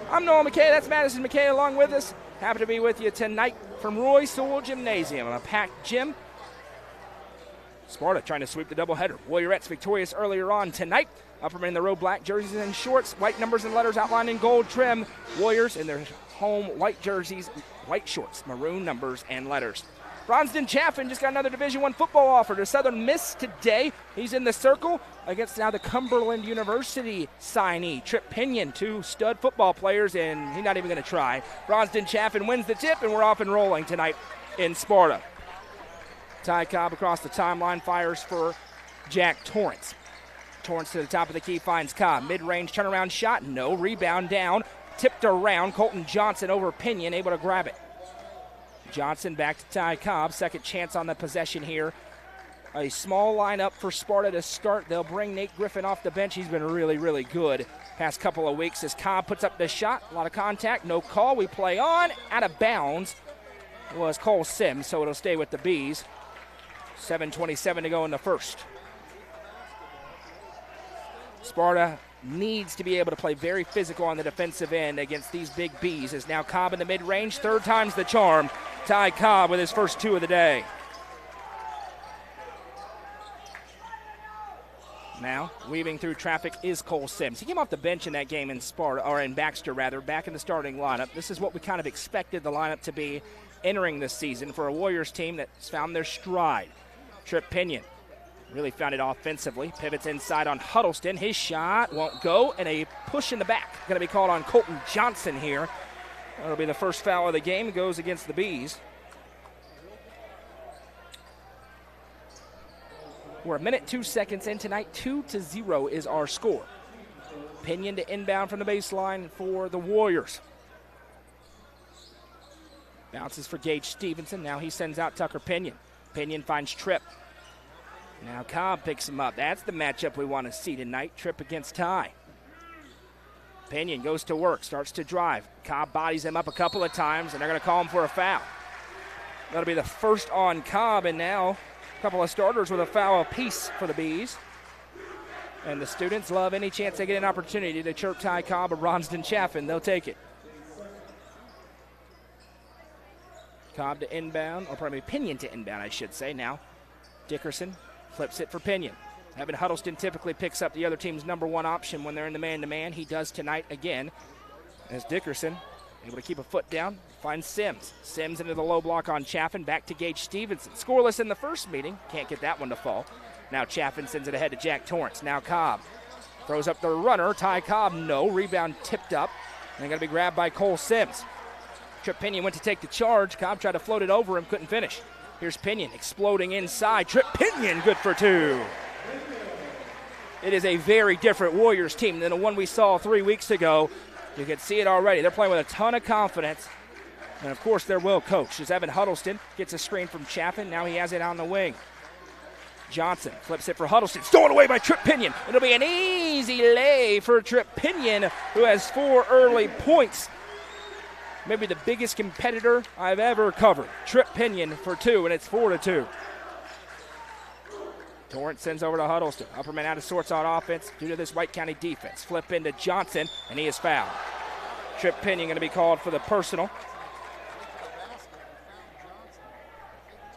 Speaker 1: I'm Noah McKay. That's Madison McKay along with us. Happy to be with you tonight from Roy Sewell Gymnasium. A packed gym. Sparta trying to sweep the doubleheader. Warriorettes victorious earlier on tonight. Upperman in the road black jerseys and shorts. White numbers and letters outlined in gold trim. Warriors in their home white jerseys, white shorts, maroon numbers and letters. Bronston Chaffin just got another Division I football offer to Southern Miss today. He's in the circle against now the Cumberland University signee, Trip Pinion, 2 stud football players, and he's not even going to try. Bronston Chaffin wins the tip, and we're off and rolling tonight in Sparta. Ty Cobb across the timeline fires for Jack Torrance. Torrance to the top of the key finds Cobb. Mid-range turnaround shot, no. Rebound down, tipped around. Colton Johnson over Pinion, able to grab it. Johnson back to Ty Cobb. Second chance on the possession here. A small lineup for Sparta to start. They'll bring Nate Griffin off the bench. He's been really, really good past couple of weeks as Cobb puts up the shot. A lot of contact, no call. We play on. Out of bounds was Cole Sims, so it'll stay with the Bees. 7:27 to go in the first. Sparta needs to be able to play very physical on the defensive end against these big Bees. As now Cobb in the mid-range, 3rd time's the charm. Ty Cobb with his first 2 of the day. Now, weaving through traffic is Cole Sims. He came off the bench in that game in Sparta, or in Baxter rather, back in the starting lineup. This is what we kind of expected the lineup to be entering this season for a Warriors team that's found their stride. Trip Pinion really found it offensively. Pivots inside on Huddleston. His shot won't go, and a push in the back. Going to be called on Colton Johnson here. That'll be the first foul of the game. It goes against the Bees. We're 1 minute 2 seconds in tonight. 2-0 is our score. Pinion to inbound from the baseline for the Warriors. Bounces for Gage Stevenson. Now he sends out Tucker Pinion. Pinion finds Tripp. Now Cobb picks him up. That's the matchup we want to see tonight. Tripp against Ty. Pinion goes to work, starts to drive. Cobb bodies him up a couple of times, and they're going to call him for a foul. That'll be the first on Cobb, and now a couple of starters with a foul apiece for the Bees. And the students love any chance they get an opportunity to chirp Ty Cobb or Bronston Chaffin. They'll take it. Cobb to inbound, or probably Pinion to inbound, I should say now. Dickerson flips it for Pinion. Evan Huddleston typically picks up the other team's number 1 option when they're in the man-to-man. He does tonight again. As Dickerson able to keep a foot down, finds Sims. Sims into the low block on Chaffin, back to Gage Stevenson. Scoreless in the first meeting, can't get that one to fall. Now Chaffin sends it ahead to Jack Torrance. Now Cobb throws up the runner. Ty Cobb, no. Rebound tipped up, and going to be grabbed by Cole Sims. Trip Pinion went to take the charge. Cobb tried to float it over him, couldn't finish. Here's Pinion exploding inside. Trip Pinion, good for 2. It is a very different Warriors team than the one we saw 3 weeks ago. You can see it already. They're playing with a ton of confidence. And, of course, they're well coached. As Evan Huddleston gets a screen from Chaffin. Now he has it on the wing. Johnson flips it for Huddleston. Stolen away by Trip Pinion. It'll be an easy lay for Trip Pinion, who has 4 early points. Maybe the biggest competitor I've ever covered. Trip Pinion for 2, and it's 4-2. Torrance sends over to Huddleston. Upperman out of sorts on offense due to this White County defense. Flip into Johnson, and he is fouled. Trip Pinion going to be called for the personal.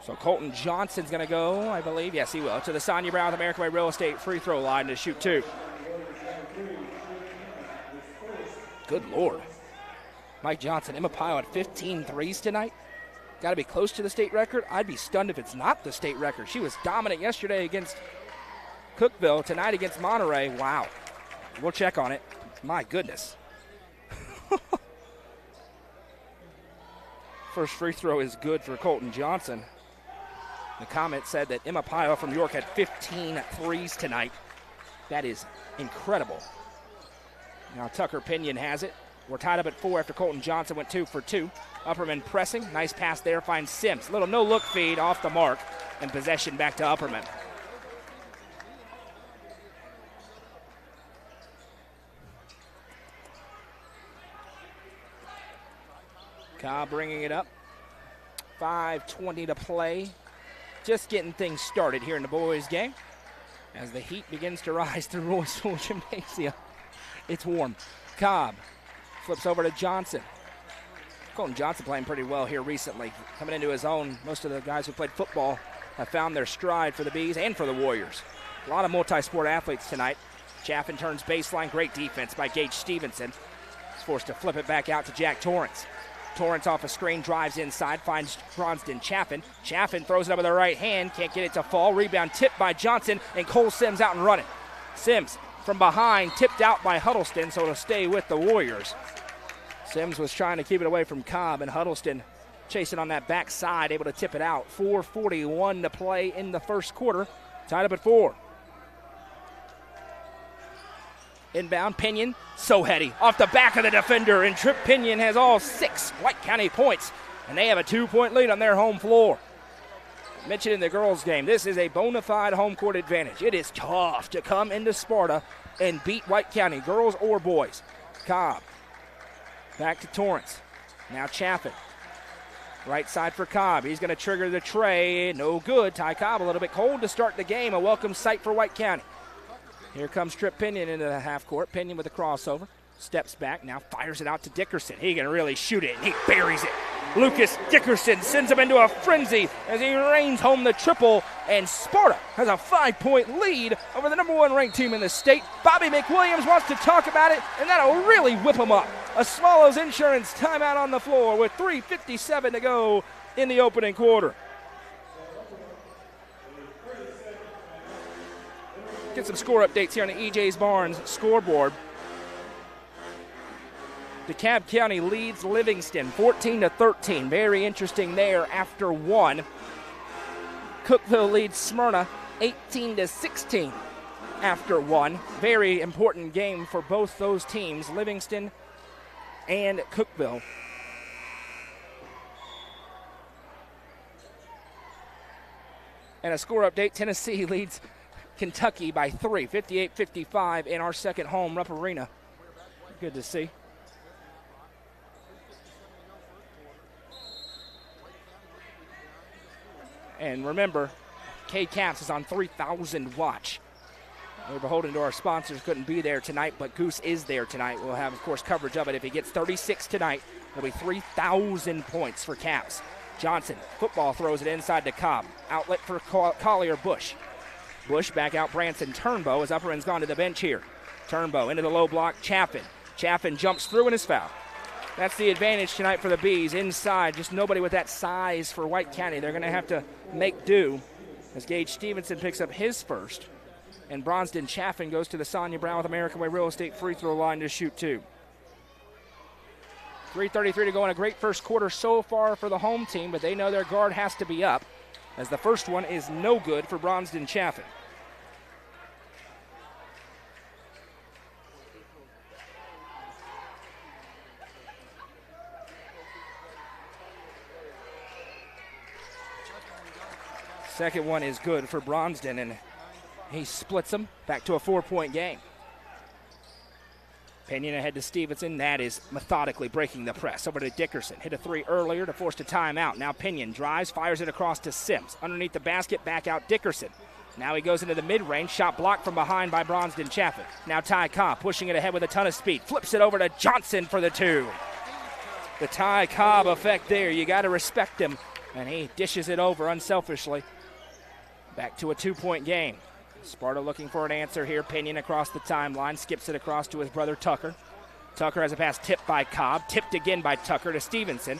Speaker 1: So Colton Johnson's going to go, I believe, yes he will, to the Sonia Brown with American Way Real Estate free throw line to shoot 2. Good Lord. Mike Johnson, Emma Pyle at 15 threes tonight. Got to be close to the state record. I'd be stunned if it's not the state record. She was dominant yesterday against Cookville tonight against Monterey. Wow. We'll check on it. My goodness. First free throw is good for Colton Johnson. The comment said that Emma Pyle from York had 15 threes tonight. That is incredible. Now Tucker Pinion has it. We're tied up at 4 after Colton Johnson went 2 for 2. Upperman pressing. Nice pass there. Finds Sims. Little no-look feed off the mark. And possession back to Upperman. Cobb bringing it up. 5:20 to play. Just getting things started here in the boys' game as the heat begins to rise through Royceville Gymnasium. It's warm. Cobb flips over to Johnson. Colton Johnson playing pretty well here recently. Coming into his own. Most of the guys who played football have found their stride for the Bees and for the Warriors. A lot of multi-sport athletes tonight. Chaffin turns baseline. Great defense by Gage Stevenson. He's forced to flip it back out to Jack Torrance. Torrance off a screen, drives inside, finds Bronston Chaffin. Chaffin throws it up with the right hand, can't get it to fall. Rebound tipped by Johnson, and Cole Sims out and running. Sims from behind, tipped out by Huddleston, so it'll stay with the Warriors. Sims was trying to keep it away from Cobb, and Huddleston chasing on that backside, able to tip it out. 4:41 to play in the first quarter, tied up at 4. Inbound, Pinion, so heady, off the back of the defender, and Trip Pinion has all 6 White County points, and they have a 2-point lead on their home floor. Mentioned in the girls' game, this is a bona fide home court advantage. It is tough to come into Sparta and beat White County, girls or boys. Cobb, back to Torrance, now Chaffin. Right side for Cobb, he's going to trigger the tray, no good. Ty Cobb a little bit cold to start the game, a welcome sight for White County. Here comes Trip Pinion into the half court. Pinion with a crossover. Steps back, now fires it out to Dickerson. He can really shoot it, and he buries it. Lucas Dickerson sends him into a frenzy as he rains home the triple, and Sparta has a 5-point lead over the number 1 ranked team in the state. Bobby McWilliams wants to talk about it, and that'll really whip him up. A Swallows Insurance timeout on the floor with 3:57 to go in the opening quarter. Get some score updates here on the EJ's Barnes scoreboard. DeKalb County leads Livingston 14-13. Very interesting there after 1. Cookville leads Smyrna 18-16 after 1. Very important game for both those teams, Livingston and Cookville. And a score update, Tennessee leads Kentucky by 3, 58-55 in our second home, Rupp Arena. Good to see. And remember, K-Caps is on 3,000 watch. We're beholden to our sponsors, couldn't be there tonight, but Goose is there tonight. We'll have, of course, coverage of it. If he gets 36 tonight, it'll be 3,000 points for Caps. Johnson, football throws it inside to Cobb. Outlet for Collier Bush. Bush back out Branson Turnbow as Upperman's gone to the bench here. Turnbow into the low block, Chaffin. Chaffin jumps through and is fouled. That's the advantage tonight for the Bees. Inside, just nobody with that size for White County. They're going to have to make do as Gage Stevenson picks up his first. And Bronston Chaffin goes to the Sonia Brown with American Way Real Estate free throw line to shoot 2. 3:33 to go in a great first quarter so far for the home team, but they know their guard has to be up as the first one is no good for Bronston Chaffin. Second one is good for Bronston, and he splits them back to a 4-point game. Pinion ahead to Stevenson. That is methodically breaking the press. Over to Dickerson. Hit a 3 earlier to force a timeout. Now Pinion drives, fires it across to Sims. Underneath the basket, back out Dickerson. Now he goes into the mid-range. Shot blocked from behind by Bronston Chaffin. Now Ty Cobb pushing it ahead with a ton of speed. Flips it over to Johnson for the 2. The Ty Cobb effect there. You got to respect him. And he dishes it over unselfishly. Back to a 2-point game. Sparta looking for an answer here. Pinion across the timeline. Skips it across to his brother Tucker. Tucker has a pass tipped by Cobb. Tipped again by Tucker to Stevenson.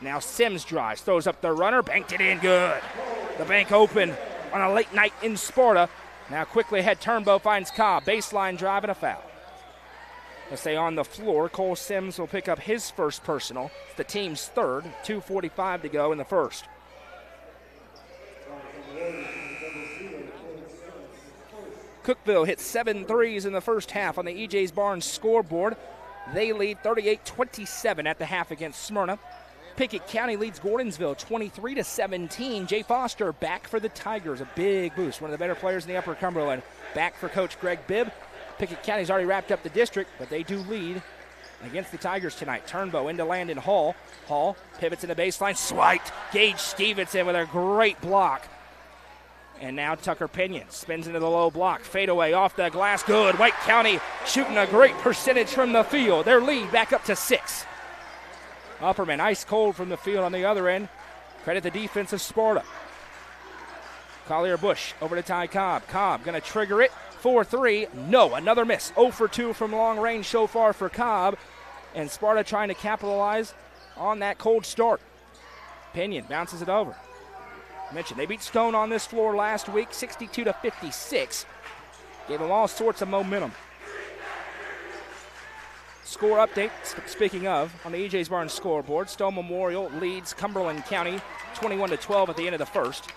Speaker 1: Now Sims drives. Throws up the runner. Banked it in good. The bank open on a late night in Sparta. Now quickly ahead, Turnbow finds Cobb. Baseline drive and a foul. Let's stay on the floor. Cole Sims will pick up his first personal. It's the team's third. 2:45 to go in the first. Cookeville hit 7 threes in the first half on the EJ's Barnes scoreboard. They lead 38-27 at the half against Smyrna. Pickett County leads Gordonsville 23-17. Jay Foster back for the Tigers. A big boost. One of the better players in the Upper Cumberland. Back for Coach Greg Bibb. Pickett County's already wrapped up the district, but they do lead against the Tigers tonight. Turnbow into Landon Hall. Hall pivots in the baseline. Swiped. Gage Stevenson with a great block. And now Tucker Pinion spins into the low block. Fadeaway off the glass. Good. White County shooting a great percentage from the field. Their lead back up to 6. Upperman ice cold from the field on the other end. Credit the defense of Sparta. Collier Bush over to Ty Cobb. Cobb going to trigger it. 4-3. No, another miss. 0 for 2 from long range so far for Cobb. And Sparta trying to capitalize on that cold start. Pinion bounces it over. I mentioned they beat Stone on this floor last week, 62-56. Gave them all sorts of momentum. Score update, speaking of, on the EJ's Barnes scoreboard. Stone Memorial leads Cumberland County 21-12 at the end of the first.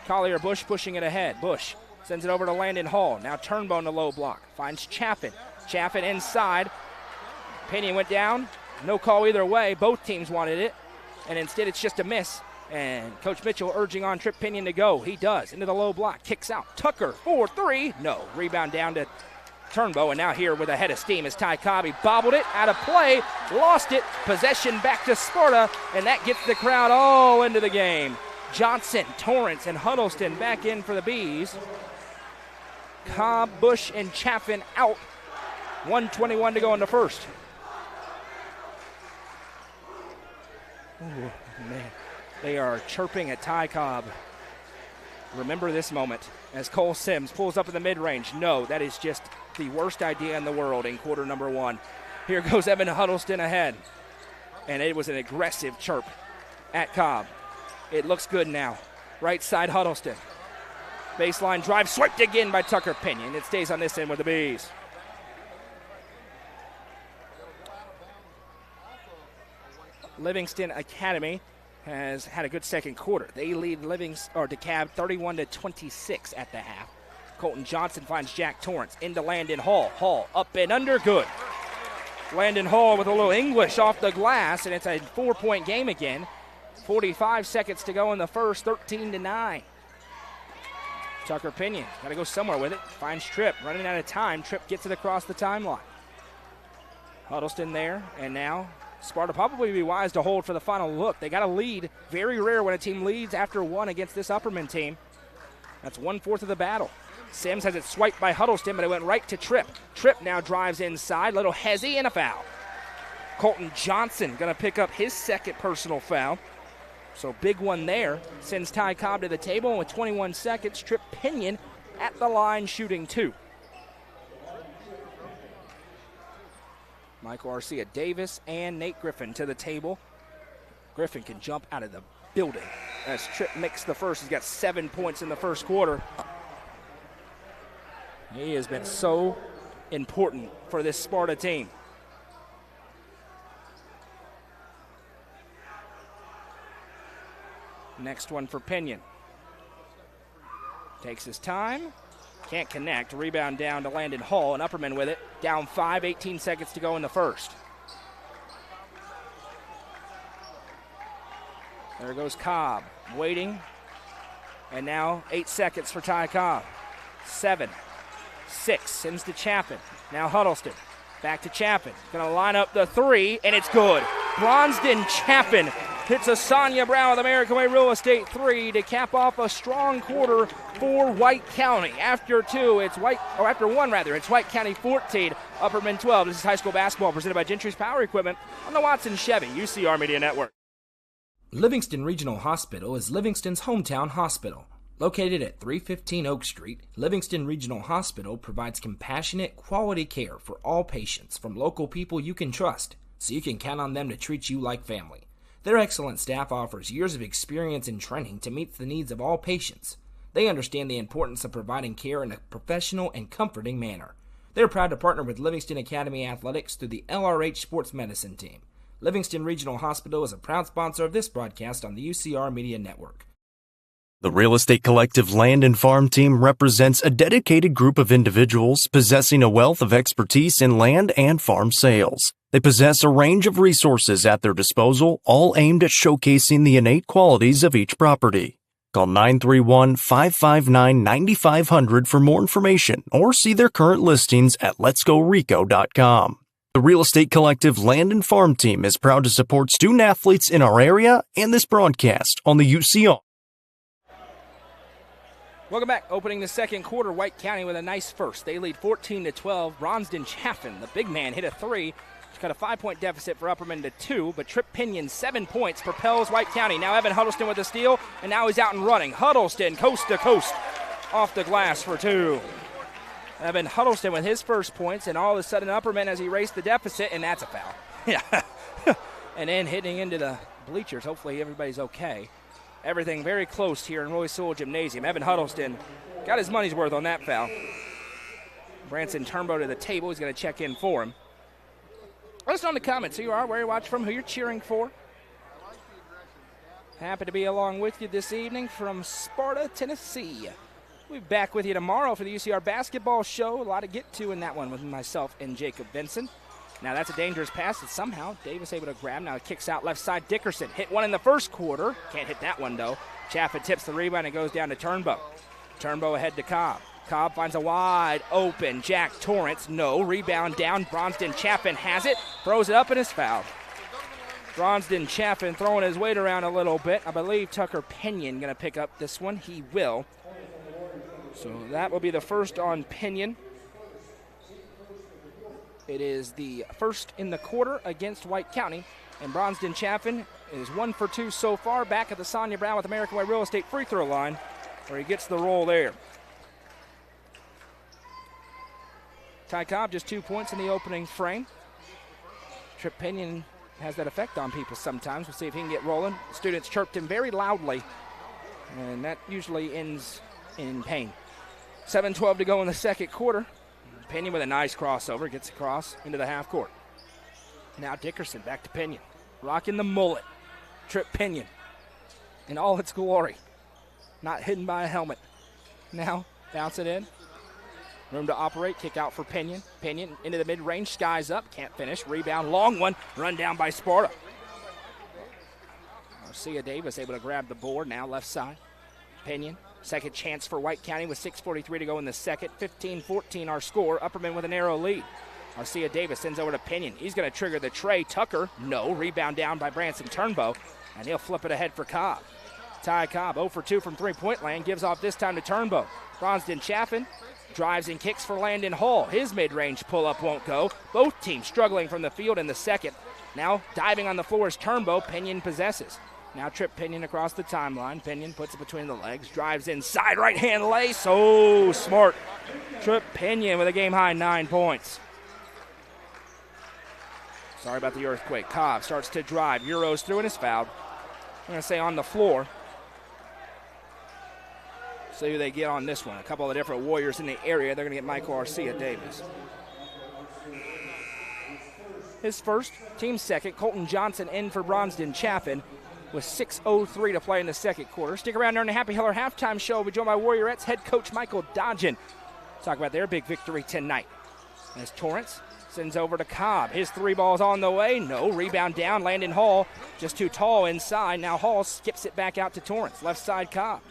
Speaker 1: Collier Bush pushing it ahead. Bush sends it over to Landon Hall. Now Turnbow in the low block. Finds Chaffin. Chaffin inside. Pinion went down. No call either way. Both teams wanted it. And instead it's just a miss. And Coach Mitchell urging on Trip Pinion to go. He does. Into the low block. Kicks out. Tucker, 4-3. No. Rebound down to Turnbow. And now here with a head of steam is Ty Cobb. He bobbled it out of play. Lost it. Possession back to Sparta. And that gets the crowd all into the game. Johnson, Torrance, and Huddleston back in for the Bees. Cobb, Bush, and Chaffin out. 1:21 to go in the first. Ooh, man. They are chirping at Ty Cobb. Remember this moment as Cole Sims pulls up in the mid-range. No, that is just the worst idea in the world in quarter number 1. Here goes Evan Huddleston ahead. And it was an aggressive chirp at Cobb. It looks good now. Right side Huddleston. Baseline drive swiped again by Tucker Pinion. It stays on this end with the Bees. Livingston Academy has had a good second quarter. They lead DeKalb 31-26 at the half. Colton Johnson finds Jack Torrance into Landon Hall. Hall up and under, good. Landon Hall with a little English off the glass, and it's a 4-point game again. 45 seconds to go in the first, 13-9. Tucker Pinion got to go somewhere with it. Finds Tripp, running out of time. Tripp gets it across the timeline. Huddleston there, and now Sparta probably be wise to hold for the final look. They got a lead. Very rare when a team leads after 1 against this Upperman team. That's 1/4 of the battle. Sims has it swiped by Huddleston, but it went right to Tripp. Tripp now drives inside. Little hezzy and a foul. Colton Johnson going to pick up his second personal foul. So big one there. Sends Ty Cobb to the table, and with 21 seconds, Trip Pinion at the line shooting 2. Michael Arcia Davis and Nate Griffin to the table. Griffin can jump out of the building as Tripp makes the first. He's got 7 points in the first quarter. He has been so important for this Sparta team. Next one for Pinion. Takes his time. Can't connect. Rebound down to Landon Hall, and Upperman with it. Down 5, 18 seconds to go in the first. There goes Cobb, waiting. And now 8 seconds for Ty Cobb. 7, 6, sends to Chaffin. Now Huddleston, back to Chaffin. Gonna line up the 3, and it's good. Bronsden Chaffin hits a Sonia Brown with American Way Real Estate 3 to cap off a strong quarter for White County. After 1, it's White County 14, Upperman 12. This is high school basketball presented by Gentry's Power Equipment on the Watson Chevy UCR Media Network.
Speaker 6: Livingston Regional Hospital is Livingston's hometown hospital. Located at 315 Oak Street, Livingston Regional Hospital provides compassionate, quality care for all patients from local people you can trust, so you can count on them to treat you like family. Their excellent staff offers years of experience and training to meet the needs of all patients. They understand the importance of providing care in a professional and comforting manner. They're proud to partner with Livingston Academy Athletics through the LRH Sports Medicine Team. Livingston Regional Hospital is a proud sponsor of this broadcast on the UCR Media Network.
Speaker 2: The Real Estate Collective Land and Farm Team represents a dedicated group of individuals possessing a wealth of expertise in land and farm sales. They possess a range of resources at their disposal, all aimed at showcasing the innate qualities of each property. Call 931-559-9500 for more information or see their current listings at letsgorico.com. The Real Estate Collective Land and Farm Team is proud to support student athletes in our area and this broadcast on the UCR.
Speaker 1: Welcome back. Opening the second quarter, White County with a nice first. They lead 14-12. Bronsden Chaffin, the big man, hit a three. He's got a 5-point deficit for Upperman to 2, but Trip Pinion, 7 points, propels White County. Now Evan Huddleston with a steal, and now he's out and running. Huddleston, coast to coast, off the glass for 2. Evan Huddleston with his first points, and all of a sudden Upperman as he raced the deficit, and that's a foul. Yeah. And then hitting into the bleachers. Hopefully everybody's okay. Everything very close here in Roy Sewell Gymnasium. Evan Huddleston got his money's worth on that foul. Branson Turnbow to the table. He's going to check in for him. Let us know in the comments who you are, where you watch from, who you're cheering for. Happy to be along with you this evening from Sparta, Tennessee. We'll be back with you tomorrow for the UCR basketball show. A lot to get to in that one with myself and Jacob Benson. Now that's a dangerous pass that somehow Davis able to grab. Now it kicks out left side. Dickerson hit one in the first quarter. Can't hit that one though. Chaffin tips the rebound and goes down to Turnbow. Turnbow ahead to Cobb. Cobb finds a wide open Jack Torrance. No. Rebound down. Bronsden Chaffin has it. Throws it up and is fouled. Bronsden Chaffin throwing his weight around a little bit. I believe Tucker Pinion going to pick up this one. He will. So that will be the first on Pinion. It is the first in the quarter against White County. And Bronsden Chaffin is 1 for 2 so far. Back at the Sonia Brown with American Way Real Estate free throw line where he gets the roll there. Ty Cobb just 2 points in the opening frame. Trip Pinion has that effect on people sometimes. We'll see if he can get rolling. The students chirped him very loudly, and that usually ends in pain. 7:12 to go in the second quarter. Pinion with a nice crossover, gets across into the half court. Now Dickerson back to Pinion. Rocking the mullet. Trip Pinion in all its glory. Not hidden by a helmet. Now bounce it in. Room to operate, kick out for Pinion. Pinion into the mid-range, skies up, can't finish. Rebound, long one, run down by Sparta. Garcia Davis able to grab the board, now left side. Pinion, second chance for White County with 6:43 to go in the second. 15-14 our score. Upperman with a narrow lead. Garcia Davis sends over to Pinion. He's going to trigger the tray. Tucker, no. Rebound down by Branson Turnbow, and he'll flip it ahead for Cobb. Ty Cobb, 0 for 2 from three-point land, gives off this time to Turnbow. Bronsden Chaffin drives and kicks for Landon Hall. His mid-range pull-up won't go. Both teams struggling from the field in the second. Now diving on the floor is Turnbow. Pinion possesses. Now Trip Pinion across the timeline. Pinion puts it between the legs, drives inside, right-hand lay. So smart. Trip Pinion with a game-high 9 points. Sorry about the earthquake. Cobb starts to drive. Euros through and is fouled. I'm going to say on the floor. See who they get on this one. A couple of different Warriors in the area. They're going to get Michael Garcia Davis. His first, team second. Colton Johnson in for Bronsden Chaffin with 6:03 to play in the second quarter. Stick around during the Happy Hiller halftime show. We'll be joined by Warriorettes head coach Michael Dodgen. Talk about their big victory tonight. As Torrance sends over to Cobb. His three ball's on the way. No. Rebound down. Landon Hall just too tall inside. Now Hall skips it back out to Torrance. Left side Cobb.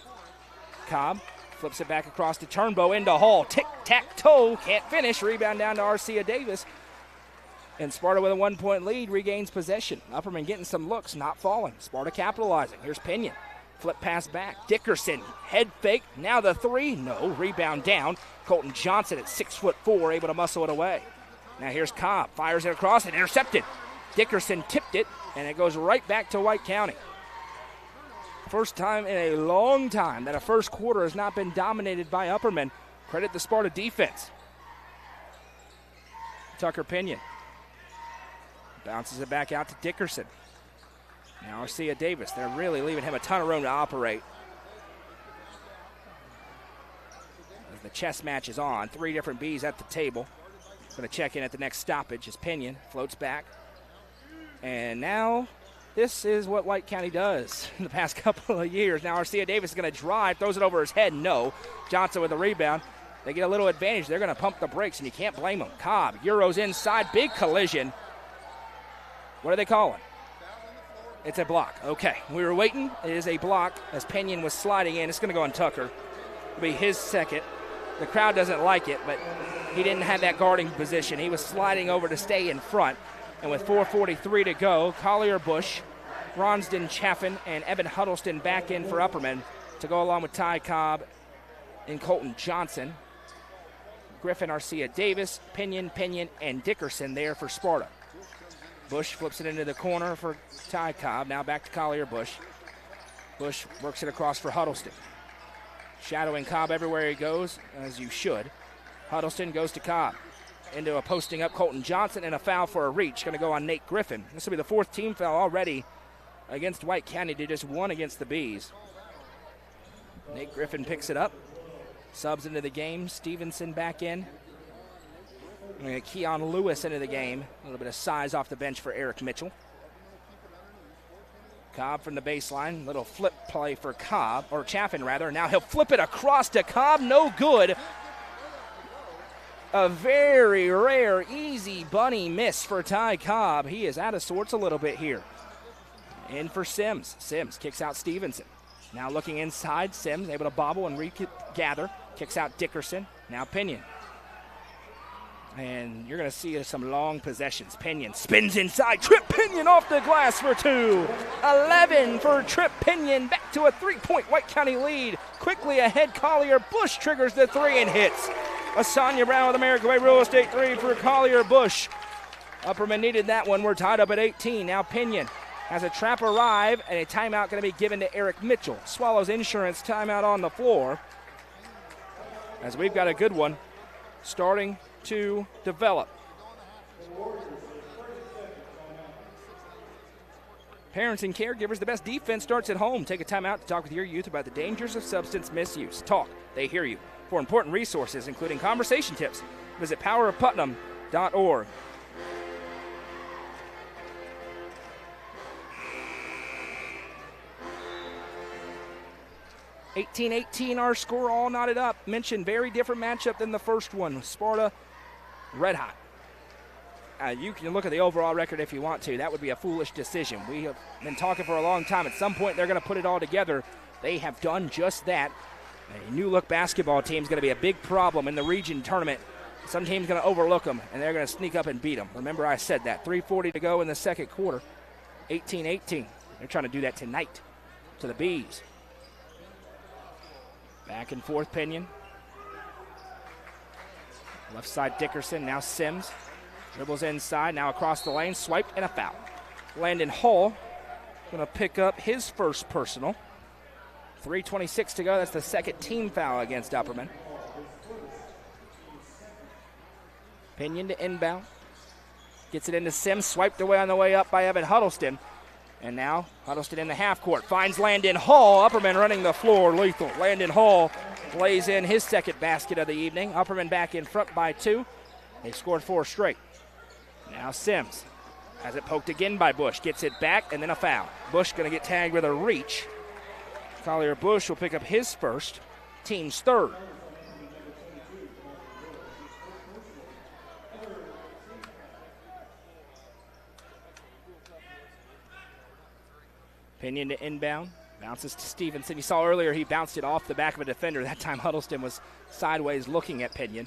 Speaker 1: Cobb flips it back across to Turnbow into Hall. Tic-tac-toe. Can't finish. Rebound down to Garcia Davis. And Sparta with a 1-point lead regains possession. Upperman getting some looks, not falling. Sparta capitalizing. Here's Pinion. Flip pass back. Dickerson, head fake. Now the three. No. Rebound down. Colton Johnson at 6'4", able to muscle it away. Now here's Cobb. Fires it across and intercepted. Dickerson tipped it, and it goes right back to White County. First time in a long time that a first quarter has not been dominated by Upperman. Credit the Sparta defense. Tucker Pinion bounces it back out to Dickerson. Now Garcia Davis. They're really leaving him a ton of room to operate. The chess match is on. 3 different Bs at the table. Going to check in at the next stoppage as Pinion floats back. And now this is what White County does in the past couple of years. Now Arcia Davis is going to drive, throws it over his head. No. Johnson with the rebound. They get a little advantage. They're going to pump the brakes, and you can't blame them. Cobb, Euros inside, big collision. What are they calling? It's a block. Okay, we were waiting. It is a block as Pinion was sliding in. It's going to go on Tucker. It'll be his second. The crowd doesn't like it, but he didn't have that guarding position. He was sliding over to stay in front. And with 4:43 to go, Collier Bush, Ronsden Chaffin, and Evan Huddleston back in for Upperman to go along with Ty Cobb and Colton Johnson. Griffin, Arcia Davis, Pinion, and Dickerson there for Sparta. Bush flips it into the corner for Ty Cobb. Now back to Collier Bush. Bush works it across for Huddleston. Shadowing Cobb everywhere he goes, as you should. Huddleston goes to Cobb. Into a posting up Colton Johnson and a foul for a reach. Going to go on Nate Griffin. This will be the 4th team foul already against White County. They just 1 against the Bees. Nate Griffin picks it up. Subs into the game. Stevenson back in. And Keon Lewis into the game. A little bit of size off the bench for Eric Mitchell. Cobb from the baseline. Little flip play for Cobb, or Chaffin rather. Now he'll flip it across to Cobb. No good. A very rare, easy bunny miss for Ty Cobb. He is out of sorts a little bit here. In for Sims. Sims kicks out Stevenson. Now looking inside, Sims able to bobble and regather. Kicks out Dickerson. Now Pinion. And you're going to see some long possessions. Pinion spins inside. Trip Pinion off the glass for 2. 11 for Trip Pinion. Back to a 3-point White County lead. Quickly ahead, Collier. Bush triggers the 3 and hits. Asanya Brown with American Way Real Estate 3 for Collier Bush. Upperman needed that one. We're tied up at 18. Now Pinion has a trap arrive, and a timeout going to be given to Eric Mitchell. Swallows Insurance timeout on the floor. As we've got a good one starting to develop. Parents and caregivers, the best defense starts at home. Take a timeout to talk with your youth about the dangers of substance misuse. Talk, they hear you. For important resources, including conversation tips, visit powerofputnam.org. 18-18 our score, all knotted up. Mentioned very different matchup than the first one. Sparta, red hot. You can look at the overall record if you want to. That would be a foolish decision. We have been talking for a long time. At some point, they're going to put it all together. They have done just that. A new-look basketball team is going to be a big problem in the region tournament. Some team's going to overlook them, and they're going to sneak up and beat them. Remember, I said that. 3:40 to go in the second quarter. 18-18. They're trying to do that tonight to the Bees. Back and forth, Pinion. Left side, Dickerson. Now Sims. Dribbles inside. Now across the lane. Swiped and a foul. Landon Hall going to pick up his first personal. 3:26 to go. That's the second team foul against Upperman. Pinion to inbound. Gets it into Sims. Swiped away on the way up by Evan Huddleston. And now Huddleston in the half court. Finds Landon Hall. Upperman running the floor lethal. Landon Hall lays in his second basket of the evening. Upperman back in front by 2. They've scored 4 straight. Now Sims has it poked again by Bush. Gets it back and then a foul. Bush going to get tagged with a reach. Collier Bush will pick up his first, team's third. Pinion to inbound, bounces to Stevenson. You saw earlier he bounced it off the back of a defender. That time Huddleston was sideways looking at Pinion.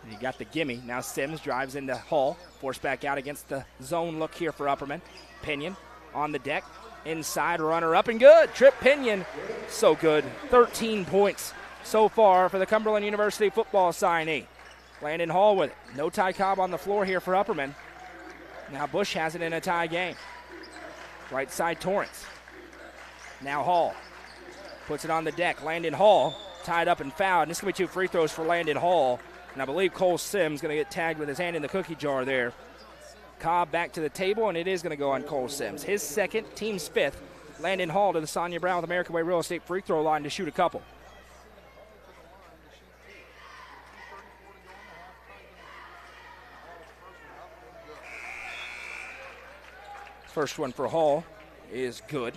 Speaker 1: And he got the gimme. Now Sims drives into Hall, forced back out against the zone look here for Upperman. Pinion on the deck. Inside, runner up and good. Trip Pinion, so good. 13 points so far for the Cumberland University football signee. Landon Hall with it. No Ty Cobb on the floor here for Upperman. Now Bush has it in a tie game. Right side, Torrance. Now Hall puts it on the deck. Landon Hall tied up and fouled. And this is going to be 2 free throws for Landon Hall. And I believe Cole Sims going to get tagged with his hand in the cookie jar there. Cobb back to the table, and it is going to go on Cole Sims. His second, team's 5th. Landon Hall to the Sonia Brown with American Way Real Estate free throw line to shoot a couple. First one for Hall is good.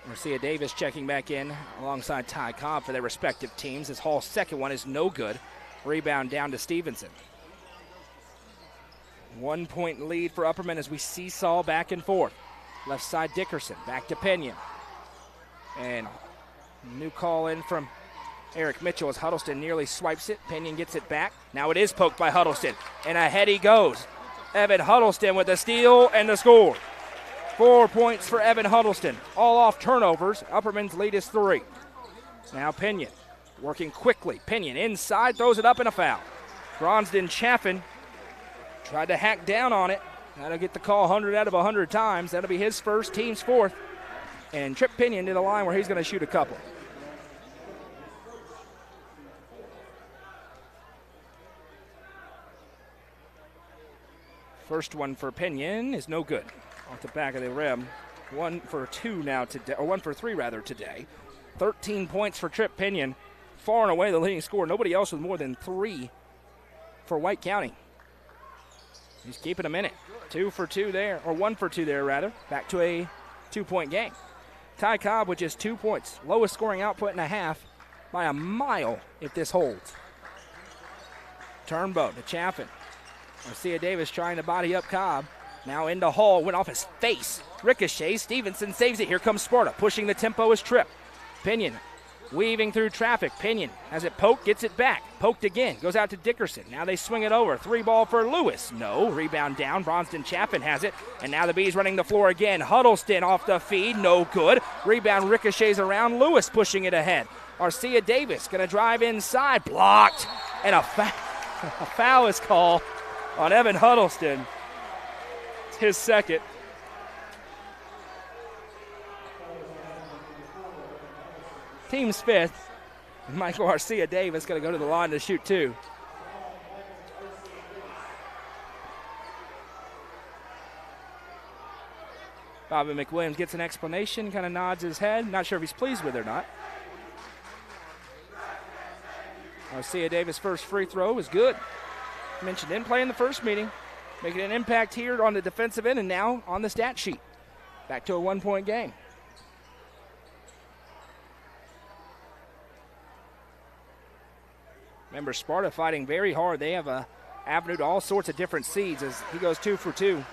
Speaker 1: Marcia Davis checking back in alongside Ty Cobb for their respective teams as Hall's second one is no good. Rebound down to Stevenson. 1 point lead for Upperman as we seesaw back and forth. Left side Dickerson, back to Pinion. And new call in from Eric Mitchell as Huddleston nearly swipes it. Pinion gets it back. Now it is poked by Huddleston, and ahead he goes. Evan Huddleston with the steal and the score. 4 points for Evan Huddleston, all off turnovers. Upperman's lead is 3. Now Pinion working quickly. Pinion inside, throws it up and a foul. Bronsden Chaffin tried to hack down on it. That'll get the call 100 out of 100 times. That'll be his first, team's fourth. And Trip Pinion to the line where he's going to shoot a couple. First one for Pinion is no good. Off the back of the rim. 1 for 2 now today, or 1 for 3 rather today. 13 points for Trip Pinion. Far and away the leading scorer. Nobody else with more than 3 for White County. He's keeping him in it. 2 for 2 there, or 1 for 2 there rather. Back to a 2-point game. Ty Cobb with just 2 points. Lowest scoring output in a half by a mile if this holds. Turnbow to Chaffin. Marcia Davis trying to body up Cobb. Now into Hall, went off his face. Ricochet, Stevenson saves it. Here comes Sparta, pushing the tempo is Tripp. Pinion weaving through traffic. Pinion has it poked, gets it back. Poked again, goes out to Dickerson. Now they swing it over. 3 ball for Lewis. No, rebound down. Bronsden Chaffin has it. And now the Bees running the floor again. Huddleston off the feed, no good. Rebound ricochets around. Lewis pushing it ahead. Marcia Davis going to drive inside. Blocked. And a foul is called on Evan Huddleston. It's his second. Team's fifth. Michael Garcia Davis going to go to the line to shoot 2. Bobby McWilliams gets an explanation, kind of nods his head. Not sure if he's pleased with it or not. Garcia Davis' first free throw is good. Mentioned didn't play in the first meeting. Making an impact here on the defensive end and now on the stat sheet. Back to a 1-point game. Remember, Sparta fighting very hard. They have a avenue to all sorts of different seeds as he goes 2 for 2.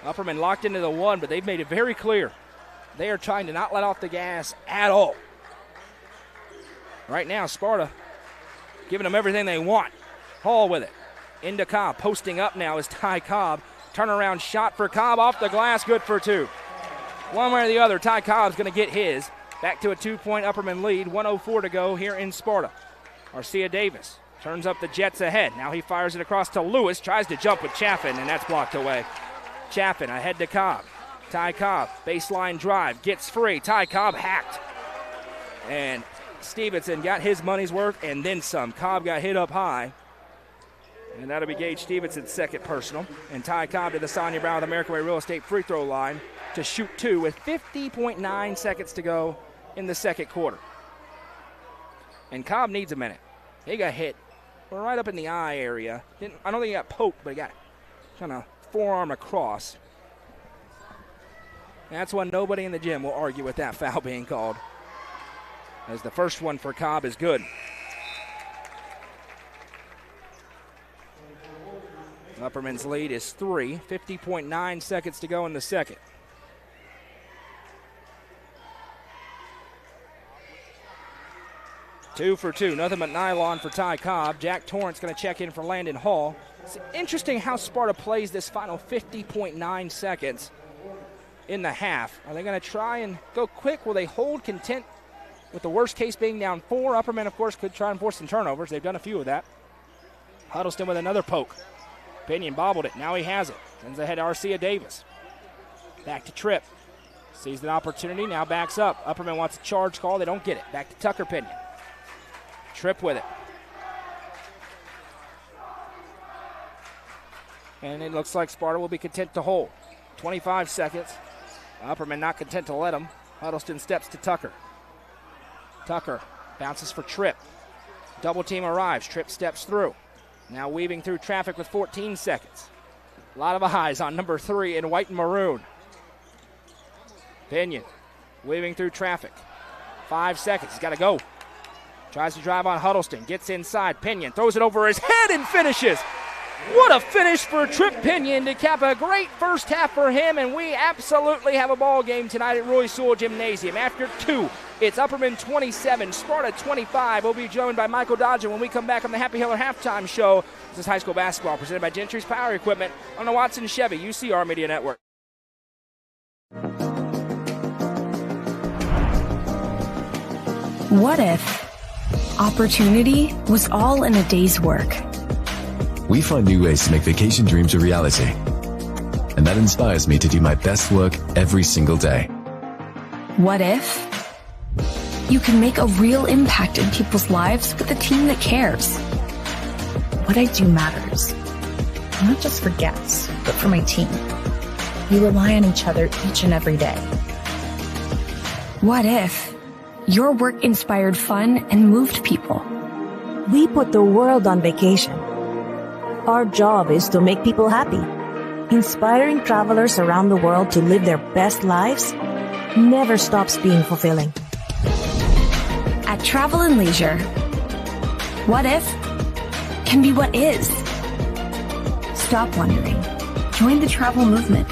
Speaker 1: Upperman locked into the 1, but they've made it very clear. They are trying to not let off the gas at all. Right now, Sparta giving them everything they want. Hall with it. Into Cobb. Posting up now is Ty Cobb. Turnaround shot for Cobb off the glass. Good for 2. One way or the other, Ty Cobb's going to get his. Back to a 2-point Upperman lead. 1:04 to go here in Sparta. Marcia Davis turns up the Jets ahead. Now he fires it across to Lewis. Tries to jump with Chaffin, and that's blocked away. Chaffin ahead to Cobb. Ty Cobb, baseline drive, gets free. Ty Cobb hacked. And Stevenson got his money's worth and then some. Cobb got hit up high. And that'll be Gage Stevenson's second personal. And Ty Cobb to the Sonia Brown with American Way Real Estate free throw line to shoot 2 with 50.9 seconds to go in the second quarter. And Cobb needs a minute. He got hit right up in the eye area. I don't think he got poked, but he got kind of forearm across. That's one nobody in the gym will argue with that foul being called, as the first one for Cobb is good. Upperman's lead is 3, 50.9 seconds to go in the second. Two for 2, nothing but nylon for Ty Cobb. Jack Torrance going to check in for Landon Hall. It's interesting how Sparta plays this final 50.9 seconds in the half. Are they going to try and go quick? Will they hold content with the worst case being down 4? Upperman, of course, could try and force some turnovers. They've done a few of that. Huddleston with another poke. Pinion bobbled it. Now he has it. Sends ahead to Arcia Davis. Back to Tripp. Sees an opportunity. Now backs up. Upperman wants a charge call. They don't get it. Back to Tucker Pinion. Tripp with it. And it looks like Sparta will be content to hold. 25 seconds. Upperman not content to let him. Huddleston steps to Tucker. Tucker bounces for Tripp. Double team arrives. Tripp steps through. Now weaving through traffic with 14 seconds. A lot of eyes on number 3 in white and maroon. Pinion weaving through traffic. 5 seconds. He's got to go. Tries to drive on Huddleston. Gets inside. Pinion throws it over his head and finishes. What a finish for Tripp Pinion to cap a great first half for him, and we absolutely have a ball game tonight at Roy Sewell Gymnasium. After 2, it's Upperman 27, Sparta 25. We'll be joined by Michael Dodger when we come back on the Happy Hiller Halftime Show. This is high school basketball presented by Gentry's Power Equipment on the Watson Chevy UCR Media Network.
Speaker 7: What if opportunity was all in a day's work?
Speaker 8: We find new ways to make vacation dreams a reality. And that inspires me to do my best work every single day.
Speaker 7: What if you can make a real impact in people's lives with a team that cares?
Speaker 9: What I do matters, not just for guests, but for my team. We rely on each other each and every day.
Speaker 7: What if your work inspired fun and moved people?
Speaker 10: We put the world on vacation. Our job is to make people happy. Inspiring travelers around the world to live their best lives never stops being fulfilling.
Speaker 7: At Travel and Leisure, what if can be what is. Stop wondering. Join the travel movement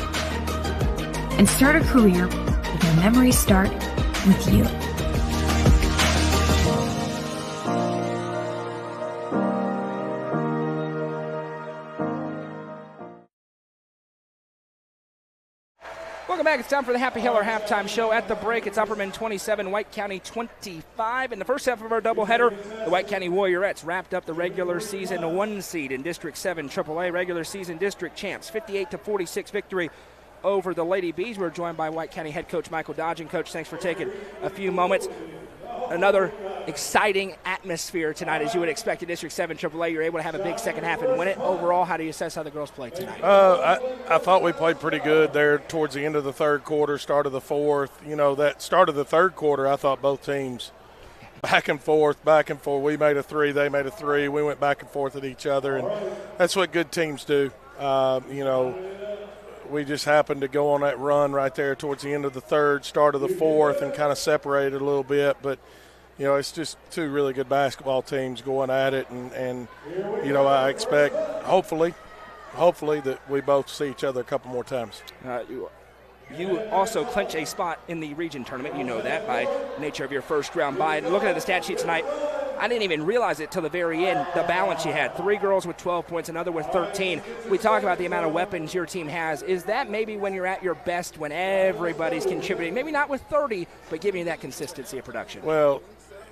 Speaker 7: and start a career where memories start with you.
Speaker 1: Welcome back. It's time for the Happy Hiller Halftime Show. At the break, it's Upperman 27, White County 25. In the first half of our doubleheader, the White County Warriorettes wrapped up the regular season 1 seed in District 7 AAA regular season district champs. 58-46 victory over the Lady Bees. We're joined by White County head coach Michael Dodge. Coach, thanks for taking a few moments. Another exciting atmosphere tonight, as you would expect in District 7 AAA. You're able to have a big second half and win it. Overall, how do you assess how the girls played tonight?
Speaker 13: I thought we played pretty good there towards the end of the third quarter, start of the fourth. You know, that start of the third quarter, I thought both teams back and forth. We made a 3, they made a 3. We went back and forth at each other, and that's what good teams do. You know, we just happened to go on that run right there towards the end of the third, start of the fourth, and kind of separated a little bit. But, you know, it's just 2 really good basketball teams going at it. And you know, I expect, hopefully, that we both see each other a couple more times.
Speaker 1: You also clinch a spot in the region tournament. You know that by nature of your first round bye. And looking at the stat sheet tonight, I didn't even realize it till the very end, the balance you had. 3 girls with 12 points, another with 13. We talk about the amount of weapons your team has. Is that maybe when you're at your best, when everybody's contributing? Maybe not with 30, but giving you that consistency of production.
Speaker 13: Well,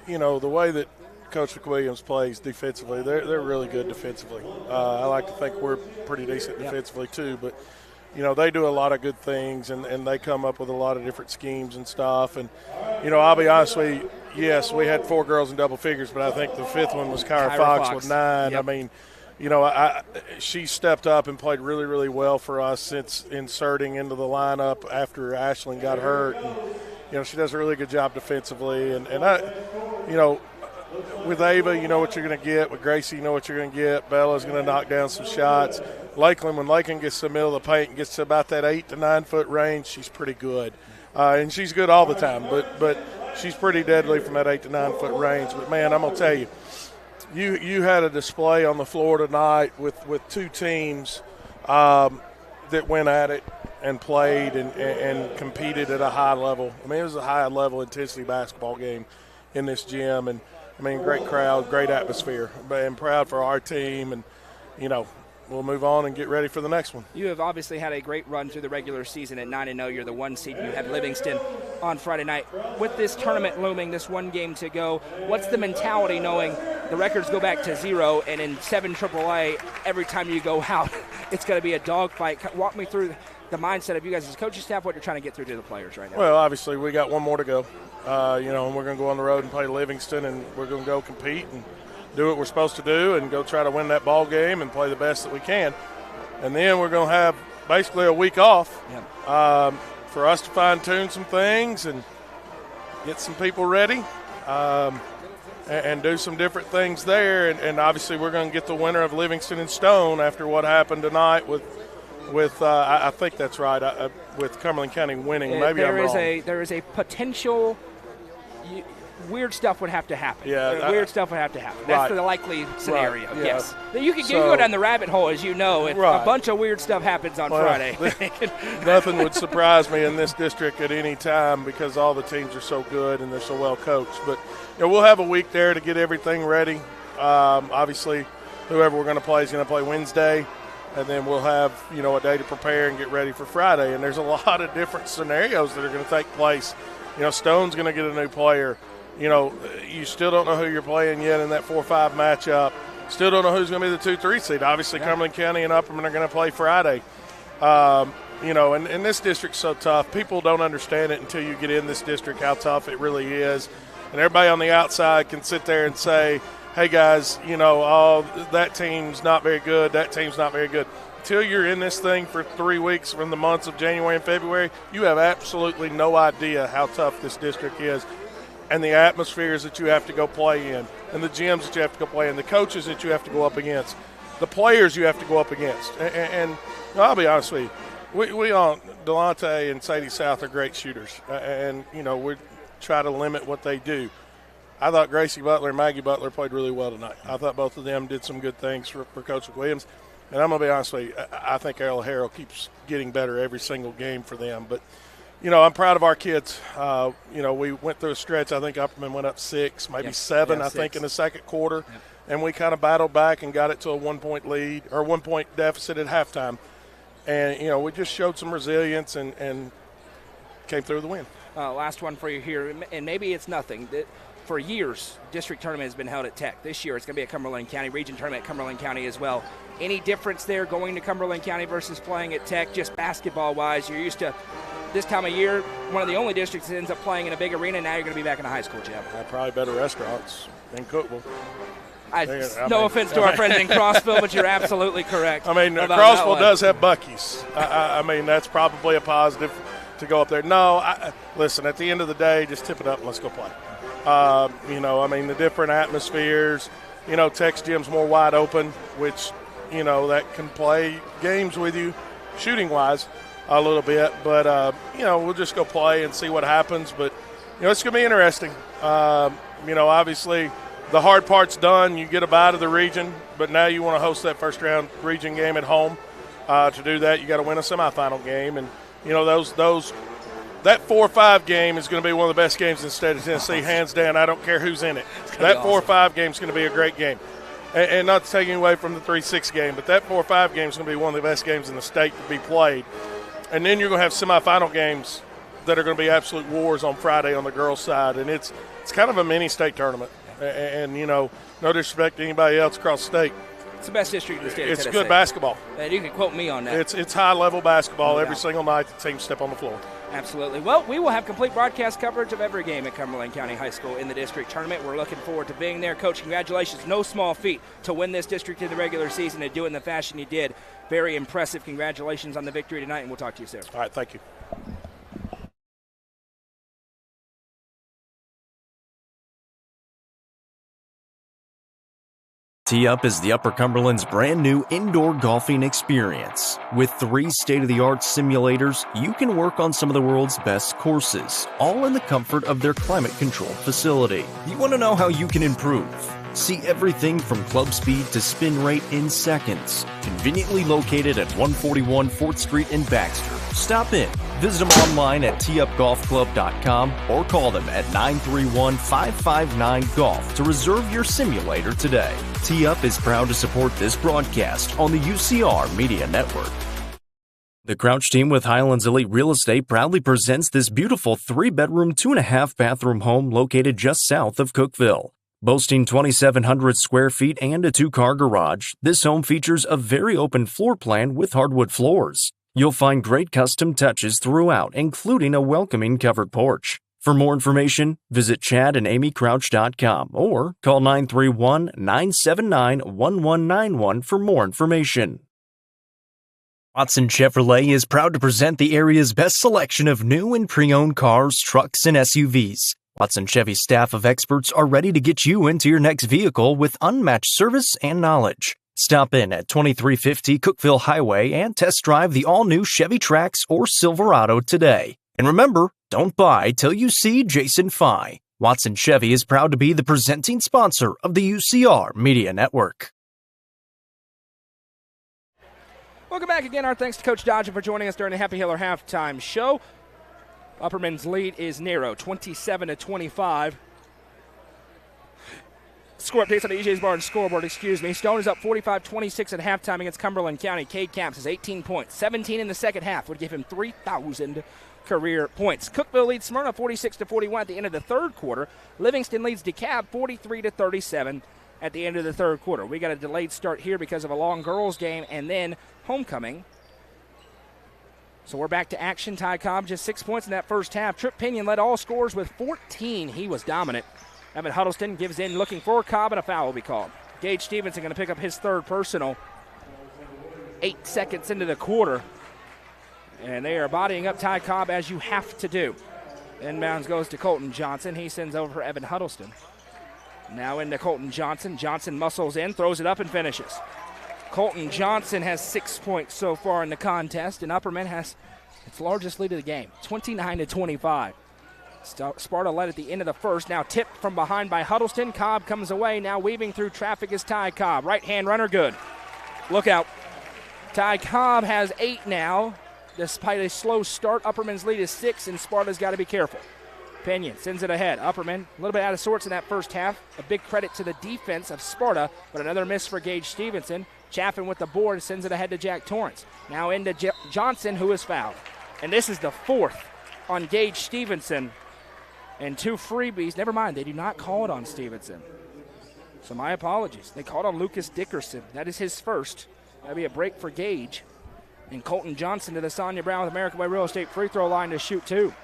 Speaker 13: you know, the way that Coach McWilliams plays defensively, they're really good defensively. I like to think we're pretty decent defensively too, but you know, they do a lot of good things, and they come up with a lot of different schemes and stuff. And, you know, I'll be honest with you, yes, we had 4 girls in double figures, but I think the 5th one was Kyra Fox with 9. Yep. I mean, you know, she stepped up and played really, really well for us since inserting into the lineup after Ashlyn got hurt. And, you know, she does a really good job defensively. And I, you know, with Ava, you know what you're going to get. With Gracie, you know what you're going to get. Bella's going to knock down some shots. Lakeland, when Lakeland gets to the middle of the paint and gets to about that 8 to 9 foot range, she's pretty good. And she's good all the time, but she's pretty deadly from that 8 to 9 foot range. But, man, I'm going to tell you, you had a display on the floor tonight with 2 teams that went at it and played and competed at a high level. I mean, it was a high-level intensity basketball game in this gym. And, I mean, great crowd, great atmosphere. I'm proud for our team, and, you know, we'll move on and get ready for the next one.
Speaker 1: You have obviously had a great run through the regular season at 9-0. You're the 1 seed. You had Livingston on Friday night. With this tournament looming, this 1 game to go, what's the mentality knowing the records go back to 0, and in 7 AAA, every time you go out, it's going to be a dogfight? Walk me through the mindset of you guys as coaching staff, what you're trying to get through to the players right now.
Speaker 13: Well, obviously, we got 1 more to go. You know, and we're going to go on the road and play Livingston, and we're going to go compete and do what we're supposed to do and go try to win that ball game and play the best that we can. And then we're going to have basically a week off for us to fine-tune some things and get some people ready. and do some different things there. And obviously we're going to get the winner of Livingston and Stone after what happened tonight with I think that's right, with Cumberland County winning. Maybe I'm wrong.
Speaker 1: There is a potential weird stuff would have to happen.
Speaker 13: Yeah,
Speaker 1: weird stuff would have to happen. That's
Speaker 13: right.
Speaker 1: the likely scenario.
Speaker 13: Right,
Speaker 1: yes,
Speaker 13: yeah.
Speaker 1: you can go down the rabbit hole, as you know. If
Speaker 13: right.
Speaker 1: a bunch of weird stuff happens on Friday.
Speaker 13: Nothing would surprise me in this district at any time because all the teams are so good and they're so well coached. But we'll have a week there to get everything ready. Obviously, whoever we're going to play is going to play Wednesday. And then we'll have, a day to prepare and get ready for Friday. And there's a lot of different scenarios that are going to take place. Stone's going to get a new player. You still don't know who you're playing yet in that 4-5 matchup. Still don't know who's going to be the 2-3 seed. Obviously, Cumberland County and Upperman are going to play Friday. And this district's so tough. People don't understand it until you get in this district, how tough it really is. And everybody on the outside can sit there and say, hey, guys, that team's not very good, that team's not very good. Until you're in this thing for 3 weeks from the months of January and February, you have absolutely no idea how tough this district is and the atmospheres that you have to go play in and the gyms that you have to go play in, the coaches that you have to go up against, the players you have to go up against. And I'll be honest with you, we all, Delonte and Sadie South are great shooters, and, we try to limit what they do. I thought Gracie Butler and Maggie Butler played really well tonight. I thought both of them did some good things for Coach Williams. And I'm going to be honest with you, I think Errol Harrell keeps getting better every single game for them. But, I'm proud of our kids. We went through a stretch. I think Upperman went up 6, maybe 7, I think, in the second quarter. Yep. And we kind of battled back and got it to a 1-point lead or 1-point deficit at halftime. And, we just showed some resilience and came through the win.
Speaker 1: Last one for you here, and maybe it's nothing. For years, district tournament has been held at Tech. This year, it's going to be at Cumberland County, region tournament at Cumberland County as well. Any difference there going to Cumberland County versus playing at Tech, just basketball-wise? You're used to this time of year, one of the only districts that ends up playing in a big arena. Now you're going to be back in a high school gym.
Speaker 13: Probably better restaurants than Cookville.
Speaker 1: No offense to our friends in Crossville, but you're absolutely correct.
Speaker 13: Crossville does have Buc-ee's. I mean, that's probably a positive to go up there. No, listen, at the end of the day, just tip it up and let's go play. The different atmospheres, Tech's gym's more wide open, which, that can play games with you shooting-wise a little bit. But, we'll just go play and see what happens. But, it's going to be interesting. Obviously the hard part's done. You get a bye to the region, but now you want to host that first-round region game at home. To do that, you got to win a semifinal game. And, that 4-5 game is going to be one of the best games in the state of Tennessee, hands down. I don't care who's in it. That 4-5 game is going to be a great game. And not taking away from the 3-6 game, but that 4-5 game is going to be one of the best games in the state to be played. And then you're going to have semifinal games that are going to be absolute wars on Friday on the girls' side. And it's kind of a mini state tournament. And no disrespect to anybody else across the state.
Speaker 1: It's the best district in the state of Tennessee.
Speaker 13: It's good basketball.
Speaker 1: And you can quote me on that.
Speaker 13: It's high-level basketball every single night. The teams step on the floor.
Speaker 1: Absolutely. Well, we will have complete broadcast coverage of every game at Cumberland County High School in the district tournament. We're looking forward to being there. Coach, congratulations. No small feat to win this district in the regular season and do it in the fashion you did. Very impressive. Congratulations on the victory tonight, and we'll talk to you soon.
Speaker 13: All right, thank you.
Speaker 2: Tee Up is the Upper Cumberland's brand new indoor golfing experience. With 3 state-of-the-art simulators, you can work on some of the world's best courses, all in the comfort of their climate-controlled facility. You want to know how you can improve? See everything from club speed to spin rate in seconds. Conveniently located at 141 4th Street in Baxter. Stop in. Visit them online at teupgolfclub.com or call them at 931-559-GOLF to reserve your simulator today. Tee Up is proud to support this broadcast on the UCR Media Network. The Crouch team with Highlands Elite Real Estate proudly presents this beautiful 3-bedroom, 2.5-bathroom home located just south of Cookville. Boasting 2,700 square feet and a 2-car garage, this home features a very open floor plan with hardwood floors. You'll find great custom touches throughout, including a welcoming covered porch. For more information, visit chadandamycrouch.com or call 931-979-1191 for more information. Watson Chevrolet is proud to present the area's best selection of new and pre-owned cars, trucks, and SUVs. Watson Chevy's staff of experts are ready to get you into your next vehicle with unmatched service and knowledge. Stop in at 2350 Cookeville Highway and test drive the all-new Chevy Trax or Silverado today. And remember, don't buy till you see Jason Fye. Watson Chevy is proud to be the presenting sponsor of the UCR Media Network.
Speaker 1: Welcome back again. Our thanks to Coach Dodgen for joining us during the Happy Hiller halftime show. Upperman's lead is narrow, 27-25. Score updates on the EJ's Barn scoreboard, Stone is up 45-26 at halftime against Cumberland County. Cade Camps has 18 points, 17 in the second half, would give him 3,000 career points. Cookeville leads Smyrna 46-41 at the end of the third quarter. Livingston leads DeKalb 43-37 at the end of the third quarter. We got a delayed start here because of a long girls game and then homecoming. So we're back to action. Ty Cobb just 6 points in that first half. Trip Pinion led all scorers with 14. He was dominant. Evan Huddleston gives in looking for Cobb, and a foul will be called. Gage Stevenson going to pick up his third personal. 8 seconds into the quarter. And they are bodying up Ty Cobb as you have to do. Inbounds goes to Colton Johnson. He sends over for Evan Huddleston. Now into Colton Johnson. Johnson muscles in, throws it up, and finishes. Colton Johnson has 6 points so far in the contest, and Upperman has its largest lead of the game, 29-25. Sparta led at the end of the first, now tipped from behind by Huddleston. Cobb comes away, now weaving through traffic is Ty Cobb. Right-hand runner, good. Look out. Ty Cobb has 8 now. Despite a slow start, Upperman's lead is 6, and Sparta's got to be careful. Pinion sends it ahead. Upperman, a little bit out of sorts in that first half. A big credit to the defense of Sparta, but another miss for Gage Stevenson. Chaffin with the board sends it ahead to Jack Torrance. Now into Johnson, who is fouled. And this is the fourth on Gage Stevenson. And 2 freebies. Never mind, they do not call it on Stevenson. So my apologies. They called on Lucas Dickerson. That is his first. That'll be a break for Gage. And Colton Johnson to the Sonia Brown with American Way Real Estate free throw line to shoot 2.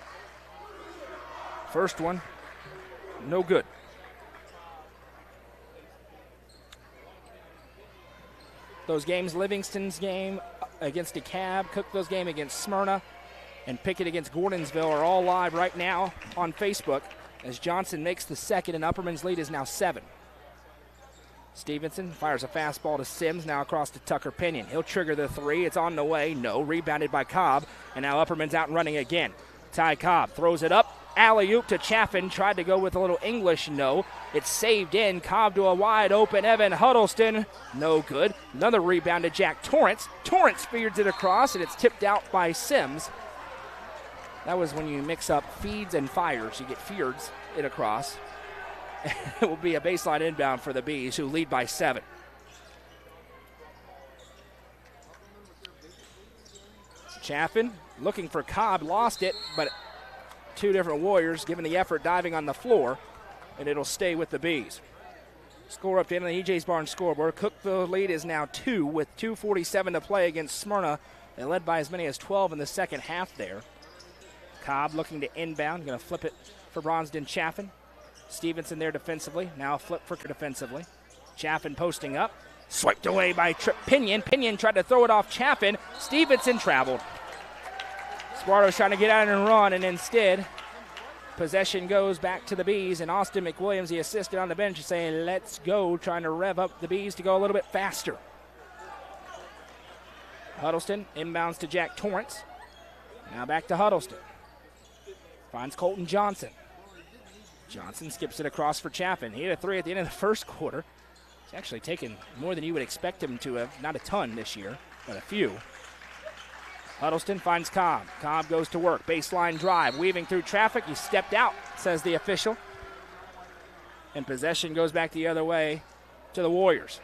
Speaker 1: First one, no good. Those games, Livingston's game against DeKalb, Cookeville's game against Smyrna, and Pickett against Gordonsville are all live right now on Facebook as Johnson makes the second, and Upperman's lead is now 7. Stevenson fires a fastball to Sims, now across to Tucker Pinion. He'll trigger the 3. It's on the way. No. Rebounded by Cobb, and now Upperman's out and running again. Ty Cobb throws it up. Alley-oop to Chaffin. Tried to go with a little English. No. It's saved in. Cobb to a wide open Evan Huddleston. No good. Another rebound to Jack Torrance. Torrance feeds it across, and it's tipped out by Sims. That was when you mix up feeds and fires. You get feeds it across. It will be a baseline inbound for the Bees, who lead by 7. Chaffin looking for Cobb, lost it, but 2 different Warriors giving the effort, diving on the floor, and it'll stay with the Bees. Score update on the EJ's Barn scoreboard. Cookeville lead is now 2 with 2:47 to play against Smyrna. They led by as many as 12 in the second half there. Cobb looking to inbound, going to flip it for Bronsden Chaffin. Stevenson there defensively, now a flip for defensively. Chaffin posting up, swiped away by Trip Pinion. Pinion tried to throw it off Chaffin. Stevenson traveled. Sparta's trying to get out and run, and instead, possession goes back to the Bees, and Austin McWilliams, the assistant on the bench, is saying, let's go, trying to rev up the Bees to go a little bit faster. Huddleston inbounds to Jack Torrance. Now back to Huddleston. Finds Colton Johnson. Johnson skips it across for Chaffin. He had a 3 at the end of the first quarter. He's actually taken more than you would expect him to have. Not a ton this year, but a few. Huddleston finds Cobb. Cobb goes to work. Baseline drive. Weaving through traffic. He stepped out, says the official. And possession goes back the other way to the Warriors.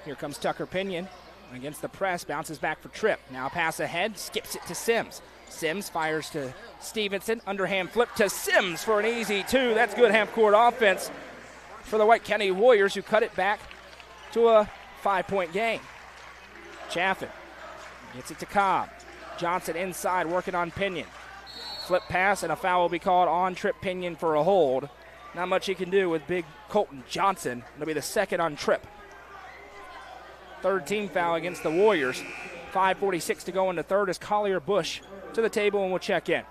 Speaker 1: Here comes Tucker Pinion against the press. Bounces back for Tripp. Now a pass ahead. Skips it to Sims. Sims fires to Stevenson. Underhand flip to Sims for an easy 2. That's good half-court offense for the White County Warriors, who cut it back to a 5-point game. Chaffin gets it to Cobb. Johnson inside working on Pinion. Flip pass, and a foul will be called on Trip Pinion for a hold. Not much he can do with big Colton Johnson. It'll be the second on Tripp. Third team foul against the Warriors. 5:46 to go in the third as Collier Bush to the table, and we'll check in.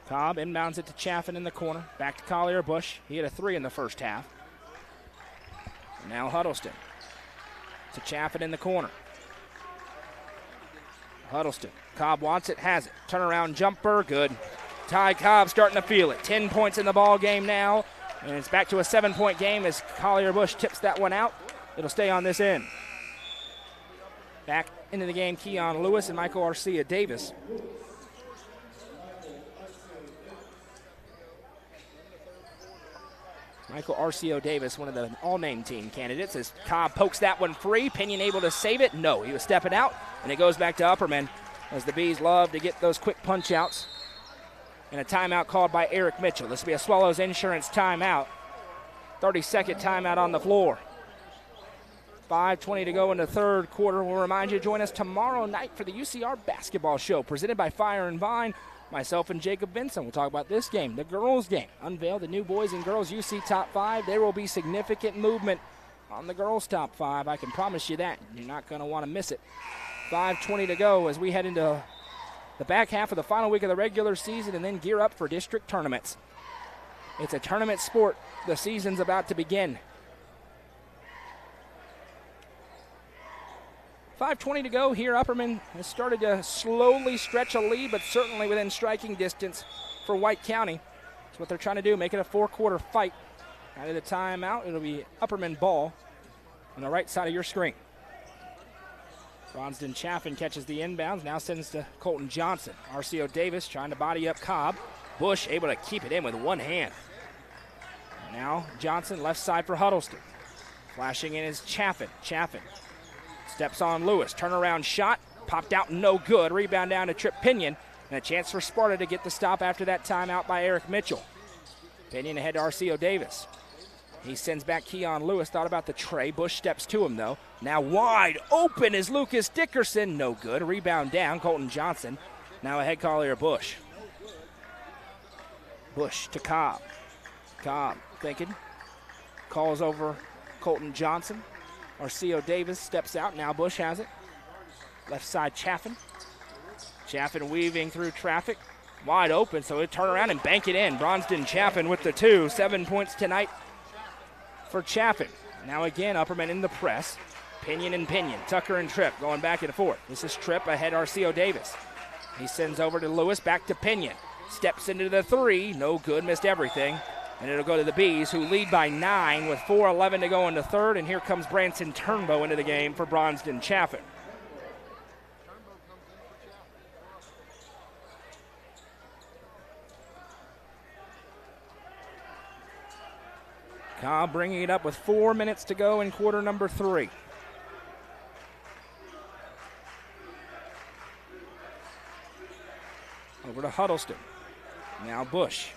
Speaker 1: Cobb inbounds it to Chaffin in the corner. Back to Collier Bush. He had a 3 in the first half. Now Huddleston to Chaffin in the corner. Huddleston. Cobb wants it, has it. Turnaround jumper, good. Ty Cobb starting to feel it. 10 points in the ball game now. And it's back to a 7-point game as Collier Bush tips that one out. It'll stay on this end. Back into the game, Keon Lewis and Michael Arcia Davis. Michael Arcio Davis, one of the all-name team candidates, as Cobb pokes that one free. Pinion able to save it? No, he was stepping out, and it goes back to Upperman as the Bees love to get those quick punch-outs. And a timeout called by Eric Mitchell. This will be a Swallows Insurance timeout. 30-second timeout on the floor. 5:20 to go in the third quarter. We'll remind you to join us tomorrow night for the UCR basketball show presented by Fire and Vine. Myself and Jacob Benson will talk about this game, the girls' game. Unveil the new boys and girls UC top 5. There will be significant movement on the girls' top 5. I can promise you that. You're not going to want to miss it. 5:20 to go as we head into the back half of the final week of the regular season and then gear up for district tournaments. It's a tournament sport. The season's about to begin. 5:20 to go here. Upperman has started to slowly stretch a lead, but certainly within striking distance for White County. That's what they're trying to do, make it a 4-quarter fight. Out of the timeout, it'll be Upperman ball on the right side of your screen. Bronston Chaffin catches the inbounds, now sends to Colton Johnson. Arcio Davis trying to body up Cobb. Bush able to keep it in with one hand. Now Johnson left side for Huddleston. Flashing in is Chaffin. Chaffin steps on Lewis. Turnaround shot. Popped out, no good. Rebound down to Trip Pinion. And a chance for Sparta to get the stop after that timeout by Eric Mitchell. Pinion ahead to Arcio Davis. He sends back Keon Lewis. Thought about the tray. Bush steps to him, though. Now wide open is Lucas Dickerson. No good. Rebound down. Colton Johnson. Now ahead Collier Bush. Bush to Cobb. Cobb thinking. Calls over Colton Johnson. Arcio Davis steps out. Now Bush has it. Left side Chaffin. Chaffin weaving through traffic. Wide open, so he'll turn around and bank it in. Bronston Chaffin with the 2. 7 points tonight for Chaffin. Now again, Upperman in the press. Pinion and Pinion. Tucker and Tripp going back and forth. This is Tripp ahead Arcio Davis. He sends over to Lewis, back to Pinion. Steps into the 3. No good, missed everything. And it'll go to the Bees, who lead by 9 with 4:11 to go in the third. And here comes Branson Turnbow into the game for Bronston Chaffin. Cobb bringing it up with 4 minutes to go in quarter number 3. Over to Huddleston. Now Bush.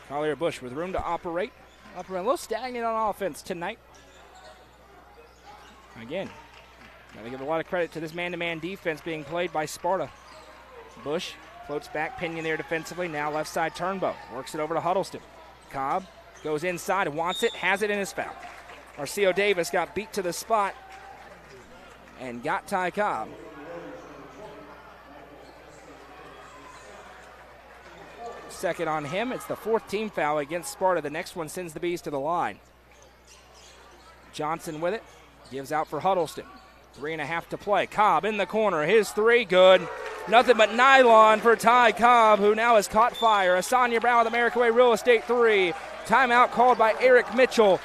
Speaker 1: Collier Bush with room to operate. Upperman a little stagnant on offense tonight. Again, got to give a lot of credit to this man-to-man defense being played by Sparta. Bush floats back, Pinion there defensively. Now left side Turnbow. Works it over to Huddleston. Cobb goes inside, wants it, has it in his foul. Arcio Davis got beat to the spot and got Ty Cobb. Second on him. It's the 4th team foul against Sparta. The next one sends the Bees to the line. Johnson with it. Gives out for Huddleston. 3.5 to play. Cobb in the corner. His 3, good. Nothing but nylon for Ty Cobb, who now has caught fire. Asanya Brown with American Way Real Estate 3. Timeout called by Eric Mitchell.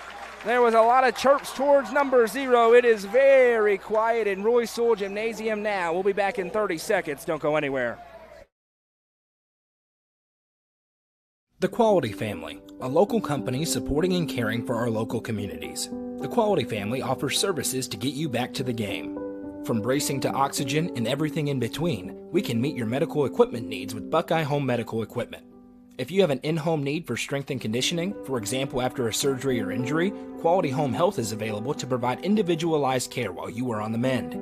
Speaker 1: There was a lot of chirps towards number 0. It is very quiet in Roy Sewell Gymnasium now. We'll be back in 30 seconds. Don't go anywhere.
Speaker 6: The Quality Family, a local company supporting and caring for our local communities. The Quality Family offers services to get you back to the game. From bracing to oxygen and everything in between, we can meet your medical equipment needs with Buckeye Home Medical Equipment. If you have an in-home need for strength and conditioning, for example after a surgery or injury, Quality Home Health is available to provide individualized care while you are on the mend.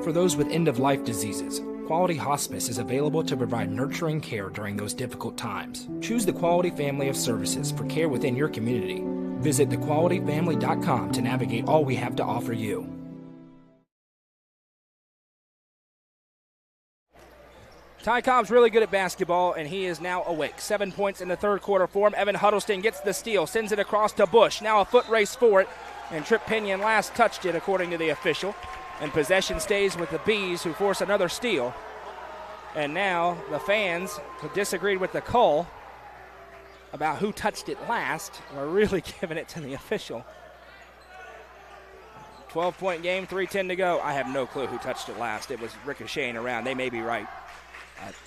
Speaker 6: For those with end-of-life diseases, Quality Hospice is available to provide nurturing care during those difficult times. Choose the Quality family of services for care within your community. Visit thequalityfamily.com to navigate all we have to offer you.
Speaker 1: Ty Cobb's really good at basketball, and he is now awake. 7 points in the third quarter for him. Evan Huddleston gets the steal, sends it across to Bush. Now a foot race for it, and Trip Pinion last touched it, according to the official. And possession stays with the Bees, who force another steal. And now the fans who disagreed with the call about who touched it last are really giving it to the official. 12-point game, 3:10 to go. I have no clue who touched it last. It was ricocheting around. They may be right.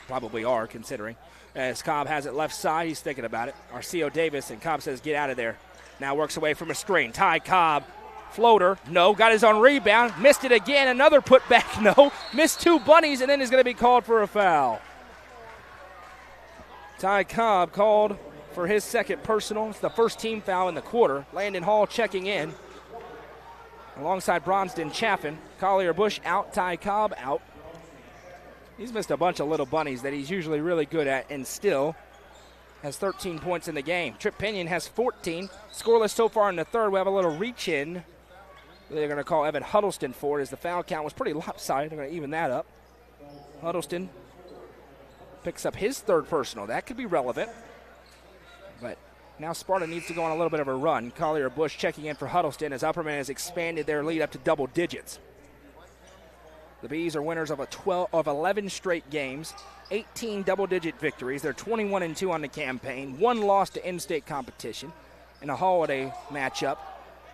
Speaker 1: Probably are, considering. As Cobb has it left side, he's thinking about it. Arceo Davis, and Cobb says, get out of there. Now works away from a screen. Ty Cobb, floater, no. Got his own rebound, missed it again. Another putback, no. Missed two bunnies, and then is going to be called for a foul. Ty Cobb called for his second personal. It's the first team foul in the quarter. Landon Hall checking in. Alongside Bronston Chaffin. Collier Bush out, Ty Cobb out. He's missed a bunch of little bunnies that he's usually really good at, and still has 13 points in the game. Trip Pinion has 14. Scoreless so far in the third. We have a little reach-in. They're going to call Evan Huddleston for it, as the foul count was pretty lopsided. They're going to even that up. Huddleston picks up his third personal. That could be relevant. But now Sparta needs to go on a little bit of a run. Collier Bush checking in for Huddleston as Upperman has expanded their lead up to double digits. The Bees are winners of 11 straight games, 18 double-digit victories. They're 21-2 on the campaign, one loss to in-state competition, in a holiday matchup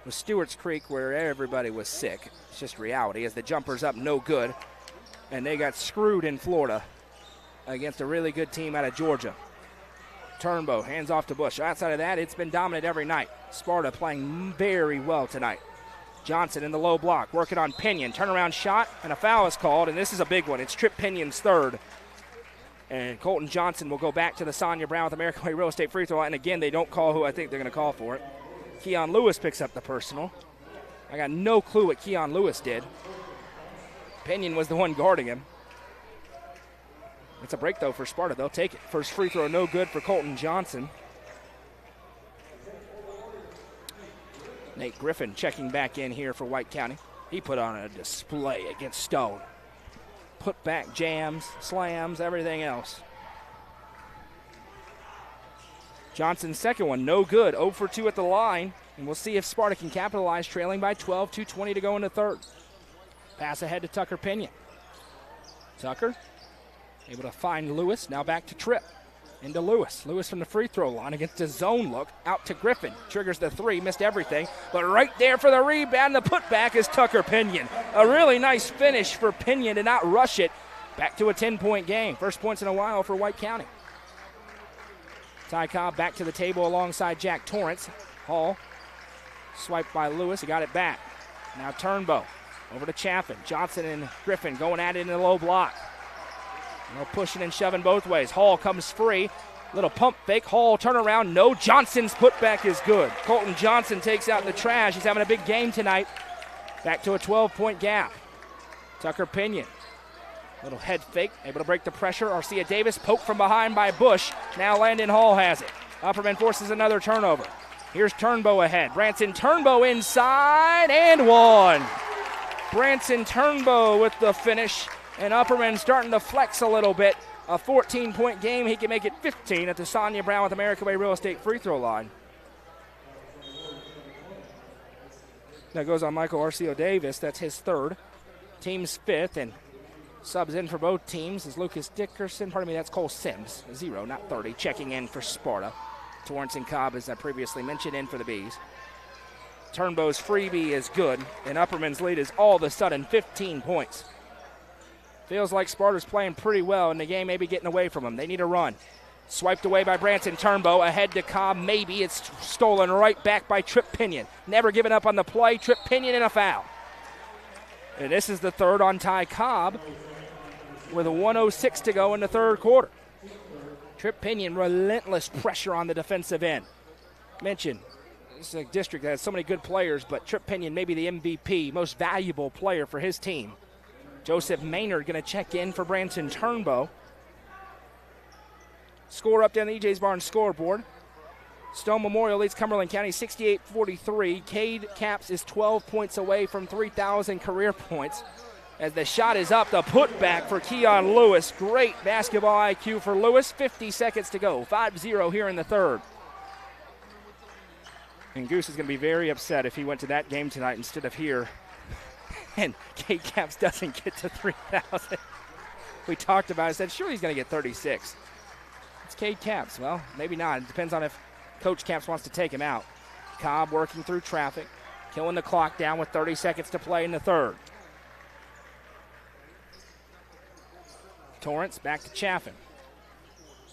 Speaker 1: with Stewart's Creek where everybody was sick. It's just reality as the jumper's up no good, and they got screwed in Florida against a really good team out of Georgia. Turnbow hands off to Bush. Outside of that, it's been dominant every night. Sparta playing very well tonight. Johnson in the low block, working on Pinion. Turnaround shot, and a foul is called, and this is a big one. It's Trip Pinion's third. And Colton Johnson will go back to the Sonia Brown with American Way Real Estate free throw line. And again, they don't call who I think they're going to call for it. Keon Lewis picks up the personal. I got no clue what Keon Lewis did. Pinion was the one guarding him. It's a break, though, for Sparta. They'll take it. First free throw, no good for Colton Johnson. Nate Griffin checking back in here for White County. He put on a display against Stone. Put back jams, slams, everything else. Johnson's second one, no good. 0 for 2 at the line. And we'll see if Sparta can capitalize, trailing by 12, 2:20 to go in the third. Pass ahead to Tucker Pinion. Tucker able to find Lewis. Now back to Tripp. Into Lewis. Lewis from the free throw line against a zone look. Out to Griffin. Triggers the three. Missed everything. But right there for the rebound. The putback is Tucker Pinion. A really nice finish for Pinion to not rush it. Back to a 10-point game. First points in a while for White County. Ty Cobb back to the table alongside Jack Torrance. Hall swiped by Lewis. He got it back. Now Turnbow. Over to Chaffin. Johnson and Griffin going at it in the low block. No pushing and shoving both ways. Hall comes free. Little pump fake. Hall turnaround. No. Johnson's putback is good. Colton Johnson takes out the trash. He's having a big game tonight. Back to a 12-point gap. Tucker Pinion. Little head fake. Able to break the pressure. Arcia Davis poked from behind by Bush. Now Landon Hall has it. Upperman forces another turnover. Here's Turnbow ahead. Branson Turnbow inside and one. Branson Turnbow with the finish. And Upperman starting to flex a little bit. A 14-point game. He can make it 15 at the Sonia Brown with American Way Real Estate free throw line. That goes on Michael Arceo Davis. That's his third. Team's fifth. And subs in for both teams is Lucas Dickerson. Pardon me, that's Cole Sims. 0, not 30. Checking in for Sparta. Torrance and Cobb, as I previously mentioned, in for the Bees. Turnbow's freebie is good. And Upperman's lead is all of a sudden 15 points. Feels like Sparta's playing pretty well, and the game may be getting away from them. They need a run. Swiped away by Branson Turnbow. Ahead to Cobb. Maybe it's stolen right back by Trip Pinion. Never giving up on the play. Trip Pinion and a foul. And this is the third on Ty Cobb with a 1:06 to go in the third quarter. Trip Pinion, relentless pressure on the defensive end. Mentioned, this is a district that has so many good players, but Trip Pinion may be the MVP, most valuable player for his team. Joseph Maynard going to check in for Branson Turnbow. Score up down the EJ's Barn scoreboard. Stone Memorial leads Cumberland County 68-43. Cade Caps is 12 points away from 3,000 career points. as the shot is up. The putback for Keon Lewis. Great basketball IQ for Lewis. 50 seconds to go. 5-0 here in the third. And Goose is going to be very upset if he went to that game tonight instead of here. And Kate Caps doesn't get to 3,000. We talked about it. I said, sure, he's going to get 36. It's Cade Caps. Well, maybe not. It depends on if Coach Caps wants to take him out. Cobb working through traffic, killing the clock down with 30 seconds to play in the third. Torrance back to Chaffin.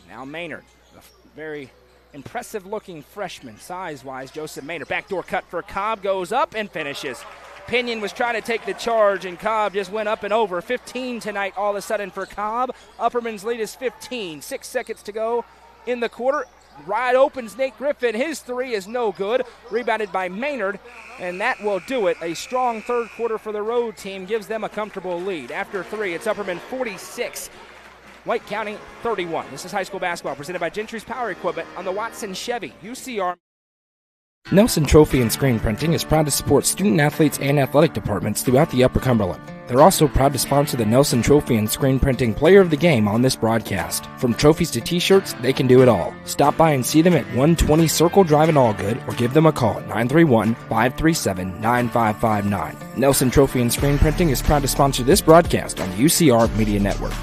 Speaker 1: Now Maynard, a very impressive-looking freshman, size-wise, Joseph Maynard. Backdoor cut for Cobb, goes up and finishes. Pinion was trying to take the charge, and Cobb just went up and over. 15 tonight all of a sudden for Cobb. Upperman's lead is 15. 6 seconds to go in the quarter. Wide opens Nate Griffin. His three is no good. Rebounded by Maynard, and that will do it. A strong third quarter for the road team gives them a comfortable lead. After three, it's Upperman 46, White County 31. This is high school basketball presented by Gentry's Power Equipment on the Watson Chevy UCR.
Speaker 6: Nelson Trophy and Screen Printing is proud to support student athletes and athletic departments throughout the Upper Cumberland. They're also proud to sponsor the Nelson Trophy and Screen Printing Player of the Game on this broadcast. From trophies to t-shirts, they can do it all. Stop by and see them at 120 Circle Drive in Allgood or give them a call at 931-537-9559. Nelson Trophy and Screen Printing is proud to sponsor this broadcast on the UCR Media Network.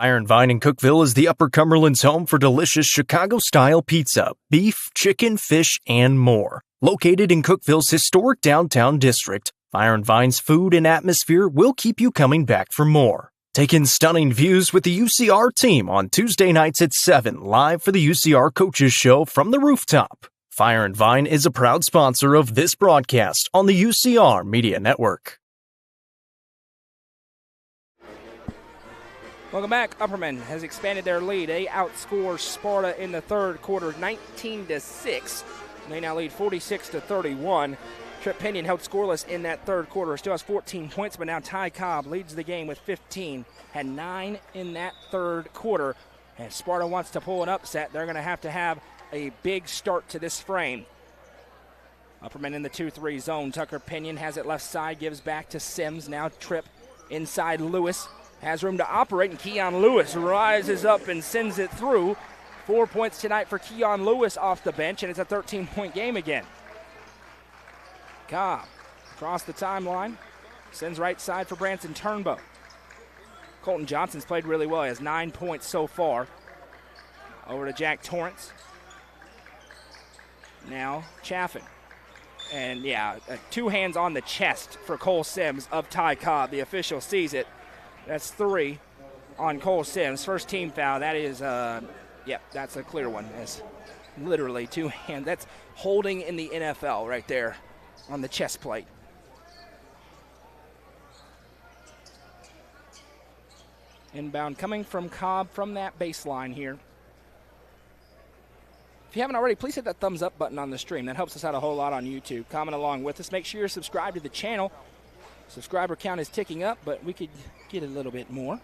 Speaker 2: Iron Vine in Cookeville is the Upper Cumberland's home for delicious Chicago-style pizza, beef, chicken, fish, and more. Located in Cookeville's historic downtown district, Iron Vine's food and atmosphere will keep you coming back for more. Take in stunning views with the UCR team on Tuesday nights at 7, live for the UCR Coaches Show from the rooftop. Fire and Vine is a proud sponsor of this broadcast on the UCR Media Network.
Speaker 1: Welcome back. Upperman has expanded their lead. They outscore Sparta in the third quarter 19-6. They now lead 46-31. Trip Pinion held scoreless in that third quarter. Still has 14 points, but now Ty Cobb leads the game with 15. Had 9 in that third quarter. And Sparta wants to pull an upset. They're going to have a big start to this frame. Upperman in the 2-3 zone. Tucker Pinion has it left side, gives back to Sims. Now Tripp inside Lewis. Has room to operate, and Keon Lewis rises up and sends it through. 4 points tonight for Keon Lewis off the bench, and it's a 13-point game again. Cobb across the timeline. Sends right side for Branson Turnbow. Colton Johnson's played really well. He has 9 points so far. Over to Jack Torrance. Now Chaffin. And, two hands on the chest for Cole Sims of Ty Cobb. The official sees it. That's 3 on Cole Sims. First team foul. That is, that's a clear one. That's literally 2 hands. That's holding in the NFL right there on the chest plate. Inbound coming from Cobb from that baseline here. If you haven't already, please hit that thumbs up button on the stream. That helps us out a whole lot on YouTube. Comment along with us. Make sure you're subscribed to the channel. Subscriber count is ticking up, but we could get a little bit more.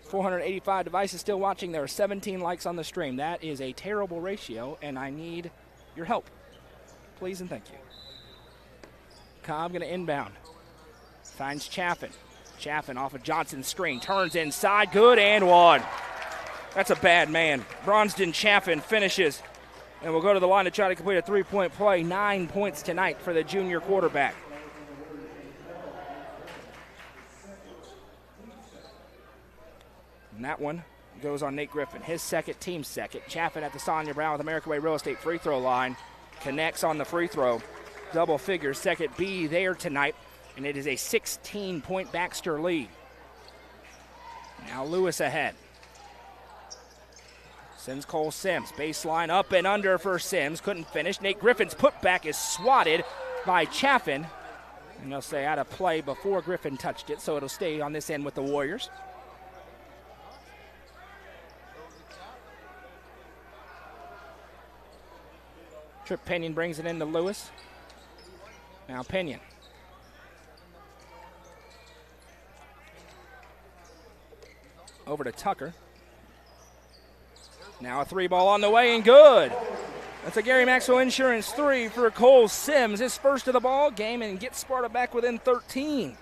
Speaker 1: 485 devices still watching. There are 17 likes on the stream. That is a terrible ratio, and I need your help. Please and thank you. Cobb going to inbound. Finds Chaffin. Chaffin off of Johnson's screen. Turns inside. Good and one. That's a bad man. Bronston Chaffin finishes, and we'll go to the line to try to complete a three-point play. 9 points tonight for the junior quarterback. And that one goes on Nate Griffin. His second, team second. Chaffin at the Sonia Brown with American Way Real Estate free throw line. Connects on the free throw. Double figures. Second B there tonight. And it is a 16-point Baxter lead. Now Lewis ahead. Sends Cole Sims. Baseline up and under for Sims. Couldn't finish. Nate Griffin's putback is swatted by Chaffin. And they'll say out of play before Griffin touched it, so it'll stay on this end with the Warriors. Trip Pinion brings it into Lewis. Now Pinion. Over to Tucker. Now a three ball on the way and good. That's a Gary Maxwell Insurance 3 for Cole Sims, his first of the ball game, and gets Sparta back within 13.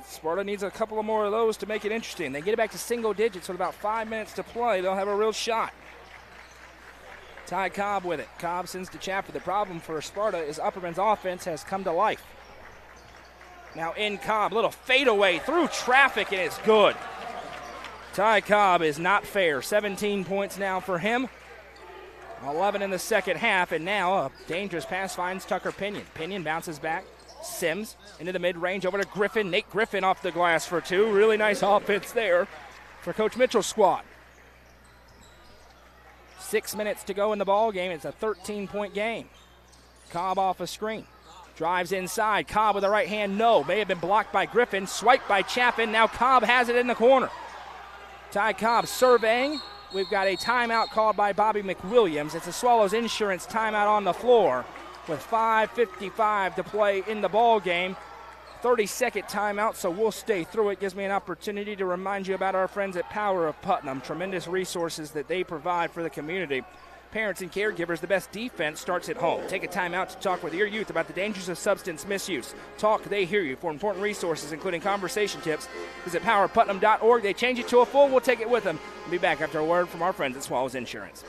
Speaker 1: Sparta needs a couple of more of those to make it interesting. They get it back to single digits with about 5 minutes to play. They'll have a real shot. Ty Cobb with it. Cobb sends to Chapter. The problem for Sparta is Upperman's offense has come to life. Now in Cobb, little fadeaway through traffic, and it's good. Ty Cobb is not fair. 17 points now for him. 11 in the second half, and now a dangerous pass finds Tucker Pinion. Pinion bounces back. Sims into the mid-range over to Griffin. Nate Griffin off the glass for two. Really nice offense there for Coach Mitchell's squad. 6 minutes to go in the ball game. It's a 13-point game. Cobb off a screen. Drives inside. Cobb with the right hand. No. May have been blocked by Griffin. Swiped by Chaffin. Now Cobb has it in the corner. Ty Cobb surveying. We've got a timeout called by Bobby McWilliams. It's a Swallows Insurance timeout on the floor with 5:55 to play in the ball game. 30-second timeout, so we'll stay through it. Gives me an opportunity to remind you about our friends at Power of Putnam. Tremendous resources that they provide for the community. Parents and caregivers, the best defense starts at home. Take a timeout to talk with your youth about the dangers of substance misuse. Talk, they hear you. For important resources, including conversation tips, visit powerputnam.org. They change it to a full. We'll take it with them. We'll be back after a word from our friends at Swallows Insurance.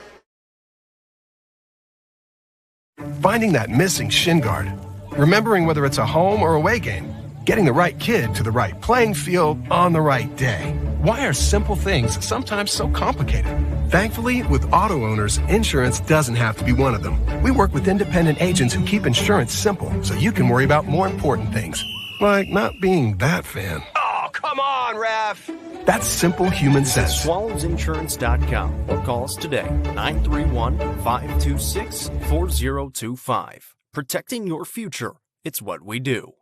Speaker 14: Finding that missing shin guard. Remembering whether it's a home or away game. Getting the right kid to the right playing field on the right day. Why are simple things sometimes so complicated? Thankfully, with auto owners, insurance doesn't have to be one of them. We work with independent agents who keep insurance simple so you can worry about more important things. Like not being that fan.
Speaker 15: Oh, come on, ref!
Speaker 14: That's simple human sense.
Speaker 2: SwallowsInsurance.com or call us today, 931-526-4025. Protecting your future. It's what we do.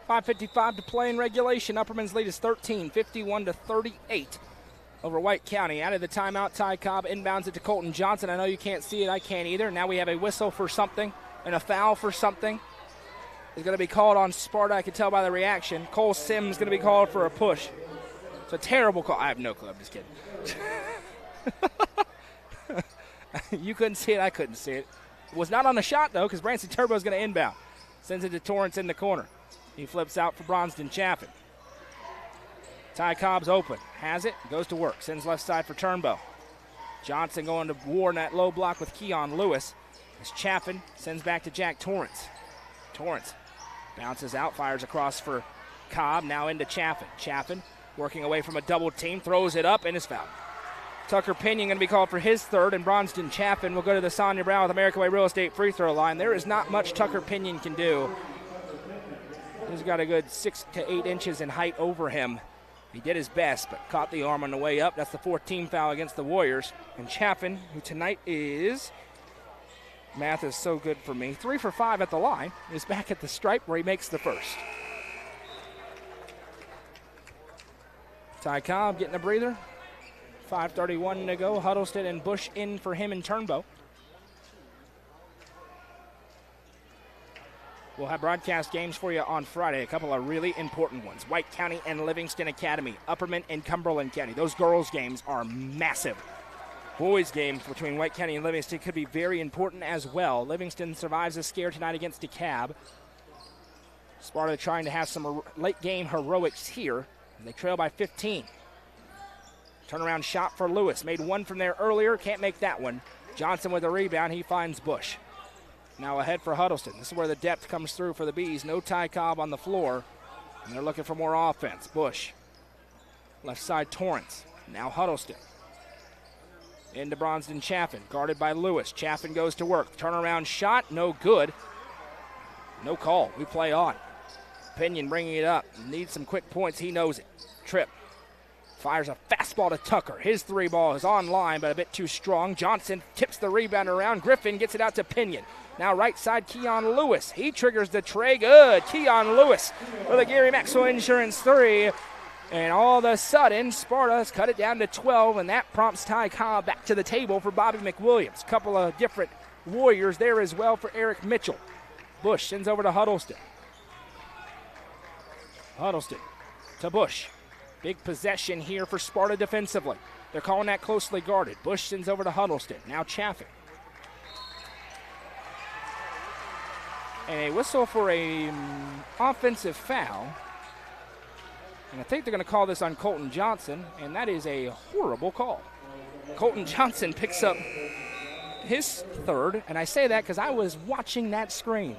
Speaker 1: 5:55 to play in regulation. Upperman's lead is 13, 51-38 over White County. Out of the timeout, Ty Cobb inbounds it to Colton Johnson. I know you can't see it. I can't either. Now we have a whistle for something and a foul for something. It's going to be called on Sparta. I can tell by the reaction. Cole Sims going to be called for a push. It's a terrible call. I have no clue. I'm just kidding. You couldn't see it. I couldn't see it. It was not on the shot, though, because Branson Turbo is going to inbound. Sends it to Torrance in the corner. He flips out for Bronston Chaffin. Ty Cobb's open. Has it. Goes to work. Sends left side for Turnbow. Johnson going to war in that low block with Keon Lewis. As Chaffin sends back to Jack Torrance. Torrance bounces out. Fires across for Cobb. Now into Chaffin. Chaffin working away from a double team. Throws it up and is fouled. Tucker Pinion going to be called for his third, and Bronston Chaffin will go to the Sonia Brown with American Way Real Estate free throw line. There is not much Tucker Pinion can do. He's got a good 6 to 8 inches in height over him. He did his best, but caught the arm on the way up. That's the 4th team foul against the Warriors. And Chaffin, who tonight is, math is so good for me, 3 for 5 at the line, is back at the stripe where he makes the first. Ty Cobb getting a breather. 5:31 to go. Huddleston and Bush in for him and Turnbow. We'll have broadcast games for you on Friday, a couple of really important ones. White County and Livingston Academy, Upperman and Cumberland County. Those girls' games are massive. Boys' games between White County and Livingston could be very important as well. Livingston survives a scare tonight against DeKalb. Sparta trying to have some late-game heroics here. They trail by 15. Turnaround shot for Lewis. Made one from there earlier. Can't make that one. Johnson with a rebound. He finds Bush. Now ahead for Huddleston. This is where the depth comes through for the Bees. No Ty Cobb on the floor. And they're looking for more offense. Bush. Left side Torrance. Now Huddleston. Into Bronston Chaffin. Guarded by Lewis. Chaffin goes to work. Turnaround shot. No good. No call. We play on. Pinion bringing it up. Needs some quick points. He knows it. Tripp. Fires a fastball to Tucker. His 3 ball is on line, but a bit too strong. Johnson tips the rebound around. Griffin gets it out to Pinion. Now right side, Keon Lewis. He triggers the tray. Good. Keon Lewis with a Gary Maxwell Insurance 3. And all of a sudden, Sparta has cut it down to 12, and that prompts Ty Cobb back to the table for Bobby McWilliams. Couple of different Warriors there as well for Eric Mitchell. Bush sends over to Huddleston. Huddleston to Bush. Big possession here for Sparta defensively. They're calling that closely guarded. Bush sends over to Huddleston. Now Chaffin. And a whistle for a offensive foul. And I think they're going to call this on Colton Johnson, and that is a horrible call. Colton Johnson picks up his third, and I say that because I was watching that screen,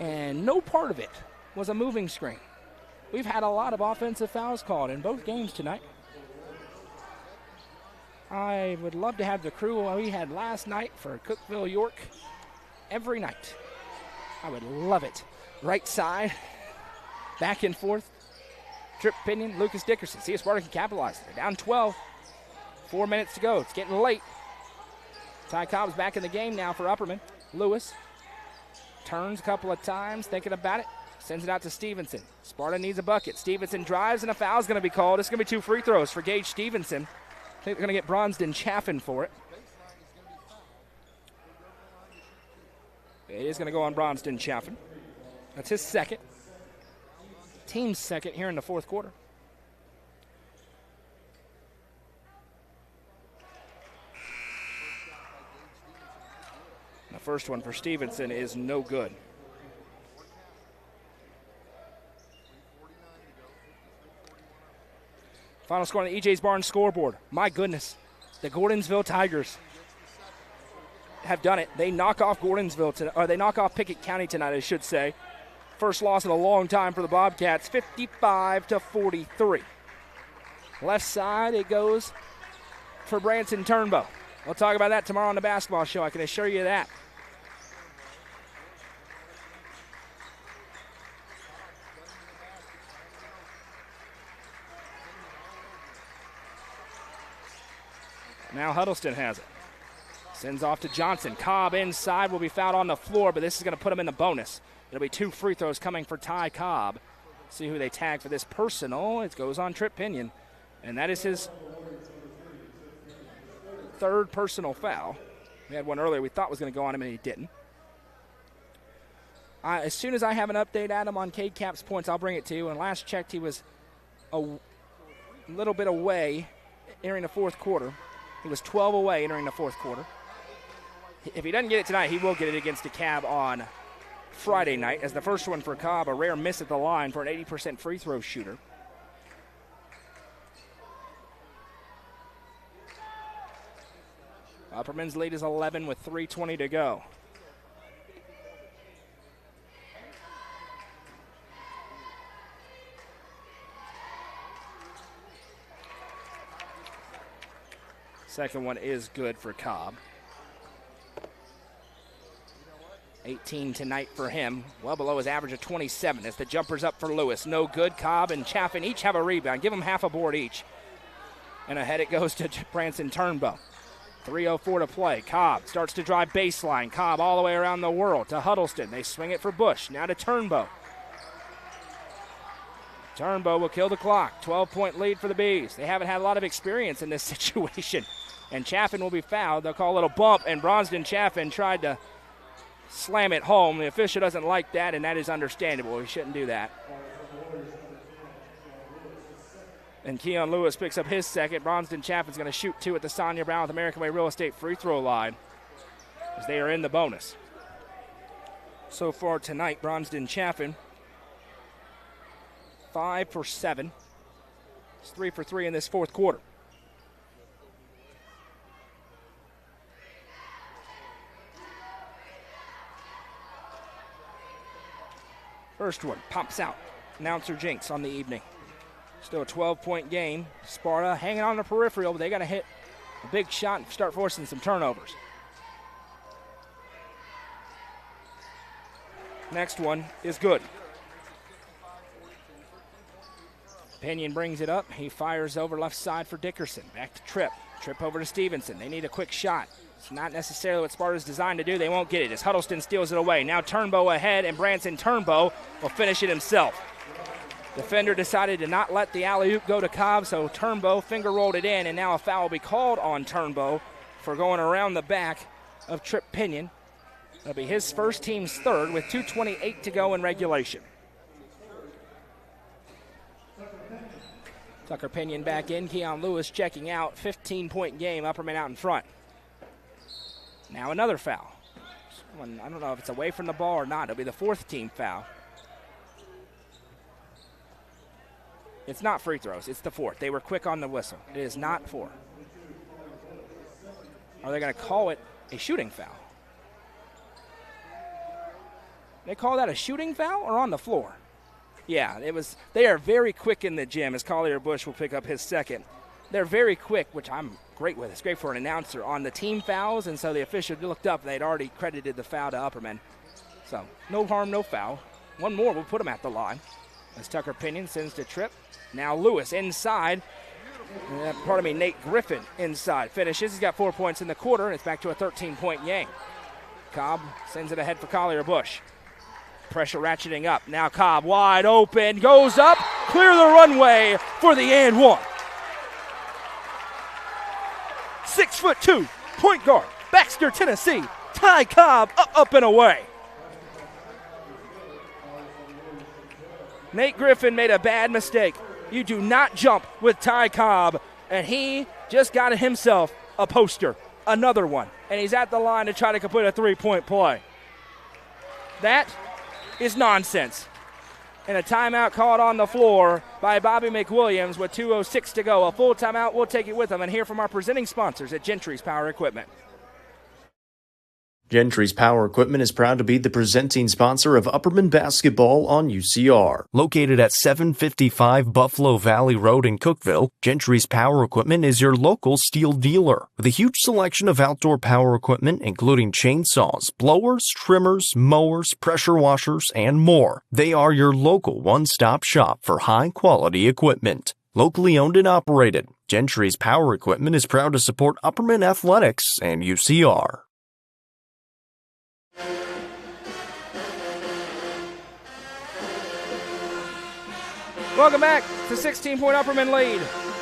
Speaker 1: and no part of it was a moving screen. We've had a lot of offensive fouls called in both games tonight. I would love to have the crew we had last night for Cookeville York every night. I would love it. Right side, back and forth. Trip Pinion, Lucas Dickerson. See if Sparta can capitalize. They're down 12. 4 minutes to go. It's getting late. Ty Cobb's back in the game now for Upperman. Lewis turns a couple of times, thinking about it. Sends it out to Stevenson. Sparta needs a bucket. Stevenson drives, and a foul's going to be called. It's going to be 2 free throws for Gage Stevenson. I think they're going to get Bronston Chaffin for it. It is going to go on Bronston Chaffin. That's his second. Team's second here in the fourth quarter. The first one for Stevenson is no good. Final score on the EJ's Barn scoreboard. My goodness, the Gordonsville Tigers have done it. They knock off they knock off Pickett County tonight, I should say. First loss in a long time for the Bobcats, 55-43. Left side, it goes for Branson Turnbow. We'll talk about that tomorrow on the basketball show, I can assure you that. Now Huddleston has it. Sends off to Johnson. Cobb inside, will be fouled on the floor, but this is going to put him in the bonus. It'll be 2 free throws coming for Ty Cobb. See who they tag for this personal. It goes on Trip Pinion, and that is his third personal foul. We had one earlier we thought was going to go on him, and he didn't. As soon as I have an update, Adam, on Cade Cap's points, I'll bring it to you. And last checked, he was a little bit away entering the fourth quarter. He was 12 away entering the fourth quarter. If he doesn't get it tonight, he will get it against DeKalb on Friday night, as the first one for Cobb, a rare miss at the line for an 80% free throw shooter. Upperman's lead is 11 with 3:20 to go. Second one is good for Cobb. 18 tonight for him, well below his average of 27 as the jumper's up for Lewis. No good. Cobb and Chaffin each have a rebound. Give them half a board each. And ahead it goes to Branson Turnbow. 3:04 to play. Cobb starts to drive baseline. Cobb all the way around the world to Huddleston. They swing it for Bush. Now to Turnbow. Turnbow will kill the clock. 12-point lead for the Bees. They haven't had a lot of experience in this situation. And Chaffin will be fouled. They'll call a little bump, and Bronston Chaffin tried to slam it home. The official doesn't like that, and that is understandable. He shouldn't do that. And Keon Lewis picks up his second. Bronston Chaffin's going to shoot 2 at the Sonia Brown with American Way Real Estate free throw line as they are in the bonus. So far tonight, Bronston Chaffin 5 for 7. It's 3 for 3 in this fourth quarter. First one pops out. Announcer Jinx on the evening. Still a 12-point game. Sparta hanging on the peripheral, but they got to hit a big shot and start forcing some turnovers. Next one is good. Pinion brings it up. He fires over left side for Dickerson. Back to Tripp. Tripp over to Stevenson. They need a quick shot. It's not necessarily what Sparta's designed to do. They won't get it as Huddleston steals it away. Now Turnbow ahead, and Branson Turnbow will finish it himself. Defender decided to not let the alley-oop go to Cobb, so Turnbow finger rolled it in, and now a foul will be called on Turnbow for going around the back of Tripp Pinion. That'll be his first, team's third, with 2:28 to go in regulation. Tucker Pinion back in. Keon Lewis checking out. 15-point game. Upperman out in front. Now another foul. I don't know if it's away from the ball or not. It'll be the fourth team foul. It's not free throws. It's the fourth. They were quick on the whistle. It is not four. Are they going to call it a shooting foul? They call that a shooting foul or on the floor? Yeah, it was. They are very quick in the gym, as Collier Bush will pick up his second. They're very quick, which I'm great with. It's great for an announcer on the team fouls, and so the official looked up. They'd already credited the foul to Upperman. So no harm, no foul. One more will put him at the line. As Tucker Pinion sends to Tripp. Now Lewis inside. Nate Griffin inside. Finishes. He's got 4 points in the quarter, and it's back to a 13-point game. Cobb sends it ahead for Collier Bush. Pressure ratcheting up. Now Cobb wide open. Goes up. Clear the runway for the and one. 6'2", point guard, Baxter, Tennessee. Ty Cobb up and away. Nate Griffin made a bad mistake. You do not jump with Ty Cobb, and he just got himself a poster, another one, and he's at the line to try to complete a three-point play. That is nonsense. And a timeout called on the floor by Bobby McWilliams with 2:06 to go. A full timeout, we'll take it with them and hear from our presenting sponsors at Gentry's Power Equipment.
Speaker 2: Gentry's Power Equipment is proud to be the presenting sponsor of Upperman basketball on UCR. Located at 755 Buffalo Valley Road in Cookeville, Gentry's Power Equipment is your local steel dealer. With a huge selection of outdoor power equipment, including chainsaws, blowers, trimmers, mowers, pressure washers, and more. They are your local one-stop shop for high-quality equipment. Locally owned and operated, Gentry's Power Equipment is proud to support Upperman Athletics and UCR.
Speaker 1: Welcome back to 16-point Upperman lead.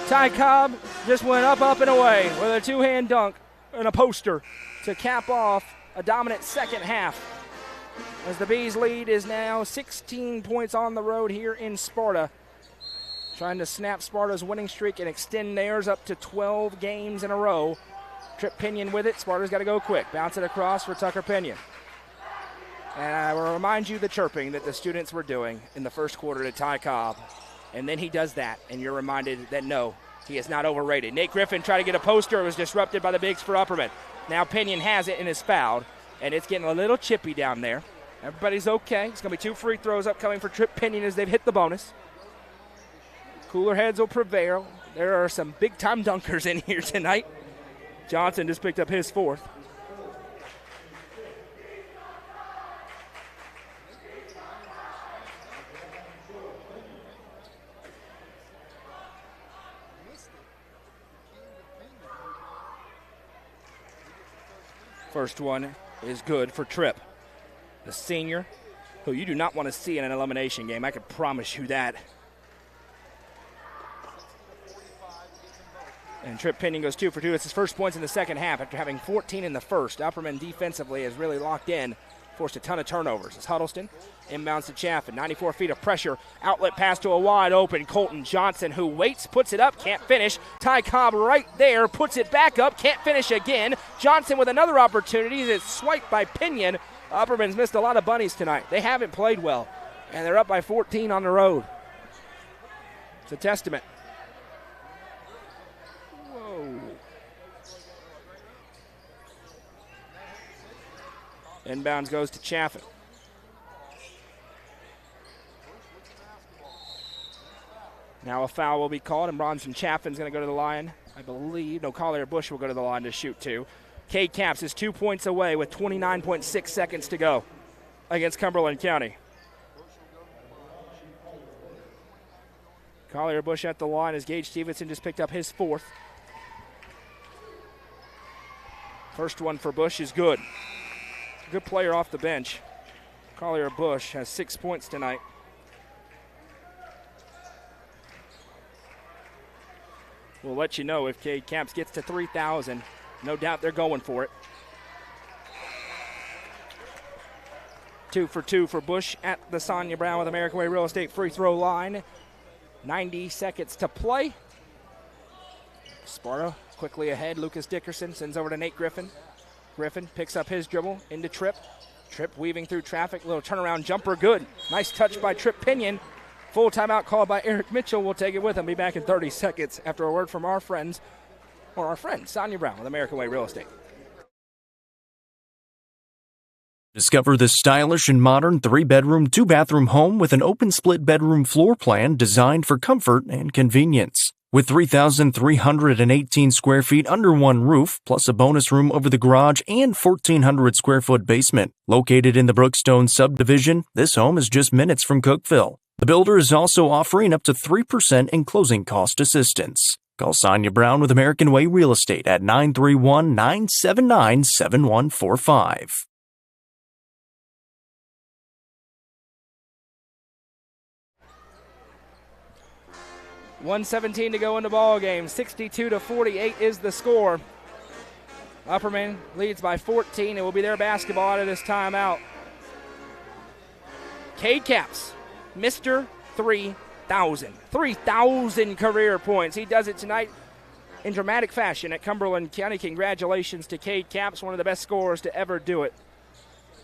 Speaker 1: Ty Cobb just went up, and away with a two-hand dunk and a poster to cap off a dominant second half. As the Bees lead is now 16 points on the road here in Sparta. Trying to snap Sparta's winning streak and extend theirs up to 12 games in a row. Tripp Pinion with it. Sparta's got to go quick. Bounce it across for Tucker Pinion. And I will remind you the chirping that the students were doing in the first quarter to Ty Cobb. And then he does that, and you're reminded that, no, he is not overrated. Nate Griffin tried to get a poster. It was disrupted by the bigs for Upperman. Now Pinion has it and is fouled, and it's getting a little chippy down there. Everybody's okay. It's going to be 2 free throws upcoming for Tripp Pinion as they've hit the bonus. Cooler heads will prevail. There are some big-time dunkers in here tonight. Johnson just picked up his fourth. First one is good for Tripp, the senior, who you do not want to see in an elimination game. I can promise you that. And Tripp Pinion goes 2 for 2. It's his first points in the second half after having 14 in the first. Upperman defensively is really locked in, forced a ton of turnovers. As Huddleston inbounds to Chaffin. 94 feet of pressure. Outlet pass to a wide open Colton Johnson, who waits, puts it up, can't finish. Ty Cobb right there, puts it back up, can't finish again. Johnson with another opportunity. It's swiped by Pinion. Upperman's missed a lot of bunnies tonight. They haven't played well, and they're up by 14 on the road. It's a testament. Whoa. Inbounds goes to Chaffin. Now a foul will be called, and Bronson Chaffin's going to go to the line, I believe. No, Collier Bush will go to the line to shoot 2. Cade Caps is 2 points away with 29.6 seconds to go against Cumberland County. Collier Bush at the line as Gage Stevenson just picked up his fourth. First one for Bush is good. Good player off the bench. Collier Bush has 6 points tonight. We'll let you know if Cade Caps gets to 3,000. No doubt they're going for it. 2 for 2 for Bush at the Sonia Brown with American Way Real Estate free throw line. 90 seconds to play. Sparta quickly ahead. Lucas Dickerson sends over to Nate Griffin. Griffin picks up his dribble into Tripp. Tripp weaving through traffic. Little turnaround jumper, good. Nice touch by Tripp Pinion. Full timeout called by Eric Mitchell. We'll take it with him. Be back in 30 seconds after a word from our friend, Sonia Brown with American Way Real Estate.
Speaker 2: Discover the stylish and modern 3-bedroom, 2-bathroom home with an open split bedroom floor plan designed for comfort and convenience. With 3,318 square feet under one roof, plus a bonus room over the garage and 1,400 square foot basement. Located in the Brookstone subdivision, this home is just minutes from Cookeville. The builder is also offering up to 3% in closing cost assistance. Call Sonia Brown with American Way Real Estate at 931-979-7145.
Speaker 1: 1:17 to go in the ball game. 62-48 is the score. Upperman leads by 14. It will be their basketball out of this timeout. Cade Caps, Mr. 3,000. 3,000 career points. He does it tonight in dramatic fashion at Cumberland County. Congratulations to Cade Caps, one of the best scorers to ever do it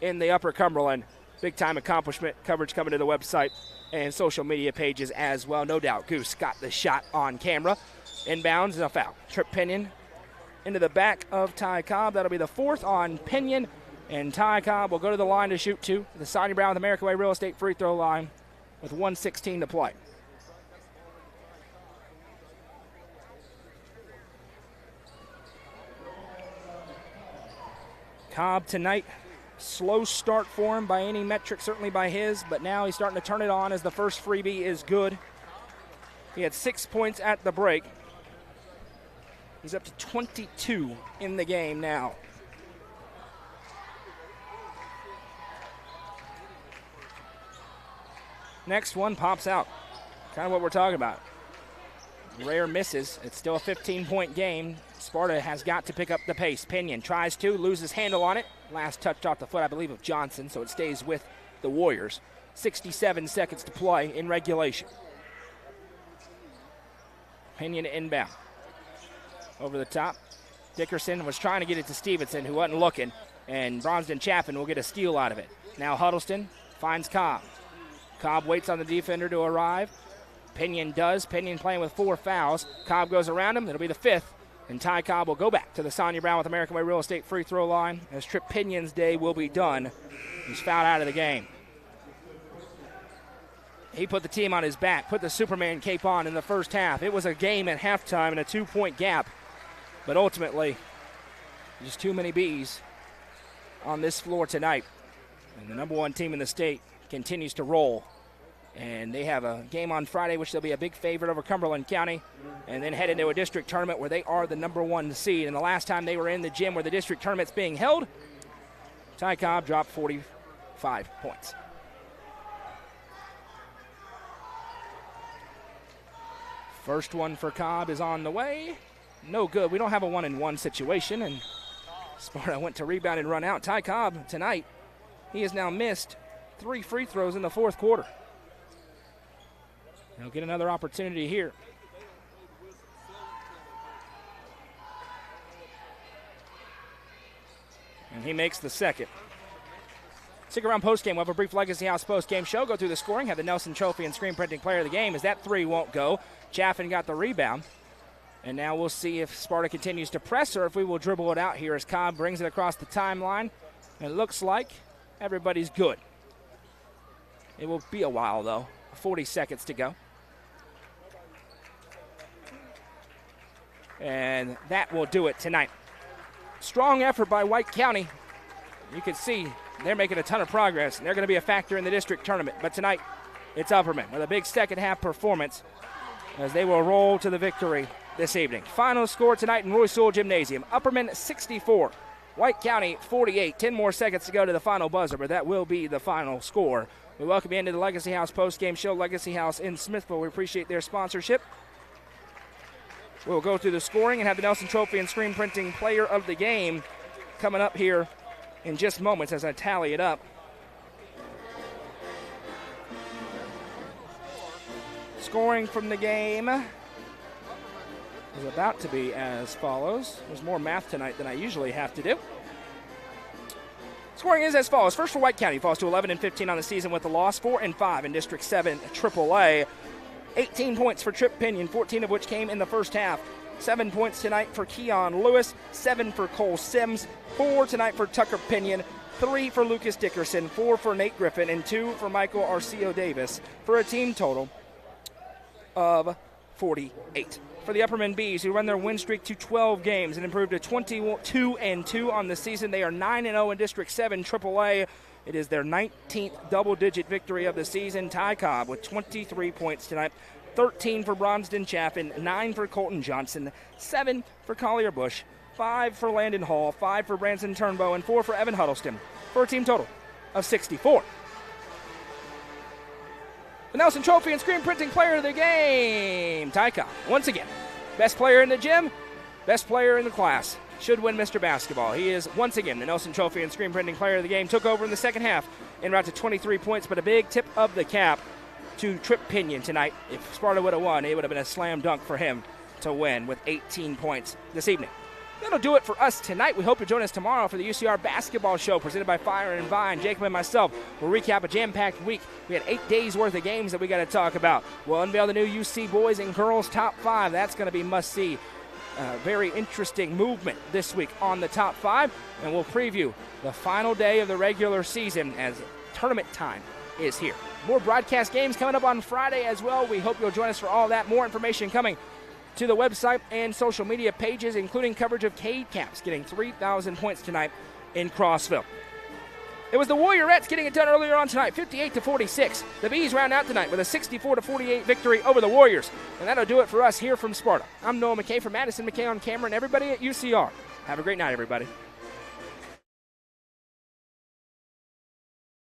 Speaker 1: in the Upper Cumberland. Big time accomplishment. Coverage coming to the website and social media pages as well. No doubt Goose got the shot on camera. Inbounds, a foul. Tripp Pinion into the back of Ty Cobb. That'll be the fourth on Pinion. And Ty Cobb will go to the line to shoot two. The Sonia Brown with American Way Real Estate free throw line with 1:16 to play. Cobb tonight, slow start for him by any metric, certainly by his, but now he's starting to turn it on as the first freebie is good. He had 6 points at the break. He's up to 22 in the game now. Next one pops out. Kind of what we're talking about. Rare misses. It's still a 15-point game. Sparta has got to pick up the pace. Pinion tries to, loses handle on it. Last touch off the foot, I believe, of Johnson, so it stays with the Warriors. 67 seconds to play in regulation. Pinion inbound. Over the top. Dickerson was trying to get it to Stevenson, who wasn't looking, and Bronston Chaffin will get a steal out of it. Now Huddleston finds Cobb. Cobb waits on the defender to arrive. Pinion does. Pinion playing with 4 fouls. Cobb goes around him. It'll be the 5th. And Ty Cobb will go back to the Sonia Brown with American Way Real Estate free throw line as Tripp Pinion's day will be done. He's fouled out of the game. He put the team on his back, put the Superman cape on in the first half. It was a game at halftime and a 2-point gap. But ultimately, just too many Bs on this floor tonight. And the number one team in the state continues to roll. And they have a game on Friday, which they'll be a big favorite over Cumberland County, and then head into a district tournament where they are the number one seed. And the last time they were in the gym where the district tournament's being held, Ty Cobb dropped 45 points. First one for Cobb is on the way. No good. We don't have a 1-and-1 situation, and Sparta went to rebound and run out. Ty Cobb tonight, he has now missed 3 free throws in the fourth quarter. He'll get another opportunity here. And he makes the second. Stick around postgame. We'll have a brief Legacy House postgame show. Go through the scoring. Have the Nelson Trophy and screen printing player of the game as that 3 won't go. Chaffin got the rebound. And now we'll see if Sparta continues to press or if we will dribble it out here as Cobb brings it across the timeline. And it looks like everybody's good. It will be a while, though. 40 seconds to go. And that will do it tonight. Strong effort by White County. You can see they're making a ton of progress, and they're going to be a factor in the district tournament. But tonight, it's Upperman with a big second-half performance as they will roll to the victory this evening. Final score tonight in Roy Sewell Gymnasium. Upperman 64, White County 48. 10 more seconds to go to the final buzzer, but that will be the final score. We welcome you into the Legacy House postgame show. Legacy House in Smithville. We appreciate their sponsorship. We'll go through the scoring and have the Nelson Trophy and screen printing player of the game coming up here in just moments as I tally it up. scoring from the game is about to be as follows. There's more math tonight than I usually have to do. Scoring is as follows. First for White County, falls to 11-15 on the season with a loss, 4-5 in District 7 AAA. 18 points for Trip Pinion, 14 of which came in the first half. 7 points tonight for Keon Lewis, 7 for Cole Sims, 4 tonight for Tucker Pinion, 3 for Lucas Dickerson, 4 for Nate Griffin, and 2 for Michael Arcio Davis, for a team total of 48. For the Upperman Bees, who run their win streak to 12 games and improved to 22-2 on the season, they are 9-0 in District 7 AAA. It is their 19th double-digit victory of the season. Ty Cobb with 23 points tonight, 13 for Bromsden Chaffin, 9 for Colton Johnson, 7 for Collier Bush, 5 for Landon Hall, 5 for Branson Turnbow, and 4 for Evan Huddleston, for a team total of 64. The Nelson Trophy and Screen Printing Player of the Game, Ty Cobb, once again. Best player in the gym, best player in the class. Should win Mr. Basketball. He is, once again, the Nelson Trophy and Screen Printing Player of the Game. Took over in the second half en route to 23 points, but a big tip of the cap to Trip Pinion tonight. If Sparta would have won, it would have been a slam dunk for him to win with 18 points this evening. That'll do it for us tonight. We hope you join us tomorrow for the UCR Basketball Show presented by Fire and Vine. Jacob and myself will recap a jam-packed week. We had 8 days worth of games that we got to talk about. We'll unveil the new UC Boys and Girls Top 5. That's going to be must-see. Very interesting movement this week on the Top 5. And we'll preview the final day of the regular season as tournament time is here. More broadcast games coming up on Friday as well. We hope you'll join us for all that. More information coming to the website and social media pages, including coverage of Cade Caps getting 3,000 points tonight in Crossville. It was the Warriorettes getting it done earlier on tonight, 58-46. The Bees round out tonight with a 64-48 victory over the Warriors. And that'll do it for us here from Sparta. I'm Noah McKay for Madison McKay on camera and everybody at UCR. Have a great night, everybody.